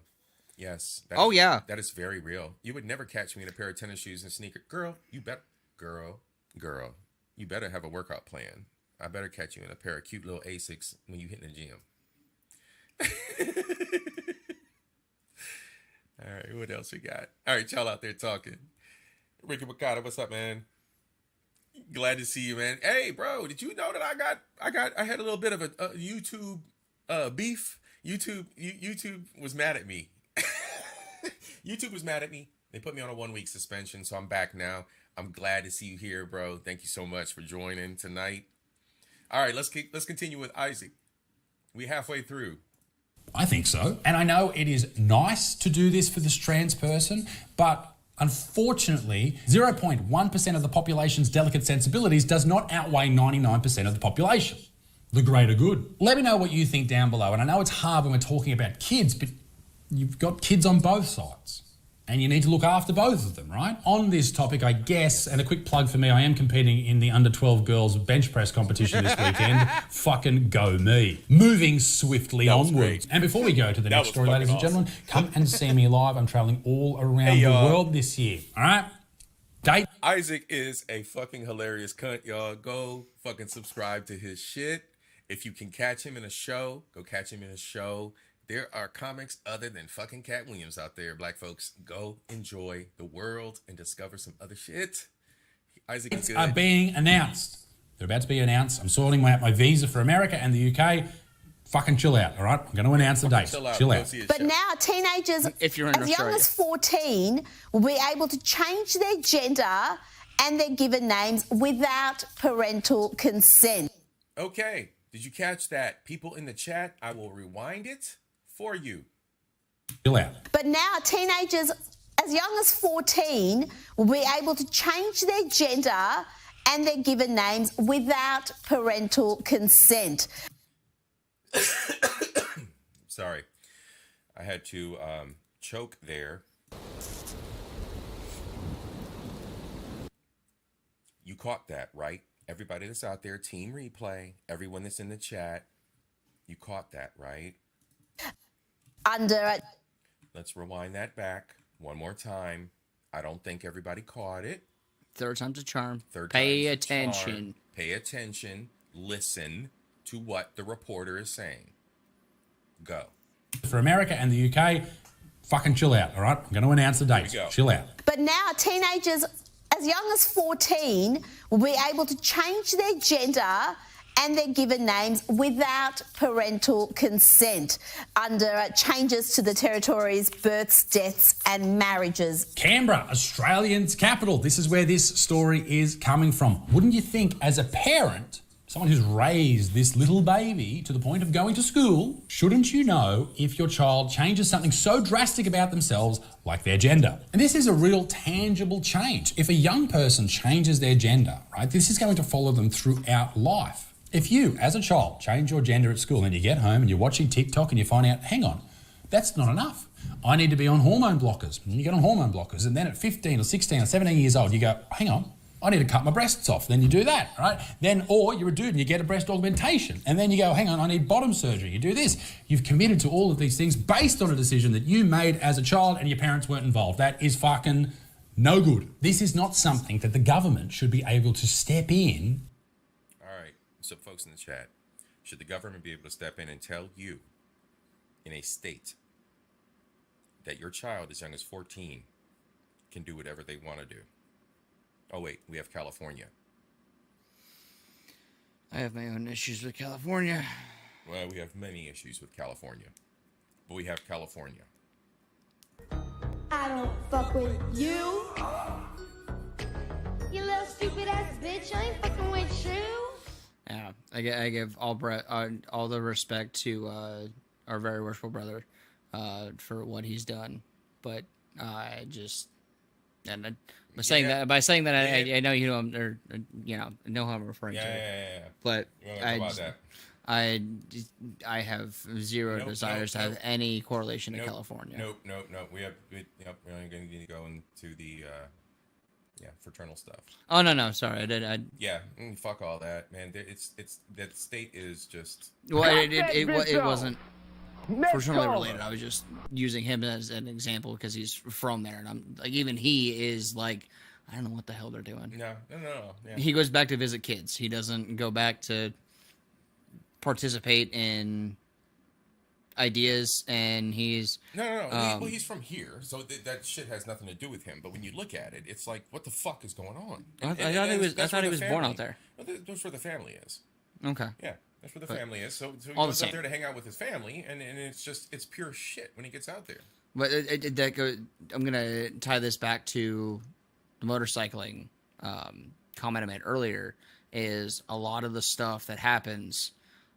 Yes. That is very real. You would never catch me in a pair of tennis shoes and sneakers. Girl, you better have a workout plan. I better catch you in a pair of cute little Asics when you hit in the gym. All right, what else we got? All right, y'all out there talking. Ricky Bacata, what's up, man? Glad to see you, man. Hey, bro, did you know that I had a little bit of a YouTube beef? YouTube was mad at me. YouTube was mad at me. They put me on a 1-week suspension, so I'm back now. I'm glad to see you here, bro. Thank you so much for joining tonight. All right, let's continue with Isaac. We halfway through. I think so. And I know it is nice to do this for this trans person, but Unfortunately, 0.1% of the population's delicate sensibilities does not outweigh 99% of the population. The greater good. Let me know what you think down below. And I know it's hard when we're talking about kids, but you've got kids on both sides. And you need to look after both of them, right? On this topic, I guess, and a quick plug for me, I am competing in the under-12 girls bench press competition this weekend. Fucking go me. Moving swiftly onwards. And before we go to the next story, ladies and gentlemen, come and see me live. I'm traveling all around the world this year, all right? Isaac is a fucking hilarious cunt, y'all. Go fucking subscribe to his shit. If you can catch him in a show, go catch him in a show. There are comics other than fucking Cat Williams out there, black folks. Go enjoy the world and discover some other shit. Isaac is good. Are being announced. They're about to be announced. I'm sorting out my visa for America and the UK. Fucking chill out, all right? I'm going to announce the date. Chill out. But now teenagers as young as 14 will be able to change their gender and their given names without parental consent. Okay. Did you catch that? People in the chat, I will rewind it for you. Chill out. But now teenagers as young as 14 will be able to change their gender and their given names without parental consent. Sorry. I had to choke there. You caught that, right? Everybody that's out there, team replay, everyone that's in the chat, you caught that, right? Let's rewind that back one more time. I don't think everybody caught it. Third time's a charm. Pay attention. Charm. Pay attention. Listen to what the reporter is saying. Go. For America and the UK, fucking chill out, all right? I'm going to announce the date. Chill out. But now teenagers as young as 14 will be able to change their gender and their given names without parental consent under changes to the territory's births, deaths and marriages. Canberra, Australians' capital. This is where this story is coming from. Wouldn't you think, as a parent, someone who's raised this little baby to the point of going to school, shouldn't you know if your child changes something so drastic about themselves like their gender? And this is a real tangible change. If a young person changes their gender, right, this is going to follow them throughout life. If you, as a child, change your gender at school and you get home and you're watching TikTok and you find out, hang on, that's not enough. I need to be on hormone blockers. And you get on hormone blockers. And then at 15 or 16 or 17 years old, you go, hang on, I need to cut my breasts off. Then you do that, right? Then, or you're a dude and you get a breast augmentation. And then you go, hang on, I need bottom surgery. You do this. You've committed to all of these things based on a decision that you made as a child and your parents weren't involved. That is fucking no good. This is not something that the government should be able to step in. All right. So folks in the chat, should the government be able to step in and tell you in a state that your child as young as 14 can do whatever they want to do? Oh, wait, we have California. I have my own issues with California. Well, we have many issues with California. But we have California. I don't fuck with you. You little stupid ass bitch. I ain't fucking with you. Yeah, I give all the respect to our very worshipful brother for what he's done. But I just... And by saying that, I know you know him, or you know who I'm referring to. Yeah. But I have zero desires to have any correlation to California. Nope. We're only going to go into the fraternal stuff. Oh no, sorry, Yeah, fuck all that, man. It's that state is just. Well, it wasn't fraternally related. I was just using him as an example because he's from there, and I'm like, even he is like, I don't know what the hell they're doing. No. Yeah. He goes back to visit kids. He doesn't go back to participate in ideas, and he's no. Well, he's from here, so that shit has nothing to do with him. But when you look at it, it's like, what the fuck is going on? I thought he was born out there. That's where the family is. Okay. Yeah. That's where the family is. So he goes out there to hang out with his family, and it's pure shit when he gets out there. But I'm gonna tie this back to the motorcycling comment I made earlier. Is a lot of the stuff that happens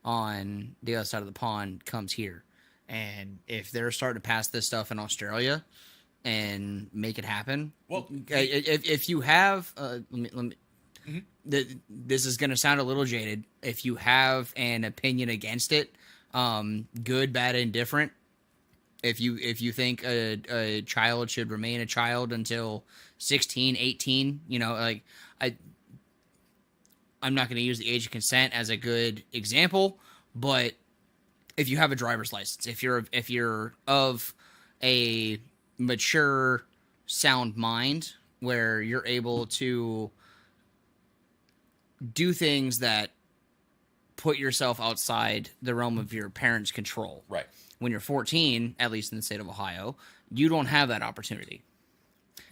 on the other side of the pond comes here, and if they're starting to pass this stuff in Australia, and make it happen. Well, if you have, let me. Mhm. This is going to sound a little jaded. If you have an opinion against it, good, bad, indifferent. If you think a child should remain a child until 16, 18, like I'm not going to use the age of consent as a good example, but if you have a driver's license, if you're of a mature, sound mind where you're able to do things that put yourself outside the realm of your parents' control. Right. When you're 14, at least in the state of Ohio, you don't have that opportunity.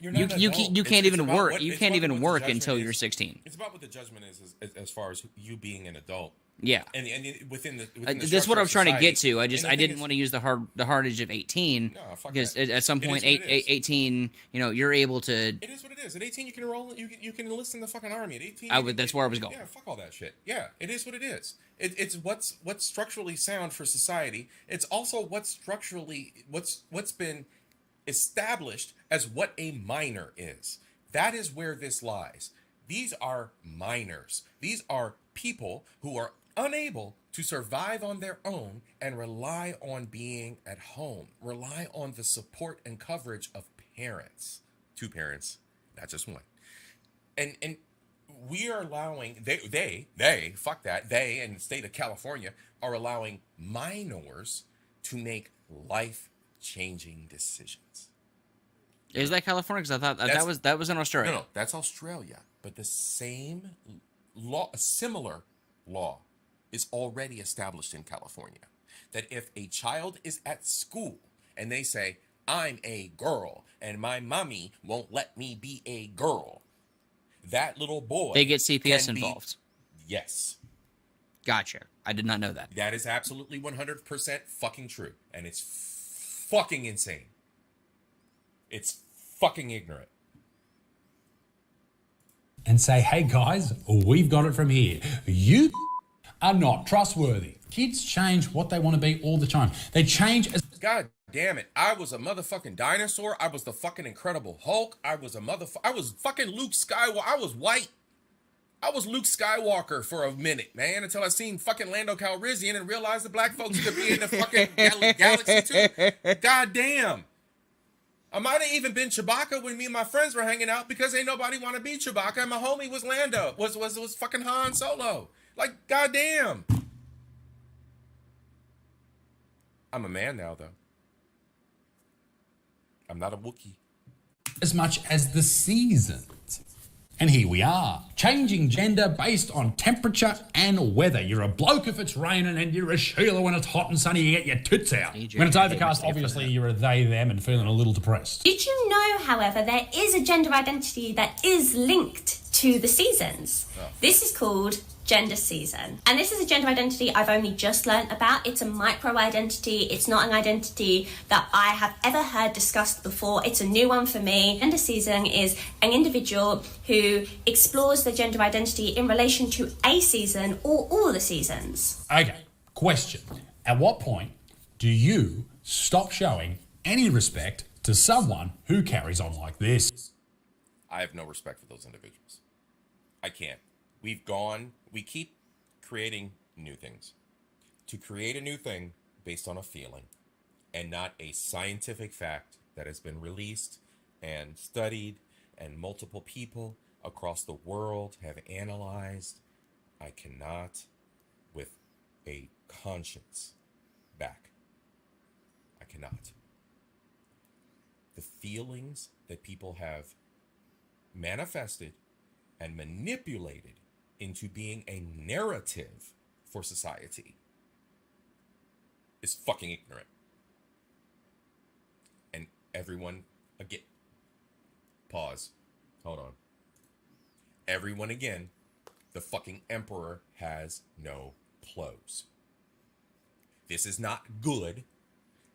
You're not an adult. You can't It's even about work. what- You it's can't about even what the work judgment until is. you're 16. It's about what the judgment is as far as you being an adult. Yeah. And within the That's what structure I of was trying to get society. to. I And the I thing didn't is- want to use the hard age of 18 No, fuck because that. at some It is point what it is. 18, you're able to. It is what it is. At 18, you can enroll. You can enlist in the fucking army. At 18, That's where I was going. Yeah, fuck all that shit. Yeah, it is what it is. It's what's structurally sound for society. It's also what's been established as what a minor is. That is where this lies. These are minors. These are people who are unable to survive on their own and rely on being at home, rely on the support and coverage of parents, 2 parents, not just one. And we are allowing they fuck that, they and the state of California are allowing minors to make life-changing decisions. Is that California? Because I thought that was in Australia. No, that's Australia. But the same law, a similar law, is already established in California. That if a child is at school and they say, I'm a girl and my mommy won't let me be a girl, that little boy... They get CPS can be- involved. Yes. Gotcha. I did not know that. That is absolutely 100% fucking true. And it's fucking insane. It's fucking ignorant. And say, hey guys, we've got it from here. You are not trustworthy. Kids change what they want to be all the time. They change as... God damn it. I was a motherfucking dinosaur. I was the fucking Incredible Hulk. I was fucking Luke Skywalker. I was white. I was Luke Skywalker for a minute, man, until I seen fucking Lando Calrissian and realized the black folks could be in the fucking galaxy too. God damn. I might have even been Chewbacca when me and my friends were hanging out because ain't nobody want to be Chewbacca and my homie was Lando, was fucking Han Solo. Like, goddamn. I'm a man now, though. I'm not a Wookiee. as much as the seasons. And here we are, changing gender based on temperature and weather. You're a bloke if it's raining, and you're a Sheila when it's hot and sunny, you get your tits out. When it's overcast, obviously you're a they, them, and feeling a little depressed. Did you know, however, there is a gender identity that is linked to the seasons? Oh. This is called gender season. And this is a gender identity I've only just learnt about. It's a micro identity. It's not an identity that I have ever heard discussed before. It's a new one for me. Gender season is an individual who explores their gender identity in relation to a season or all the seasons. Okay, question. At what point do you stop showing any respect to someone who carries on like this? I have no respect for those individuals. I can't. We keep creating new things. To create a new thing based on a feeling and not a scientific fact that has been released and studied and multiple people across the world have analyzed, I cannot, with a conscience, back. I cannot. The feelings that people have manifested and manipulated into being a narrative for society is fucking ignorant. And everyone, again, pause, hold on. Everyone again, the fucking emperor has no clothes. This is not good.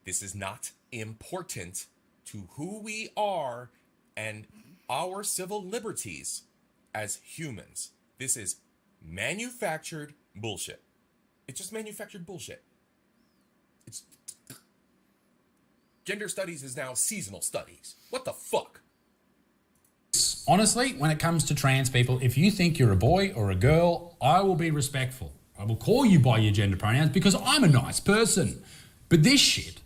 This is not important to who we are and our civil liberties as humans. This is manufactured bullshit. It's just manufactured bullshit. It's Gender studies is now seasonal studies. What the fuck? Honestly, when it comes to trans people, if you think you're a boy or a girl, I will be respectful. I will call you by your gender pronouns because I'm a nice person. But this shit,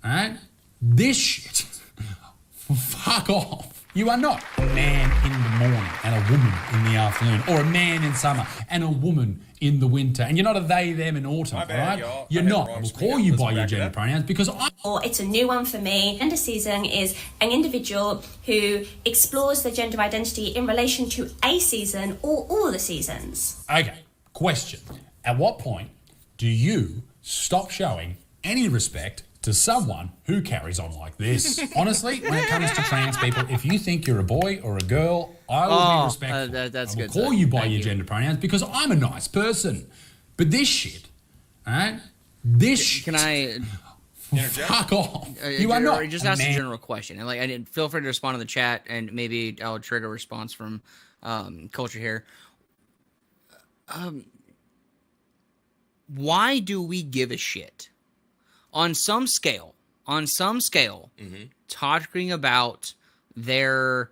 alright? This shit, fuck off. You are not a man in the morning and a woman in the afternoon, or a man in summer and a woman in the winter. And you're not a they, them in autumn, all right? You're not. I will call you by your gender pronouns because It's a new one for me. Gender season is an individual who explores their gender identity in relation to a season or all the seasons. Okay, question. At what point do you stop showing any respect to someone who carries on like this? Honestly, when it comes to trans people, if you think you're a boy or a girl, I will be respectful. That's I will good. call you by Thank your gender pronouns because I'm a nice person. But this shit, alright? This shit. Can I fuck off? You are not. Just ask a general question, and I didn't feel free to respond in the chat, and maybe I'll trigger a response from culture here. Why do we give a shit? On some scale, talking about their,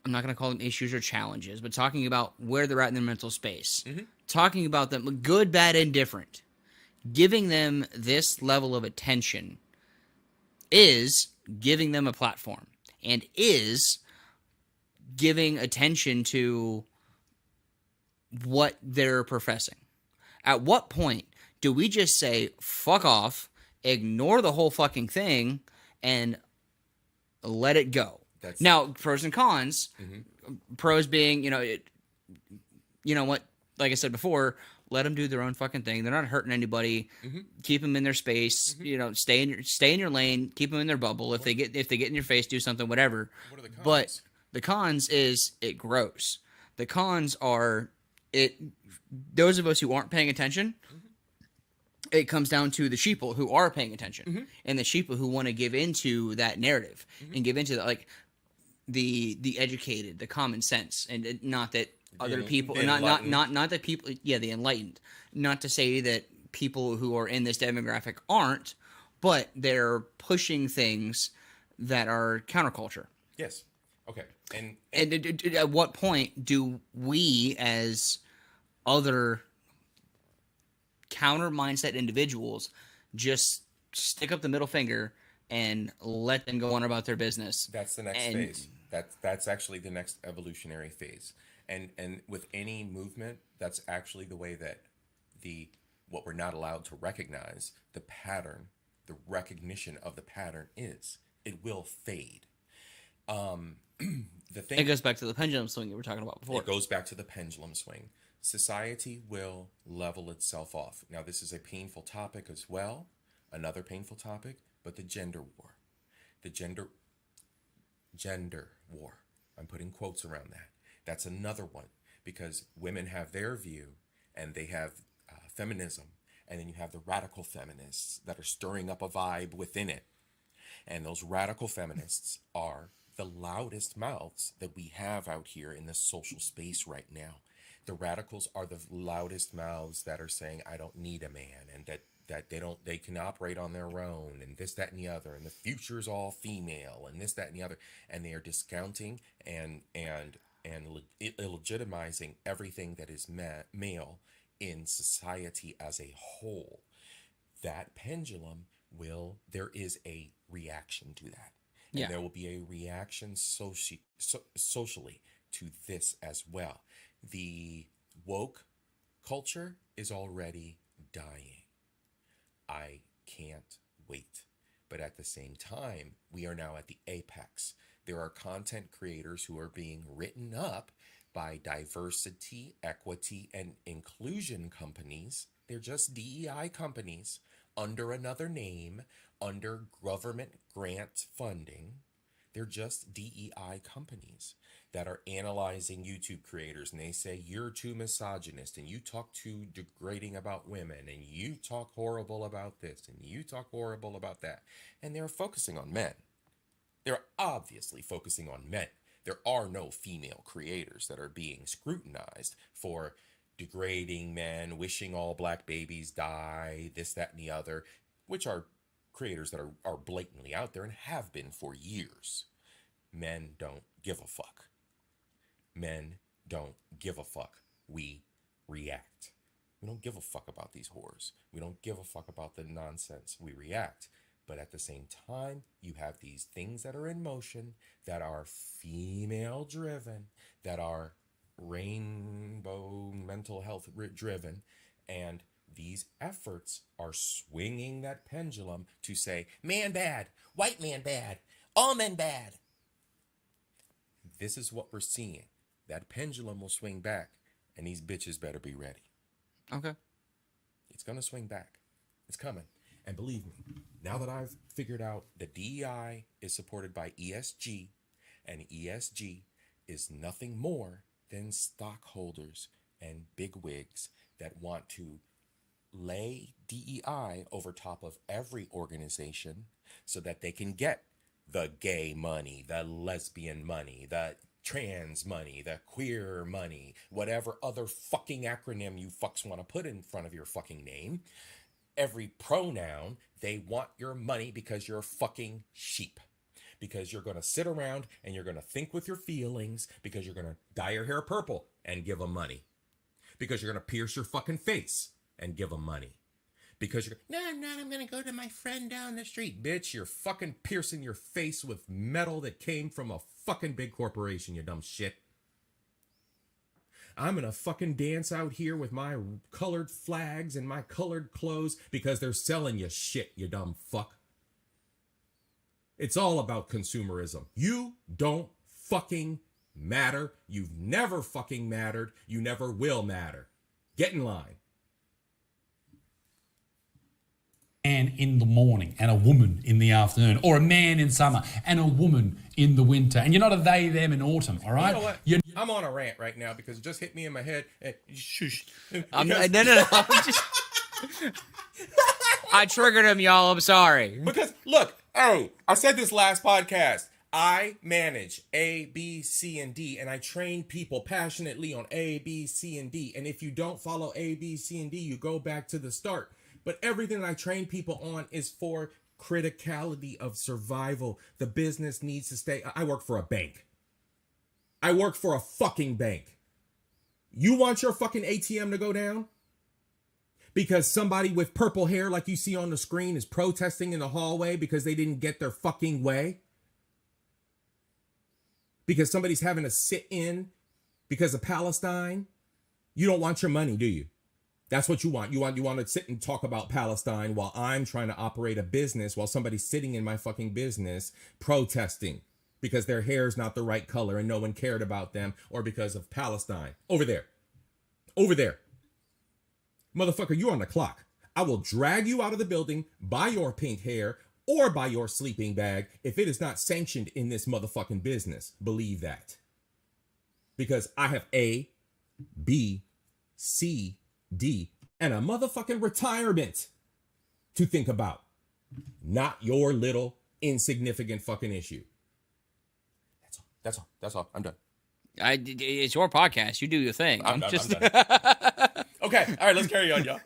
I'm not going to call them issues or challenges, but talking about where they're at in their mental space, talking about them, good, bad, indifferent, giving them this level of attention is giving them a platform and is giving attention to what they're professing. At what point do we just say, fuck off, ignore the whole fucking thing, and let it go? Now, pros and cons. Pros being, you know what, like I said before, let them do their own fucking thing. They're not hurting anybody. Keep them in their space. Stay in your lane. Keep them in their bubble. If they get in your face, do something, whatever. What are the cons? But the cons is it grows. The cons are those of us who aren't paying attention, it comes down to the sheeple who are paying attention, and the sheeple who want to give into that narrative and give into the educated, the common sense, and not that other people, not that people, the enlightened. Not to say that people who are in this demographic aren't, but they're pushing things that are counterculture. Yes. Okay. And at what point do we, as other counter mindset individuals, just stick up the middle finger and let them go on about their business? That's the next phase. That's actually the next evolutionary phase. And with any movement, that's actually the way that what we're not allowed to recognize, the pattern, the recognition of the pattern is. It will fade. It goes back to the pendulum swing you were talking about before. It goes back to the pendulum swing. Society will level itself off. Now, this is a painful topic as well, another painful topic, but the gender war. The gender war. I'm putting quotes around that. That's another one, because women have their view, and they have feminism, and then you have the radical feminists that are stirring up a vibe within it. And those radical feminists are the loudest mouths that we have out here in the social space right now. The radicals are the loudest mouths that are saying, I don't need a man, and that they can operate on their own, and this, that, and the other, and the future's all female, and this, that, and the other, and they are discounting and illegitimizing everything that is male in society as a whole. That pendulum there is a reaction to that. And there will be a reaction socially to this as well. The woke culture is already dying. I can't wait. But at the same time, we are now at the apex. There are content creators who are being written up by diversity, equity, and inclusion companies. They're just DEI companies under another name, under government grant funding. They're just DEI companies that are analyzing YouTube creators, and they say, you're too misogynist, and you talk too degrading about women, and you talk horrible about this, and you talk horrible about that. And they're focusing on men. They're obviously focusing on men. There are no female creators that are being scrutinized for degrading men, wishing all black babies die, this, that, and the other. which are creators that are blatantly out there and have been for years. Men don't give a fuck. Men don't give a fuck. We react. We don't give a fuck about these whores. We don't give a fuck about the nonsense. We react. But at the same time, you have these things that are in motion that are female driven, that are rainbow mental health driven, and these efforts are swinging that pendulum to say, man bad, white man bad, all men bad. This is what we're seeing. That pendulum will swing back, and these bitches better be ready. Okay. It's going to swing back. It's coming. And believe me, now that I've figured out that DEI is supported by ESG, and ESG is nothing more than stockholders and bigwigs that want to lay DEI over top of every organization so that they can get the gay money, the lesbian money, the trans money, the queer money, whatever other fucking acronym you fucks want to put in front of your fucking name. Every pronoun, they want your money because you're fucking sheep. Because you're going to sit around and you're going to think with your feelings, because you're going to dye your hair purple and give them money. Because you're going to pierce your fucking face and give them money. Because you're, no, I'm not, I'm going to go to my friend down the street. Bitch, you're fucking piercing your face with metal that came from a fucking big corporation, you dumb shit. I'm going to fucking dance out here with my colored flags and my colored clothes because they're selling you shit, you dumb fuck. It's all about consumerism. You don't fucking matter. You've never fucking mattered. You never will matter. Get in line. Man in the morning and a woman in the afternoon, or a man in summer and a woman in the winter, and you're not a they, them in autumn, all right? You know what? I'm on a rant right now because it just hit me in my head. And shush. No. I triggered him, y'all. I'm sorry. Because, look, I said this last podcast. I manage A, B, C, and D, and I train people passionately on A, B, C, and D. And if you don't follow A, B, C, and D, you go back to the start. But everything that I train people on is for criticality of survival. The business needs to stay. I work for a bank. I work for a fucking bank. You want your fucking ATM to go down? Because somebody with purple hair like you see on the screen is protesting in the hallway because they didn't get their fucking way? Because somebody's having a sit-in because of Palestine? You don't want your money, do you? That's what you want. You want to sit and talk about Palestine while I'm trying to operate a business, while somebody's sitting in my fucking business protesting because their hair's not the right color and no one cared about them, or because of Palestine. Over there. Over there. Motherfucker, you're on the clock. I will drag you out of the building by your pink hair or by your sleeping bag if it is not sanctioned in this motherfucking business. Believe that. Because I have A, B, C, D, and a motherfucking retirement to think about. Not your little insignificant fucking issue. That's all. I'm done. It's your podcast. You do your thing. I'm done. Okay, all right, let's carry on, y'all.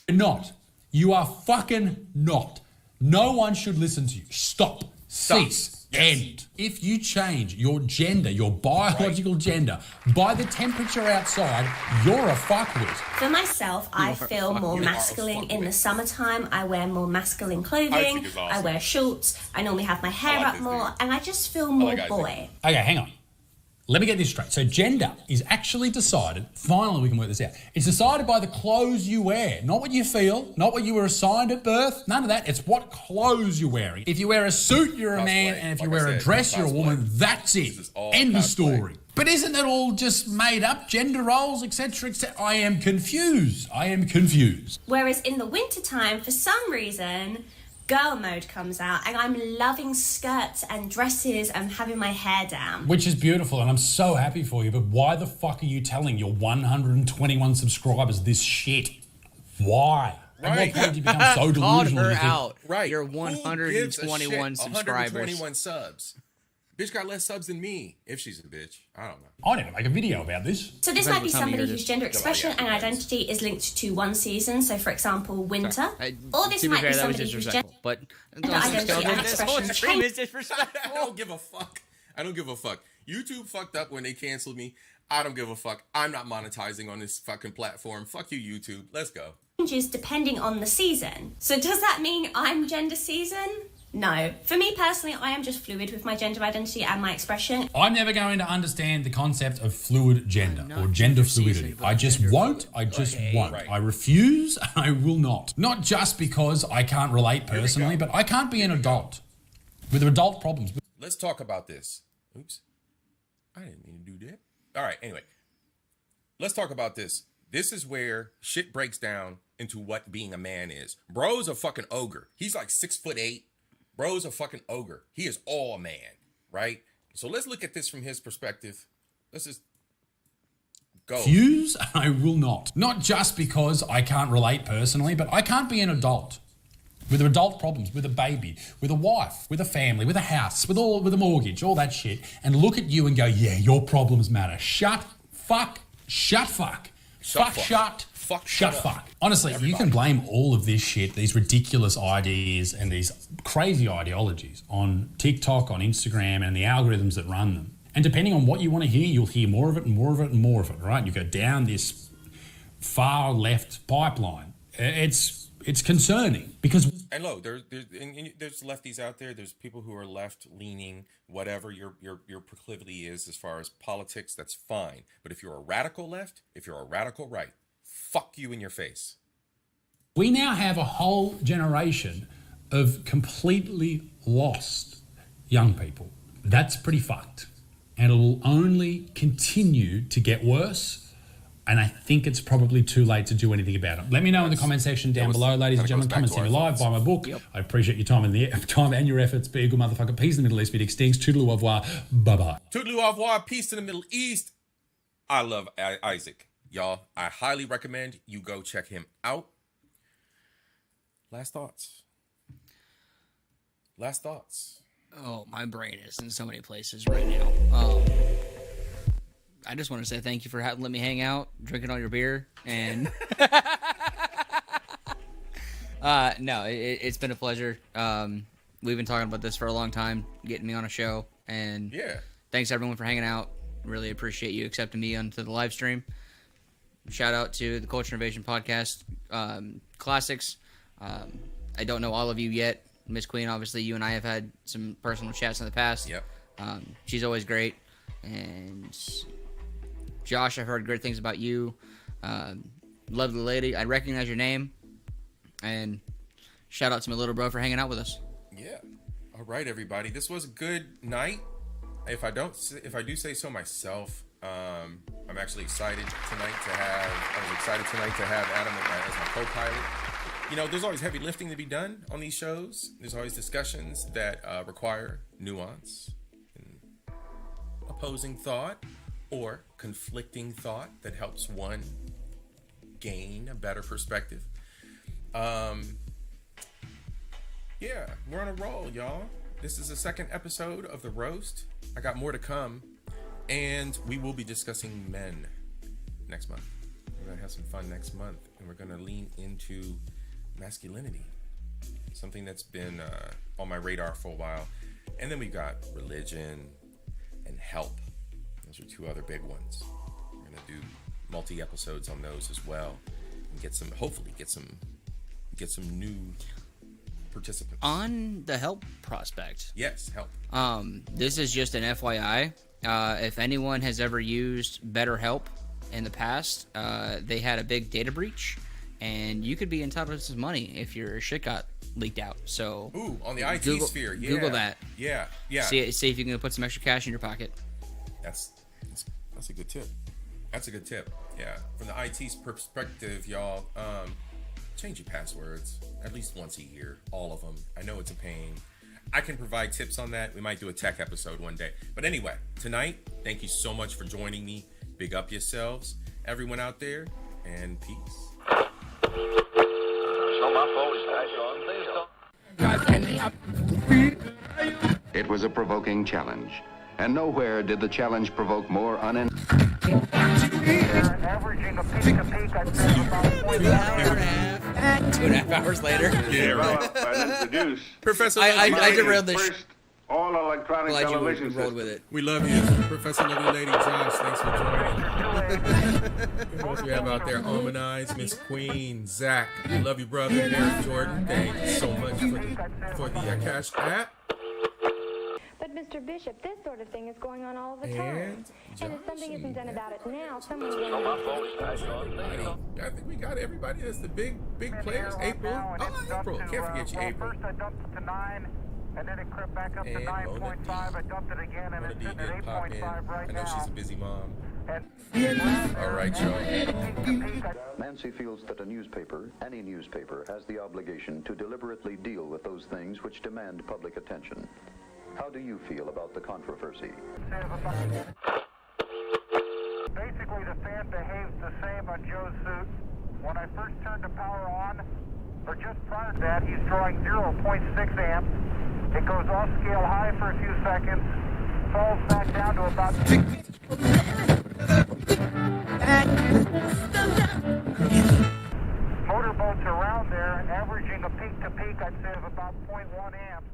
Not. You are fucking not. No one should listen to you. Stop. Cease. End. If you change your gender, your biological gender, by the temperature outside, you're a fuckwit. For myself, I feel more masculine in the summertime. I wear more masculine clothing. I wear shorts. I normally have my hair up more, and I just feel more boy. Okay, hang on. Let me get this straight. So gender is actually decided, finally we can work this out, it's decided by the clothes you wear, not what you feel, not what you were assigned at birth, none of that. It's what clothes you're wearing. If you wear a suit, you're a man, and if you wear a dress, you're a woman. That's it. End of story. But isn't it all just made up, gender roles, etc., etc.? I am confused. Whereas in the wintertime, for some reason, girl mode comes out, and I'm loving skirts and dresses and having my hair down. Which is beautiful, and I'm so happy for you, but why the fuck are you telling your 121 subscribers this shit? Why? At what point do you become so delusional? Called her out. Right. Your 121 subscribers. 121 subs. Bitch got less subs than me. If she's a bitch. I don't know. I need to make a video about this. So this might be somebody whose gender expression and identity is linked to one season. So, for example, winter. Or this might be somebody whose gender identity and expression change. I don't give a fuck. I don't give a fuck. YouTube fucked up when they canceled me. I don't give a fuck. I'm not monetizing on this fucking platform. Fuck you, YouTube. Let's go. Changes depending on the season. So does that mean I'm gender season? No. For me personally, I am just fluid with my gender identity and my expression. I'm never going to understand the concept of fluid gender or gender fluidity. I just won't. I just won't. Right. I refuse. I will not. Not just because I can't relate personally, but I can't be an adult with adult problems. Let's talk about this. Oops. I didn't mean to do that. All right, anyway. Let's talk about this. This is where shit breaks down into what being a man is. Bro's a fucking ogre. He's like 6'8". Bro's a fucking ogre. He is all a man, right? So let's look at this from his perspective. Let's just go. Refuse? I will not. Not just because I can't relate personally, but I can't be an adult with adult problems, with a baby, with a wife, with a family, with a house, with a mortgage, all that shit, and look at you and go, yeah, your problems matter. Shut fuck. Honestly, everybody. You can blame all of this shit, these ridiculous ideas and these crazy ideologies on TikTok, on Instagram, and the algorithms that run them. And depending on what you want to hear, you'll hear more of it and more of it and more of it, right? You go down this far left pipeline. It's concerning because... And look, there's lefties out there. There's people who are left-leaning, whatever your proclivity is as far as politics, that's fine. But if you're a radical left, if you're a radical right, fuck you in your face. We now have a whole generation of completely lost young people. That's pretty fucked. And it will only continue to get worse. And I think it's probably too late to do anything about it. Let me know in the comment section down below, ladies and gentlemen. Come and see me live, buy my book. Yep. I appreciate your time and your efforts. Be a good motherfucker. Peace in the Middle East. Be extinct. Toodaloo au revoir. Bye-bye. Toodaloo au revoir. Peace to the Middle East. I love Isaac. Y'all, I highly recommend you go check him out. Last thoughts. Oh, my brain is in so many places right now. I just want to say thank you for letting me hang out, drinking all your beer, and no, it's been a pleasure. We've been talking about this for a long time, getting me on a show, and thanks everyone for hanging out. Really appreciate you accepting me onto the live stream. Shout out to the Culture Invasion Podcast Classics. I don't know all of you yet. Miss Queen, obviously, you and I have had some personal chats in the past. Yep. She's always great. And Josh, I've heard great things about you. Lovely lady. I recognize your name. And shout out to my little bro for hanging out with us. Yeah. All right, everybody. This was a good night. If I do say so myself, I'm actually excited tonight to have Adam as my co-pilot. You know, there's always heavy lifting to be done on these shows. There's always discussions that require nuance and opposing thought or conflicting thought that helps one gain a better perspective. Yeah, we're on a roll, y'all. This is the second episode of The Roast. I got more to come, and we will be discussing men next month. We're going to have some fun next month, and we're going to lean into masculinity, something that's been on my radar for a while. And then we've got religion and help. Those are two other big ones. We're going to do multi-episodes on those as well, and hopefully get some new participants. On the help prospect. Yes, help. This is just an FYI. If anyone has ever used BetterHelp in the past, they had a big data breach, and you could be entitled to some money if your shit got leaked out. So, on the IT sphere, yeah. Google that. Yeah. See if you can put some extra cash in your pocket. That's a good tip. That's a good tip. Yeah. From the IT perspective, y'all, change your passwords at least once a year, all of them. I know it's a pain. I can provide tips on that. We might do a tech episode one day. But anyway, tonight, thank you so much for joining me. Big up yourselves, everyone out there, and peace. It was a provoking challenge, and nowhere did the challenge provoke more averaging a peak to peak, I'd say about 2.5 hours later. Professor, I derailed this. First, all electronic Glad television you rolled with it. We love you, Professor Lovely Lady Josh. Thanks for joining. What we have out there? Omanize, Miss Queen, Zach. We love you, brother. Eric Jordan. Thank you so much for the Cash App. But Mr. Bishop, this sort of thing is going on all the time. And if something isn't done about it now, someone's going to... I think we got everybody. That's the big players. April. Oh, April. Can't forget you, April. First I dumped it to 9, and then it crept back up to 9.5. I dumped it again, and it's sitting at 8.5 right now. I know she's a busy mom. All right, y'all. Nancy feels that a newspaper, any newspaper, has the obligation to deliberately deal with those things which demand public attention. How do you feel about the controversy? Basically, the fan behaves the same on Joe's suit. When I first turned the power on, or just prior to that, he's drawing 0.6 amps. It goes off scale high for a few seconds, falls back down to about... Motorboats around there, averaging a peak to peak, I'd say, of about 0.1 amps.